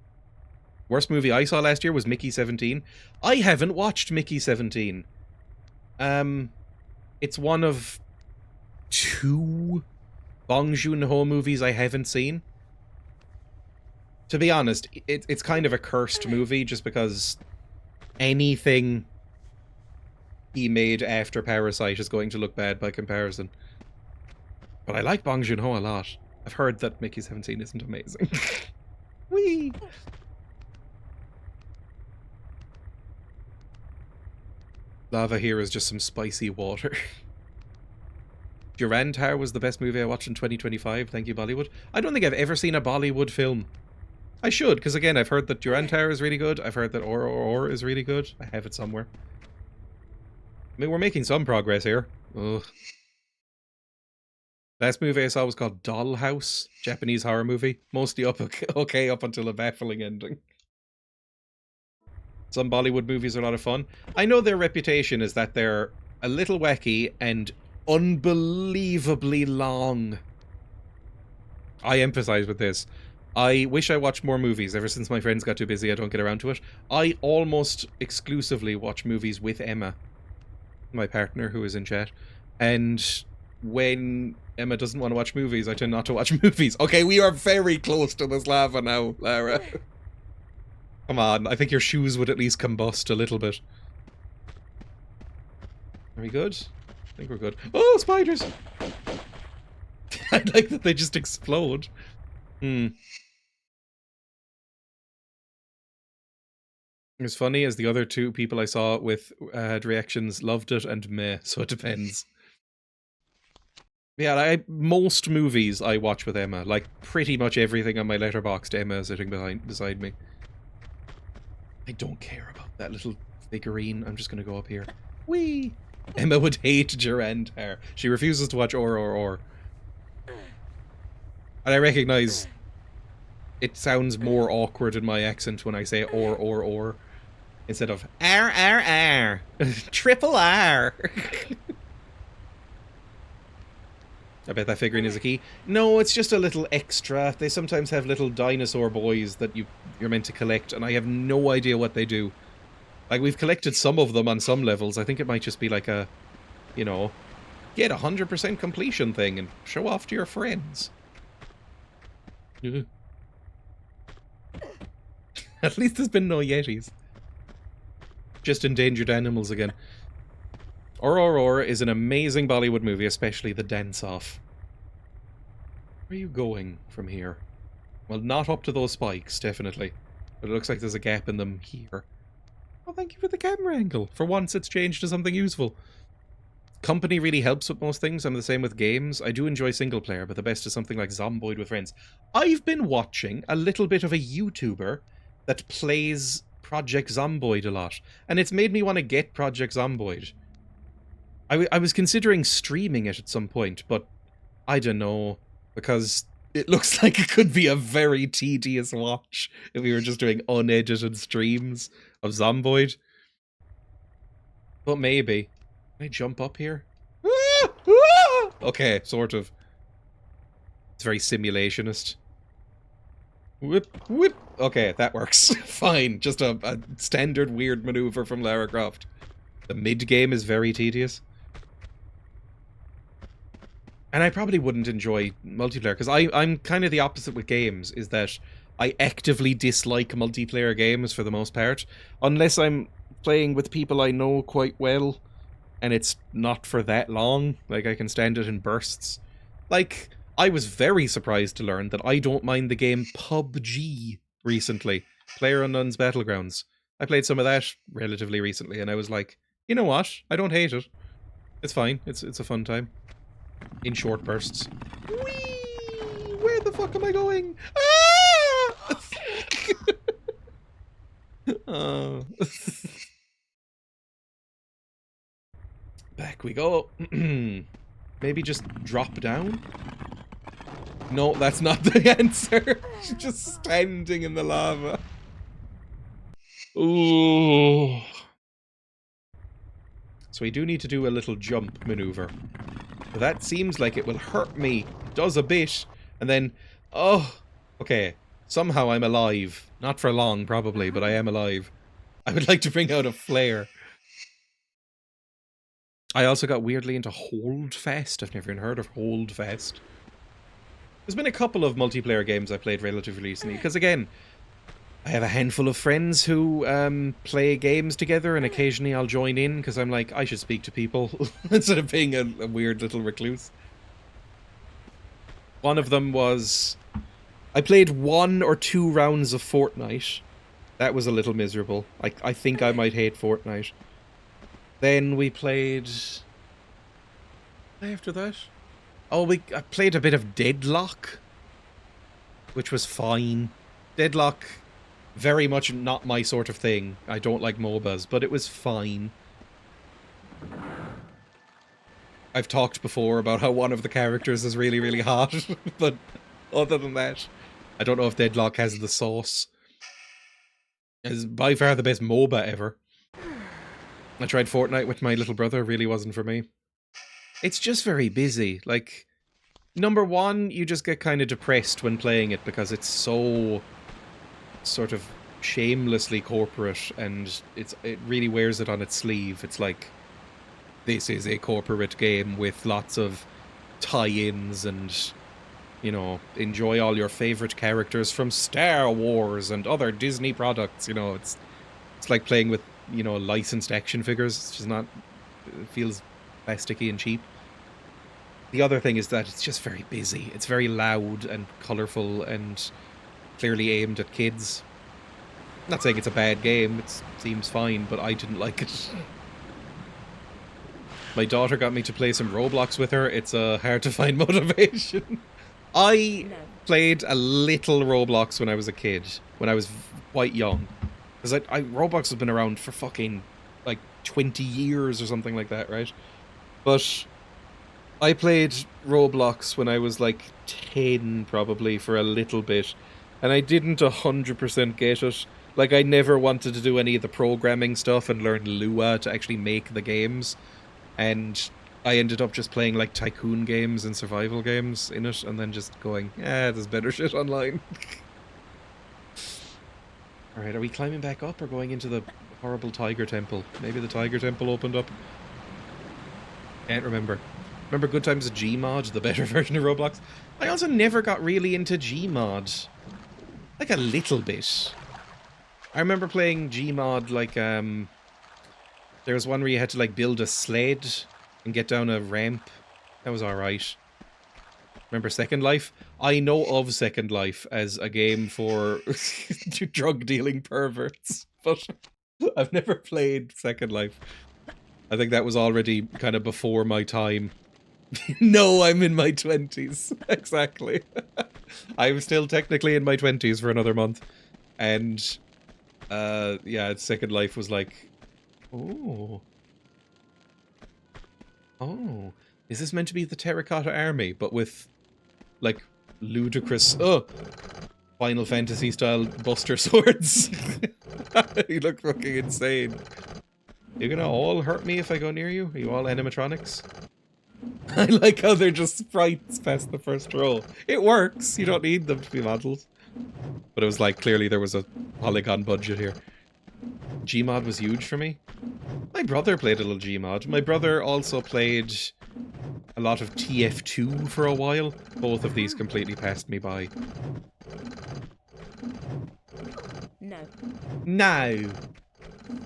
Worst movie I saw last year was Mickey 17. I haven't watched Mickey 17. It's one of 2 Bong Joon-ho movies I haven't seen. To be honest, it's kind of a cursed movie just because anything he made after Parasite is going to look bad by comparison. But I like Bong Joon-ho a lot. I've heard that Mickey 17 isn't amazing. Whee! Lava here is just some spicy water. Durantar was the best movie I watched in 2025. Thank you, Bollywood. I don't think I've ever seen a Bollywood film. I should, because again, I've heard that Durantar is really good. I've heard that Or is really good. I have it somewhere. I mean, we're making some progress here. Ugh. Last movie I saw was called Dollhouse, Japanese horror movie. Mostly okay up until a baffling ending. Some Bollywood movies are a lot of fun. I know their reputation is that they're a little wacky and unbelievably long. I emphasize with this. I wish I watched more movies. Ever since my friends got too busy, I don't get around to it. I almost exclusively watch movies with Emma, my partner who is in chat. And when Emma doesn't want to watch movies, I tend not to watch movies. Okay, we are very close to this lava now, Lara. Come on, I think your shoes would at least combust a little bit. Are we good? I think we're good. Oh, spiders! I like that they just explode. It was funny as the other 2 people I saw with had reactions loved it and meh, so it depends. Yeah, most movies I watch with Emma. Like, pretty much everything on my Letterboxd, Emma is sitting beside me. I don't care about that little figurine. I'm just gonna go up here. Whee! Emma would hate Durantar. She refuses to watch Or. And I recognize it sounds more awkward in my accent when I say or. Instead of R. Triple R. I bet that figurine is a key. No, it's just a little extra. They sometimes have little dinosaur boys that you're meant to collect, and I have no idea what they do. Like, we've collected some of them on some levels. I think it might just be like a, you know, get 100% completion thing and show off to your friends. At least there's been no Yetis. Just endangered animals again. Or is an amazing Bollywood movie, especially the dance-off. Where are you going from here? Well, not up to those spikes, definitely. But it looks like there's a gap in them here. Oh, thank you for the camera angle. For once, it's changed to something useful. Company really helps with most things. I'm the same with games. I do enjoy single player, but the best is something like Zomboid with friends. I've been watching a little bit of a YouTuber that plays Project Zomboid a lot, and it's made me want to get Project Zomboid. I was considering streaming it at some point, but I don't know, because it looks like it could be a very tedious watch if we were just doing unedited streams of Zomboid. But maybe. Can I jump up here? Ah! Ah! Okay, sort of. It's very simulationist. Whip, whip. Okay, that works. Fine. Just a standard weird maneuver from Lara Croft. The mid-game is very tedious. And I probably wouldn't enjoy multiplayer, because I'm kind of the opposite with games, is that I actively dislike multiplayer games for the most part, unless I'm playing with people I know quite well, and it's not for that long. Like, I can stand it in bursts. Like, I was very surprised to learn that I don't mind the game PUBG recently. PlayerUnknown's Battlegrounds. I played some of that relatively recently, and I was like, you know what? I don't hate it. It's fine. It's a fun time. In short bursts. Whee! Where the fuck am I going? Ah! Oh. Back we go. Maybe just drop down? No, that's not the answer. She's just standing in the lava. Ooh. So we do need to do a little jump maneuver. That seems like it will hurt me. It does a bit. And then, oh, okay. Somehow I'm alive. Not for long, probably, but I am alive. I would like to bring out a flare. I also got weirdly into Holdfast. I've never even heard of Holdfast. There's been a couple of multiplayer games I played relatively recently, because again, I have a handful of friends who play games together, and occasionally I'll join in, because I'm like, I should speak to people, instead of being a weird little recluse. One of them was... I played 1 or 2 rounds of Fortnite. That was a little miserable. I think I might hate Fortnite. Then we played... After that? Oh, I played a bit of Deadlock, which was fine. Deadlock, very much not my sort of thing. I don't like MOBAs, but it was fine. I've talked before about how one of the characters is really, really hot, but other than that, I don't know if Deadlock has the sauce. It's by far the best MOBA ever. I tried Fortnite with my little brother, really wasn't for me. It's just very busy. Like, number one, you just get kind of depressed when playing it because it's so sort of shamelessly corporate, and it really wears it on its sleeve. It's like, this is a corporate game with lots of tie-ins and, you know, enjoy all your favorite characters from Star Wars and other Disney products. You know, it's like playing with, you know, licensed action figures. It's just not, it feels plasticky and cheap. The other thing is that it's just very busy. It's very loud and colourful and clearly aimed at kids. I'm not saying it's a bad game, it seems fine, but I didn't like it. My daughter got me to play some Roblox with her. It's hard to find motivation. I played a little Roblox when I was a kid, when I was quite young. Because Roblox has been around for fucking, like, 20 years or something like that, right? But I played Roblox when I was, like, 10, probably, for a little bit. And I didn't 100% get it. Like, I never wanted to do any of the programming stuff and learn Lua to actually make the games. And I ended up just playing, like, tycoon games and survival games in it, and then just going, there's better shit online. Alright, are we climbing back up or going into the horrible tiger temple? Maybe the tiger temple opened up? Can't remember. Remember good times of Gmod, the better version of Roblox? I also never got really into Gmod. Like, a little bit. I remember playing Gmod, like, there was one where you had to, like, build a sled and get down a ramp. That was alright. Remember Second Life? I know of Second Life as a game for drug-dealing perverts, but I've never played Second Life. I think that was already kind of before my time. No, I'm in my 20s. Exactly. I'm still technically in my 20s for another month. And, yeah, Second Life was like, oh. Oh. Is this meant to be the Terracotta Army, but with, like, ludicrous, Final Fantasy-style Buster Swords? You look fucking insane. You're gonna all hurt me if I go near you? Are you all animatronics? I like how they're just sprites past the first row. It works. You don't need them to be models. But it was like, clearly there was a polygon budget here. Gmod was huge for me. My brother played a little Gmod. My brother also played a lot of TF2 for a while. Both of these completely passed me by. No. No.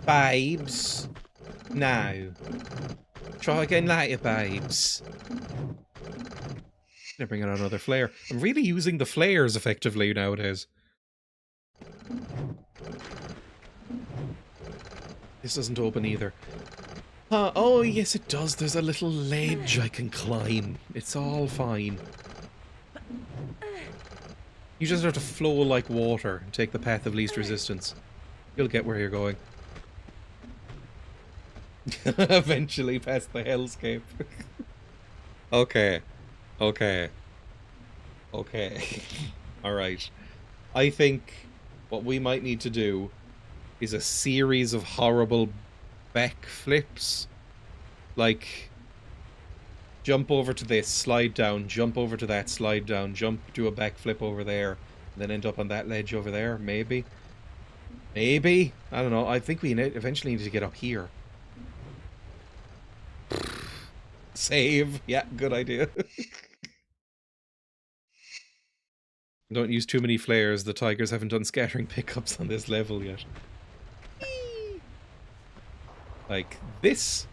Babes. No. Try again later, babes. Gonna bring out another flare. I'm really using the flares effectively nowadays. This doesn't open either. Oh, yes it does. There's a little ledge I can climb. It's all fine. You just have to flow like water and take the path of least resistance. You'll get where you're going. Eventually past the hellscape. Okay. Okay. Okay. Alright. I think what we might need to do is a series of horrible backflips. Like, jump over to this, slide down, jump over to that, slide down, jump, do a backflip over there, and then end up on that ledge over there, maybe? Maybe? I don't know. I think we eventually need to get up here. Save. Yeah, good idea. Don't use too many flares. The tigers haven't done scattering pickups on this level yet. Like this.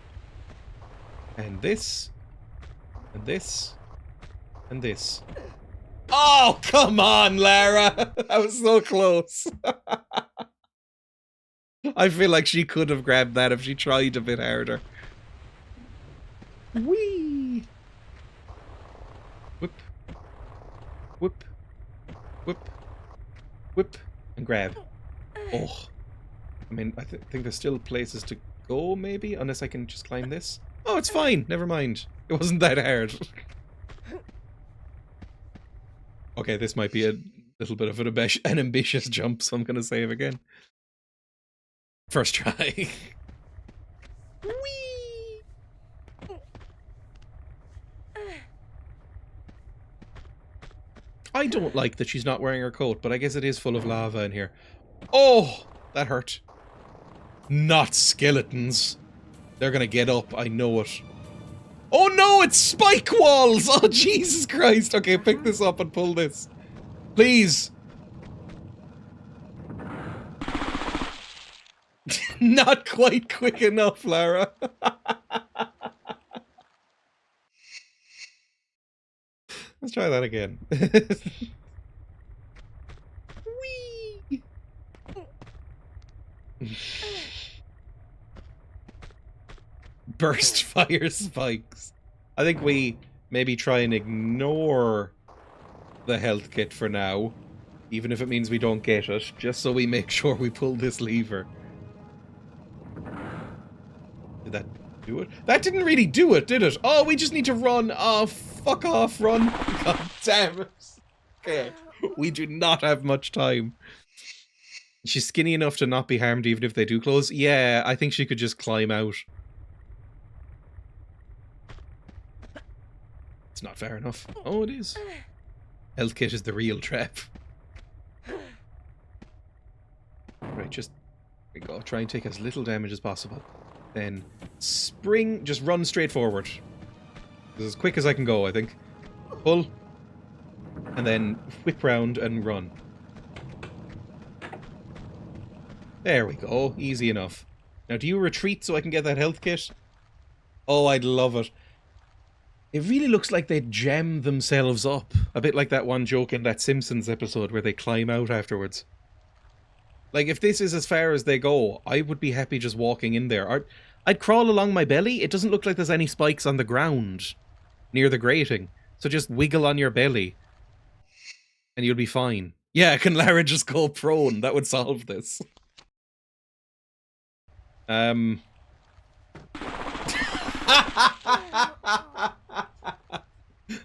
And this. And this. And this. Oh, come on, Lara! I was so close. I feel like she could have grabbed that if she tried a bit harder. Whee! Whip. Whip. Whip. Whip. And grab. Oh. I mean, I think there's still places to go, maybe? Unless I can just climb this. Oh, it's fine. Never mind. It wasn't that hard. Okay, this might be a little bit of an ambitious jump, so I'm going to save again. First try. Whee! I don't like that she's not wearing her coat, but I guess it is full of lava in here. Oh! That hurt. Not skeletons. They're gonna get up, I know it. Oh no, it's spike walls! Oh, Jesus Christ. Okay, pick this up and pull this. Please. Not quite quick enough, Lara. Let's try that again. Whee! Burst fire spikes. I think we maybe try and ignore the health kit for now, even if it means we don't get it, just so we make sure we pull this lever. Did that do it? That didn't really do it, did it? Oh, we just need to run. Oh, fuck off, run. God damn it. Okay, we do not have much time. She's skinny enough to not be harmed even if they do close. Yeah, I think she could just climb out. It's not fair enough. Oh, it is. Health kit is the real trap. Right, just there we go. Try and take as little damage as possible. Then spring, just run straight forward. This is as quick as I can go, I think. Pull. And then whip round and run. There we go. Easy enough. Now, do you retreat so I can get that health kit? Oh, I'd love it. It really looks like they jam themselves up. A bit like that one joke in that Simpsons episode where they climb out afterwards. Like, if this is as far as they go, I would be happy just walking in there. I'd crawl along my belly. It doesn't look like there's any spikes on the ground near the grating. So just wiggle on your belly. And you'll be fine. Yeah, can Lara just go prone? That would solve this.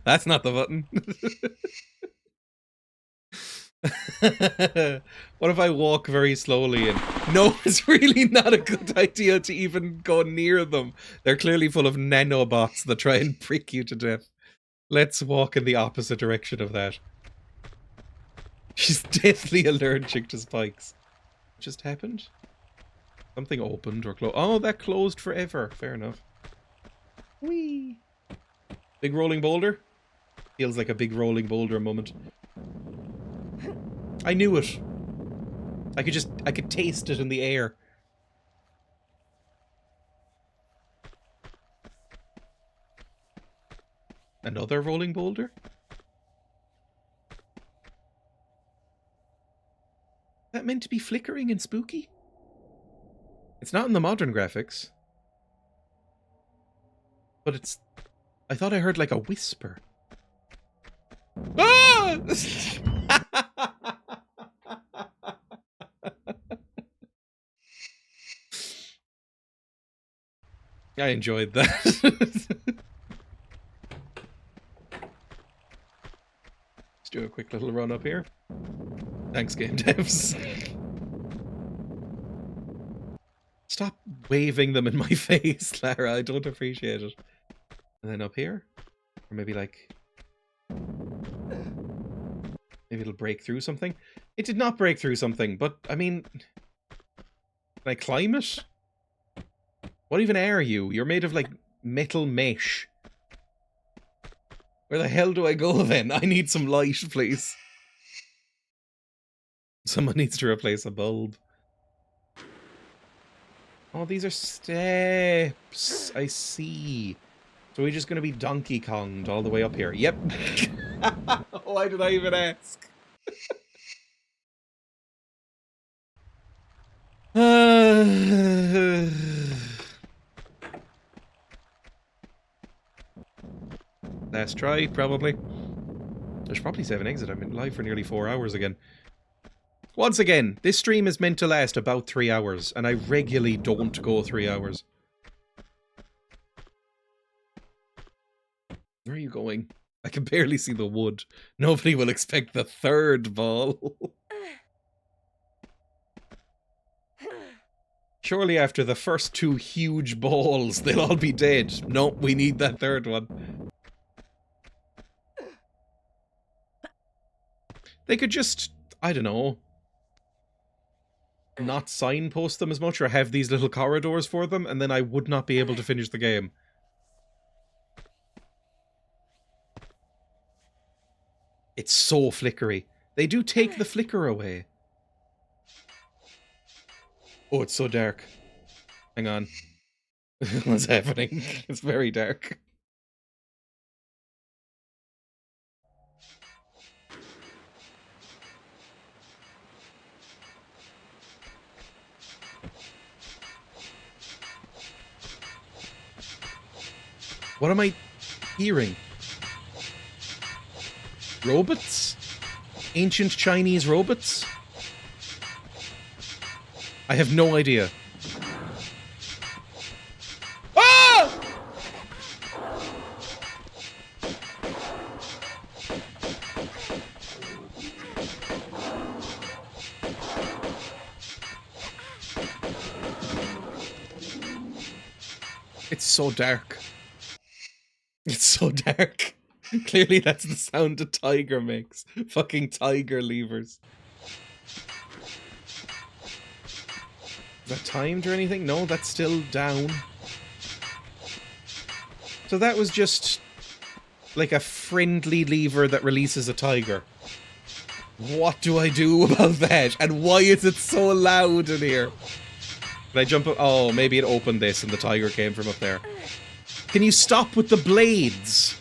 That's not the button. What if I walk very slowly and... No, it's really not a good idea to even go near them. They're clearly full of nanobots that try and prick you to death. Let's walk in the opposite direction of that. She's deathly allergic to spikes. What just happened? Something opened or closed. Oh, that closed forever. Fair enough. Whee! Big rolling boulder? Feels like a big rolling boulder moment. I knew it. I could taste it in the air. Another rolling boulder? Is that meant to be flickering and spooky? It's not in the modern graphics. But it's... I thought I heard like a whisper. Ah! I enjoyed that. Let's do a quick little run up here. Thanks, game devs. Stop waving them in my face, Lara. I don't appreciate it. And then up here? Or maybe like... Maybe it'll break through something? It did not break through something, but, I mean... Can I climb it? What even are you? You're made of, like, metal mesh. Where the hell do I go, then? I need some light, please. Someone needs to replace a bulb. Oh, these are steps. I see. So we're just going to be Donkey Konged all the way up here. Yep. Why did I even ask? Last try, probably. There's probably 7 exit. I've been live for nearly 4 hours again. Once again, this stream is meant to last about 3 hours, and I regularly don't go 3 hours. Where are you going? I can barely see the wood. Nobody will expect the 3rd ball. Surely after the first 2 huge balls, they'll all be dead. Nope, we need that 3rd one. They could just, I don't know, not signpost them as much or have these little corridors for them, and then I would not be able to finish the game. It's so flickery. They do take the flicker away. Oh, it's so dark. Hang on. What's happening? It's very dark. What am I hearing? Robots? Ancient Chinese robots? I have no idea. Ah! It's so dark. It's so dark. Clearly that's the sound a tiger makes. Fucking tiger levers. Is that timed or anything? No, that's still down. So that was just like a friendly lever that releases a tiger. What do I do about that? And why is it so loud in here? Can I jump up? Oh, maybe it opened this and the tiger came from up there. Can you stop with the blades?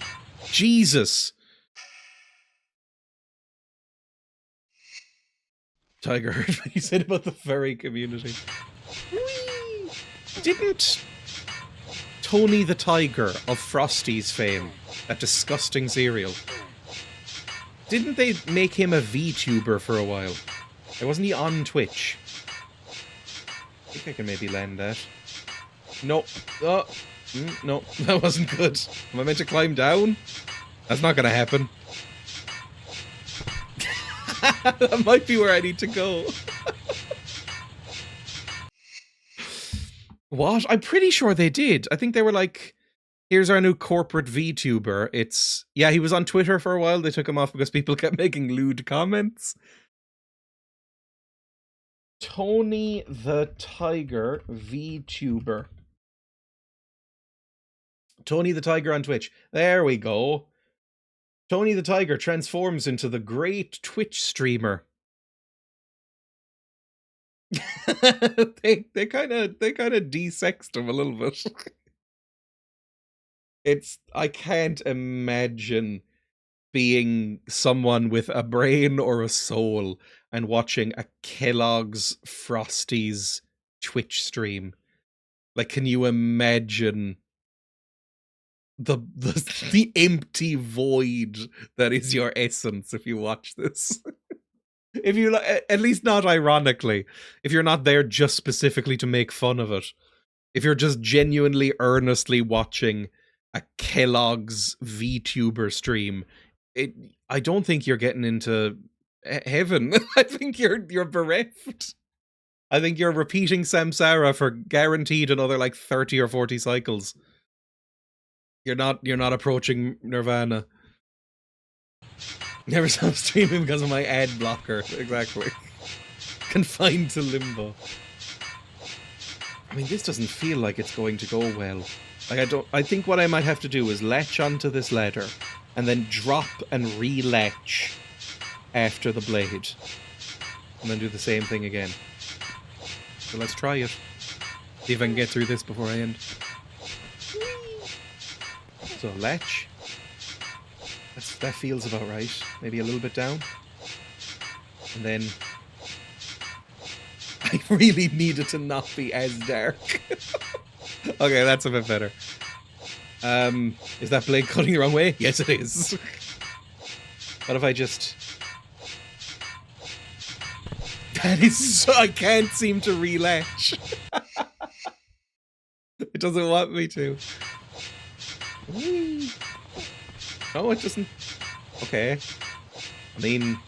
Jesus. Tiger heard what you said about the furry community. Whee! Didn't Tony the Tiger of Frosty's fame, that disgusting cereal, didn't they make him a VTuber for a while? Wasn't he on Twitch? I think I can maybe land that. Nope. Oh. No, that wasn't good. Am I meant to climb down? That's not gonna happen. That might be where I need to go. What? I'm pretty sure they did. I think they were like, here's our new corporate VTuber. It's... Yeah, he was on Twitter for a while. They took him off because people kept making lewd comments. Tony the Tiger VTuber. Tony the Tiger on Twitch. There we go. Tony the Tiger transforms into the great Twitch streamer. they kind of de-sexed him a little bit. I can't imagine being someone with a brain or a soul and watching a Kellogg's Frosties Twitch stream. Like, can you imagine the empty void that is your essence if you watch this? If you, at least not ironically, if you're not there just specifically to make fun of it, if you're just genuinely earnestly watching a Kellogg's VTuber stream, I don't think you're getting into heaven. I think you're bereft. I think you're repeating samsara for guaranteed another like 30 or 40 cycles. You're not approaching nirvana. Never stop streaming because of my ad blocker. Exactly. Confined to limbo. I mean, this doesn't feel like it's going to go well. Like, I think what I might have to do is latch onto this ladder and then drop and re-latch after the blade. And then do the same thing again. So let's try it. See if I can get through this before I end. So latch. That feels about right. Maybe a little bit down. And then I really need it to not be as dark. Okay, that's a bit better. Is that blade cutting the wrong way? Yes, it is. What if I just... That is so... I can't seem to relatch. It doesn't want me to. Whee. Oh, it doesn't... Okay. I mean,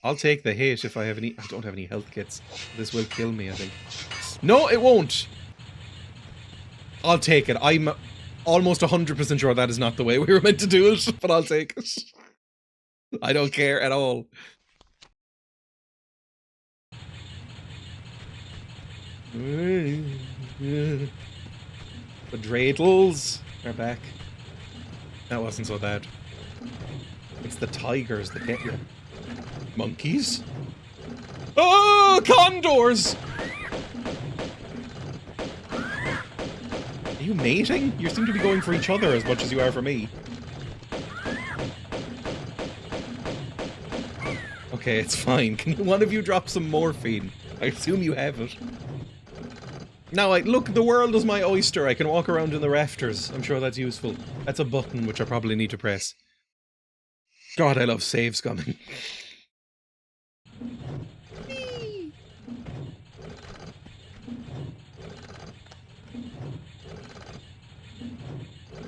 I'll take the hit if I have any... I don't have any health kits. This will kill me, I think. No, it won't! I'll take it. I'm almost 100% sure that is not the way we were meant to do it, but I'll take it. I don't care at all. The dreidels are back. That wasn't so bad. It's the tigers that get you. Monkeys? Oh, condors! Are you mating? You seem to be going for each other as much as you are for me. Okay, it's fine. Can one of you drop some morphine? I assume you have it. Now, look, the world is my oyster. I can walk around in the rafters. I'm sure that's useful. That's a button which I probably need to press. God, I love save scumming.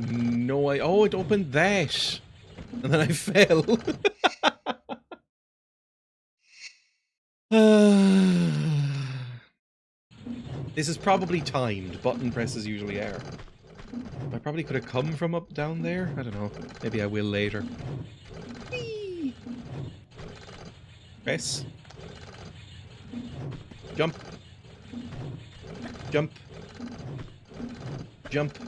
No, oh, it opened that. And then I fell. This is probably timed. Button presses usually are. I probably could have come from up down there. I don't know. Maybe I will later. Whee! Press. Jump. Jump. Jump.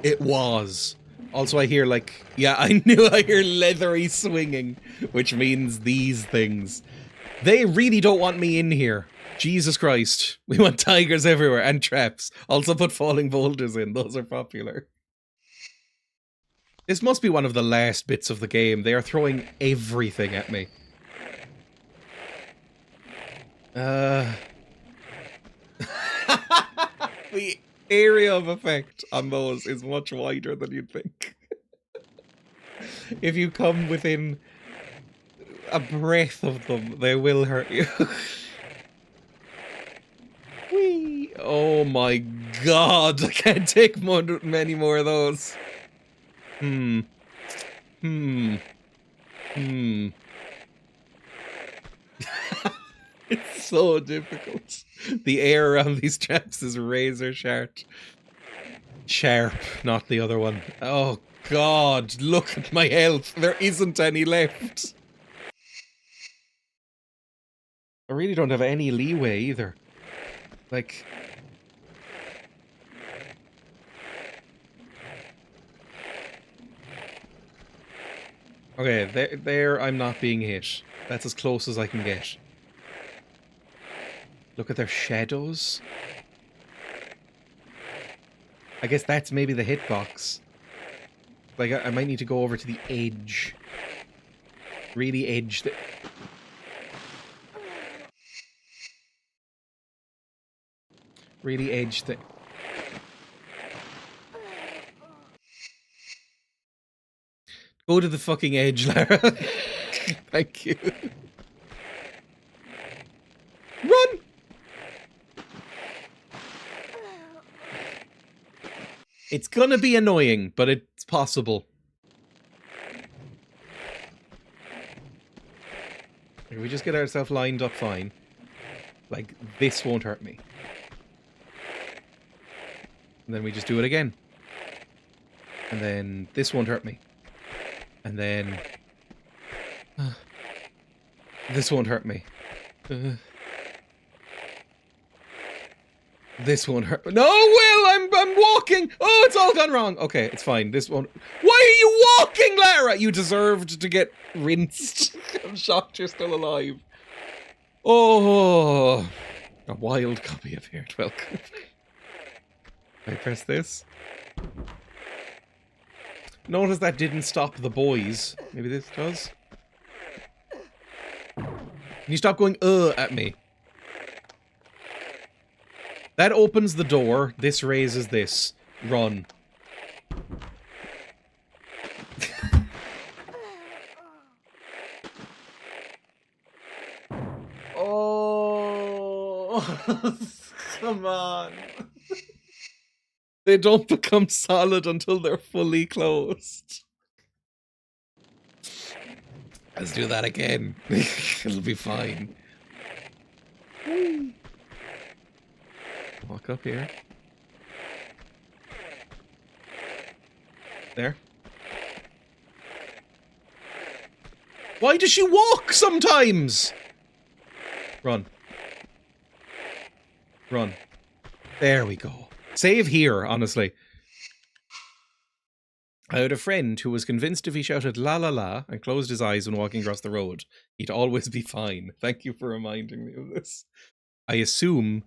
It was. Also, I hear like... Yeah, I knew I hear leathery swinging, which means these things. They really don't want me in here. Jesus Christ. We want tigers everywhere and traps. Also put falling boulders in. Those are popular. This must be one of the last bits of the game. They are throwing everything at me. The area of effect on those is much wider than you'd think. If you come within a breath of them, they will hurt you. Whee! Oh my god, I can't take many more of those. It's so difficult. The air around these traps is razor sharp. Sharp, not the other one. Oh god, look at my health. There isn't any left. I really don't have any leeway either. Like... Okay, there I'm not being hit. That's as close as I can get. Look at their shadows. I guess that's maybe the hitbox. Like, I might need to go over to the edge. Really edge the... Really edge the... Go to the fucking edge, Lara. Thank you. Run! It's gonna be annoying, but it's possible. If we just get ourselves lined up fine. Like, this won't hurt me. And then we just do it again. And then this won't hurt me. And then... this won't hurt me. This won't hurt. No, Will! I'm walking! Oh, it's all gone wrong! Okay, it's fine. This won't... Why are you walking, Lara? You deserved to get rinsed. I'm shocked you're still alive. Oh... A wild copy appeared. Welcome. Can I press this? Notice that didn't stop the boys. Maybe this does? Can you stop going, at me? That opens the door. This raises this. Run. Oh, come on. They don't become solid until they're fully closed. Let's do that again. It'll be fine. Walk up here. There. Why does she walk sometimes? Run. Run. There we go. Save here, honestly. I had a friend who was convinced if he shouted la la la and closed his eyes when walking across the road, he'd always be fine. Thank you for reminding me of this. I assume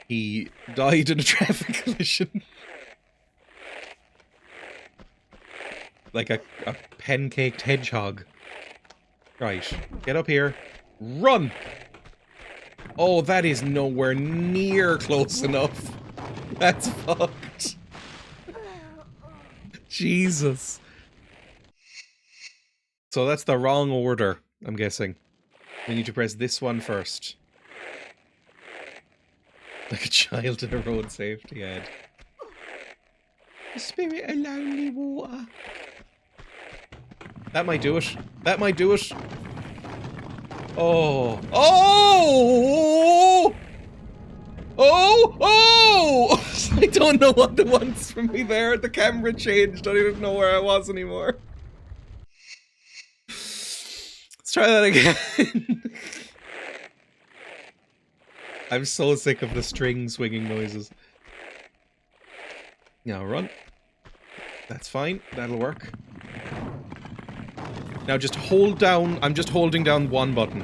he died in a traffic collision. Like a pancaked hedgehog. Right, get up here. Run! Oh, that is nowhere near close enough. That's fucked. Jesus. So that's the wrong order, I'm guessing. We need to press this one first. Like a child in a road safety ad. The spirit of lonely water. That might do it. That might do it. Oh. Oh! Oh! Oh! I don't know what it wants from me there. The camera changed. I didn't know where I was anymore. Let's try that again. I'm so sick of the string swinging noises. Now run. That's fine. That'll work. Now just hold down. I'm just holding down one button.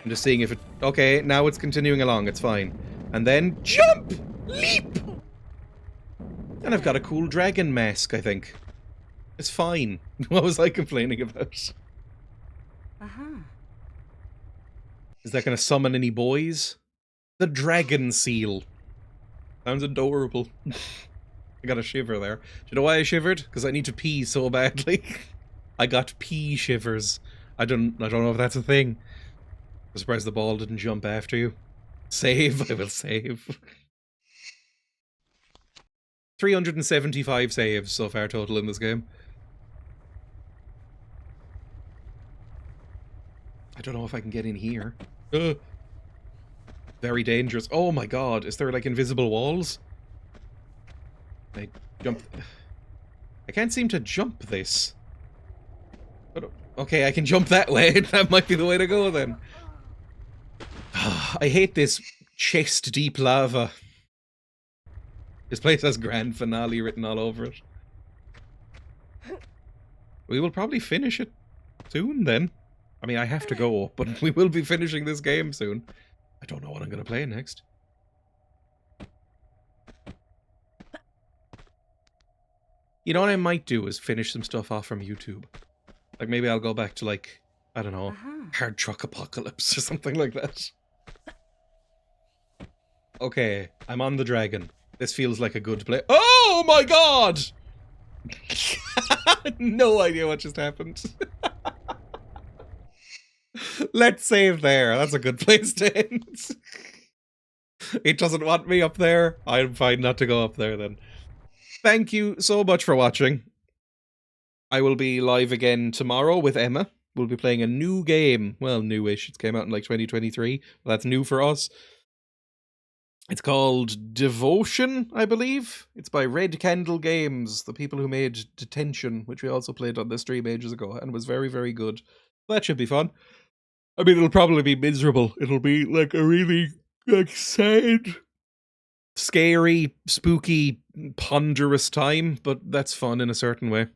I'm just seeing if it... Okay, now it's continuing along. It's fine. And then jump! Leap! And I've got a cool dragon mask, I think. It's fine. What was I complaining about? Is that going to summon any boys? The dragon seal. Sounds adorable. I got a shiver there. Do you know why I shivered? Because I need to pee so badly. I got pee shivers. I don't know if that's a thing. I'm surprised the ball didn't jump after you. Save. I will save. 375 saves so far total in this game. I don't know if I can get in here. Very dangerous. Oh my god, is there like invisible walls? I jump... I can't seem to jump this. But, okay, I can jump that way. That might be the way to go then. I hate this chest-deep lava. This place has grand finale written all over it. We will probably finish it soon then. I mean, I have to go, but we will be finishing this game soon. I don't know what I'm going to play next. You know what I might do is finish some stuff off from YouTube. Like maybe I'll go back to like, I don't know, Hard Truck Apocalypse or something like that. Okay, I'm on the dragon. This feels like a good play. Oh my god! No idea what just happened. Let's save there. That's a good place to end. It doesn't want me up there. I'm fine not to go up there then. Thank you so much for watching. I will be live again tomorrow with Emma. We'll be playing a new game. Well, newish. It came out in like 2023. Well, that's new for us. It's called Devotion, I believe. It's by Red Candle Games, the people who made Detention, which we also played on the stream ages ago, and was very, very good. That should be fun. I mean, it'll probably be miserable. It'll be like a really like sad, scary, spooky, ponderous time, but that's fun in a certain way.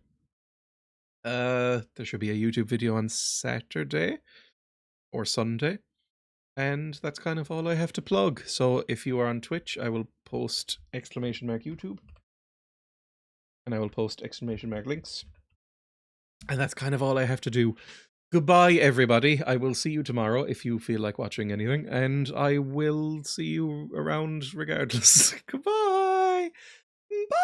There should be a YouTube video on Saturday or Sunday. And that's kind of all I have to plug. So if you are on Twitch, I will post !YouTube. And I will post !links. And that's kind of all I have to do. Goodbye, everybody. I will see you tomorrow if you feel like watching anything. And I will see you around regardless. Goodbye. Bye.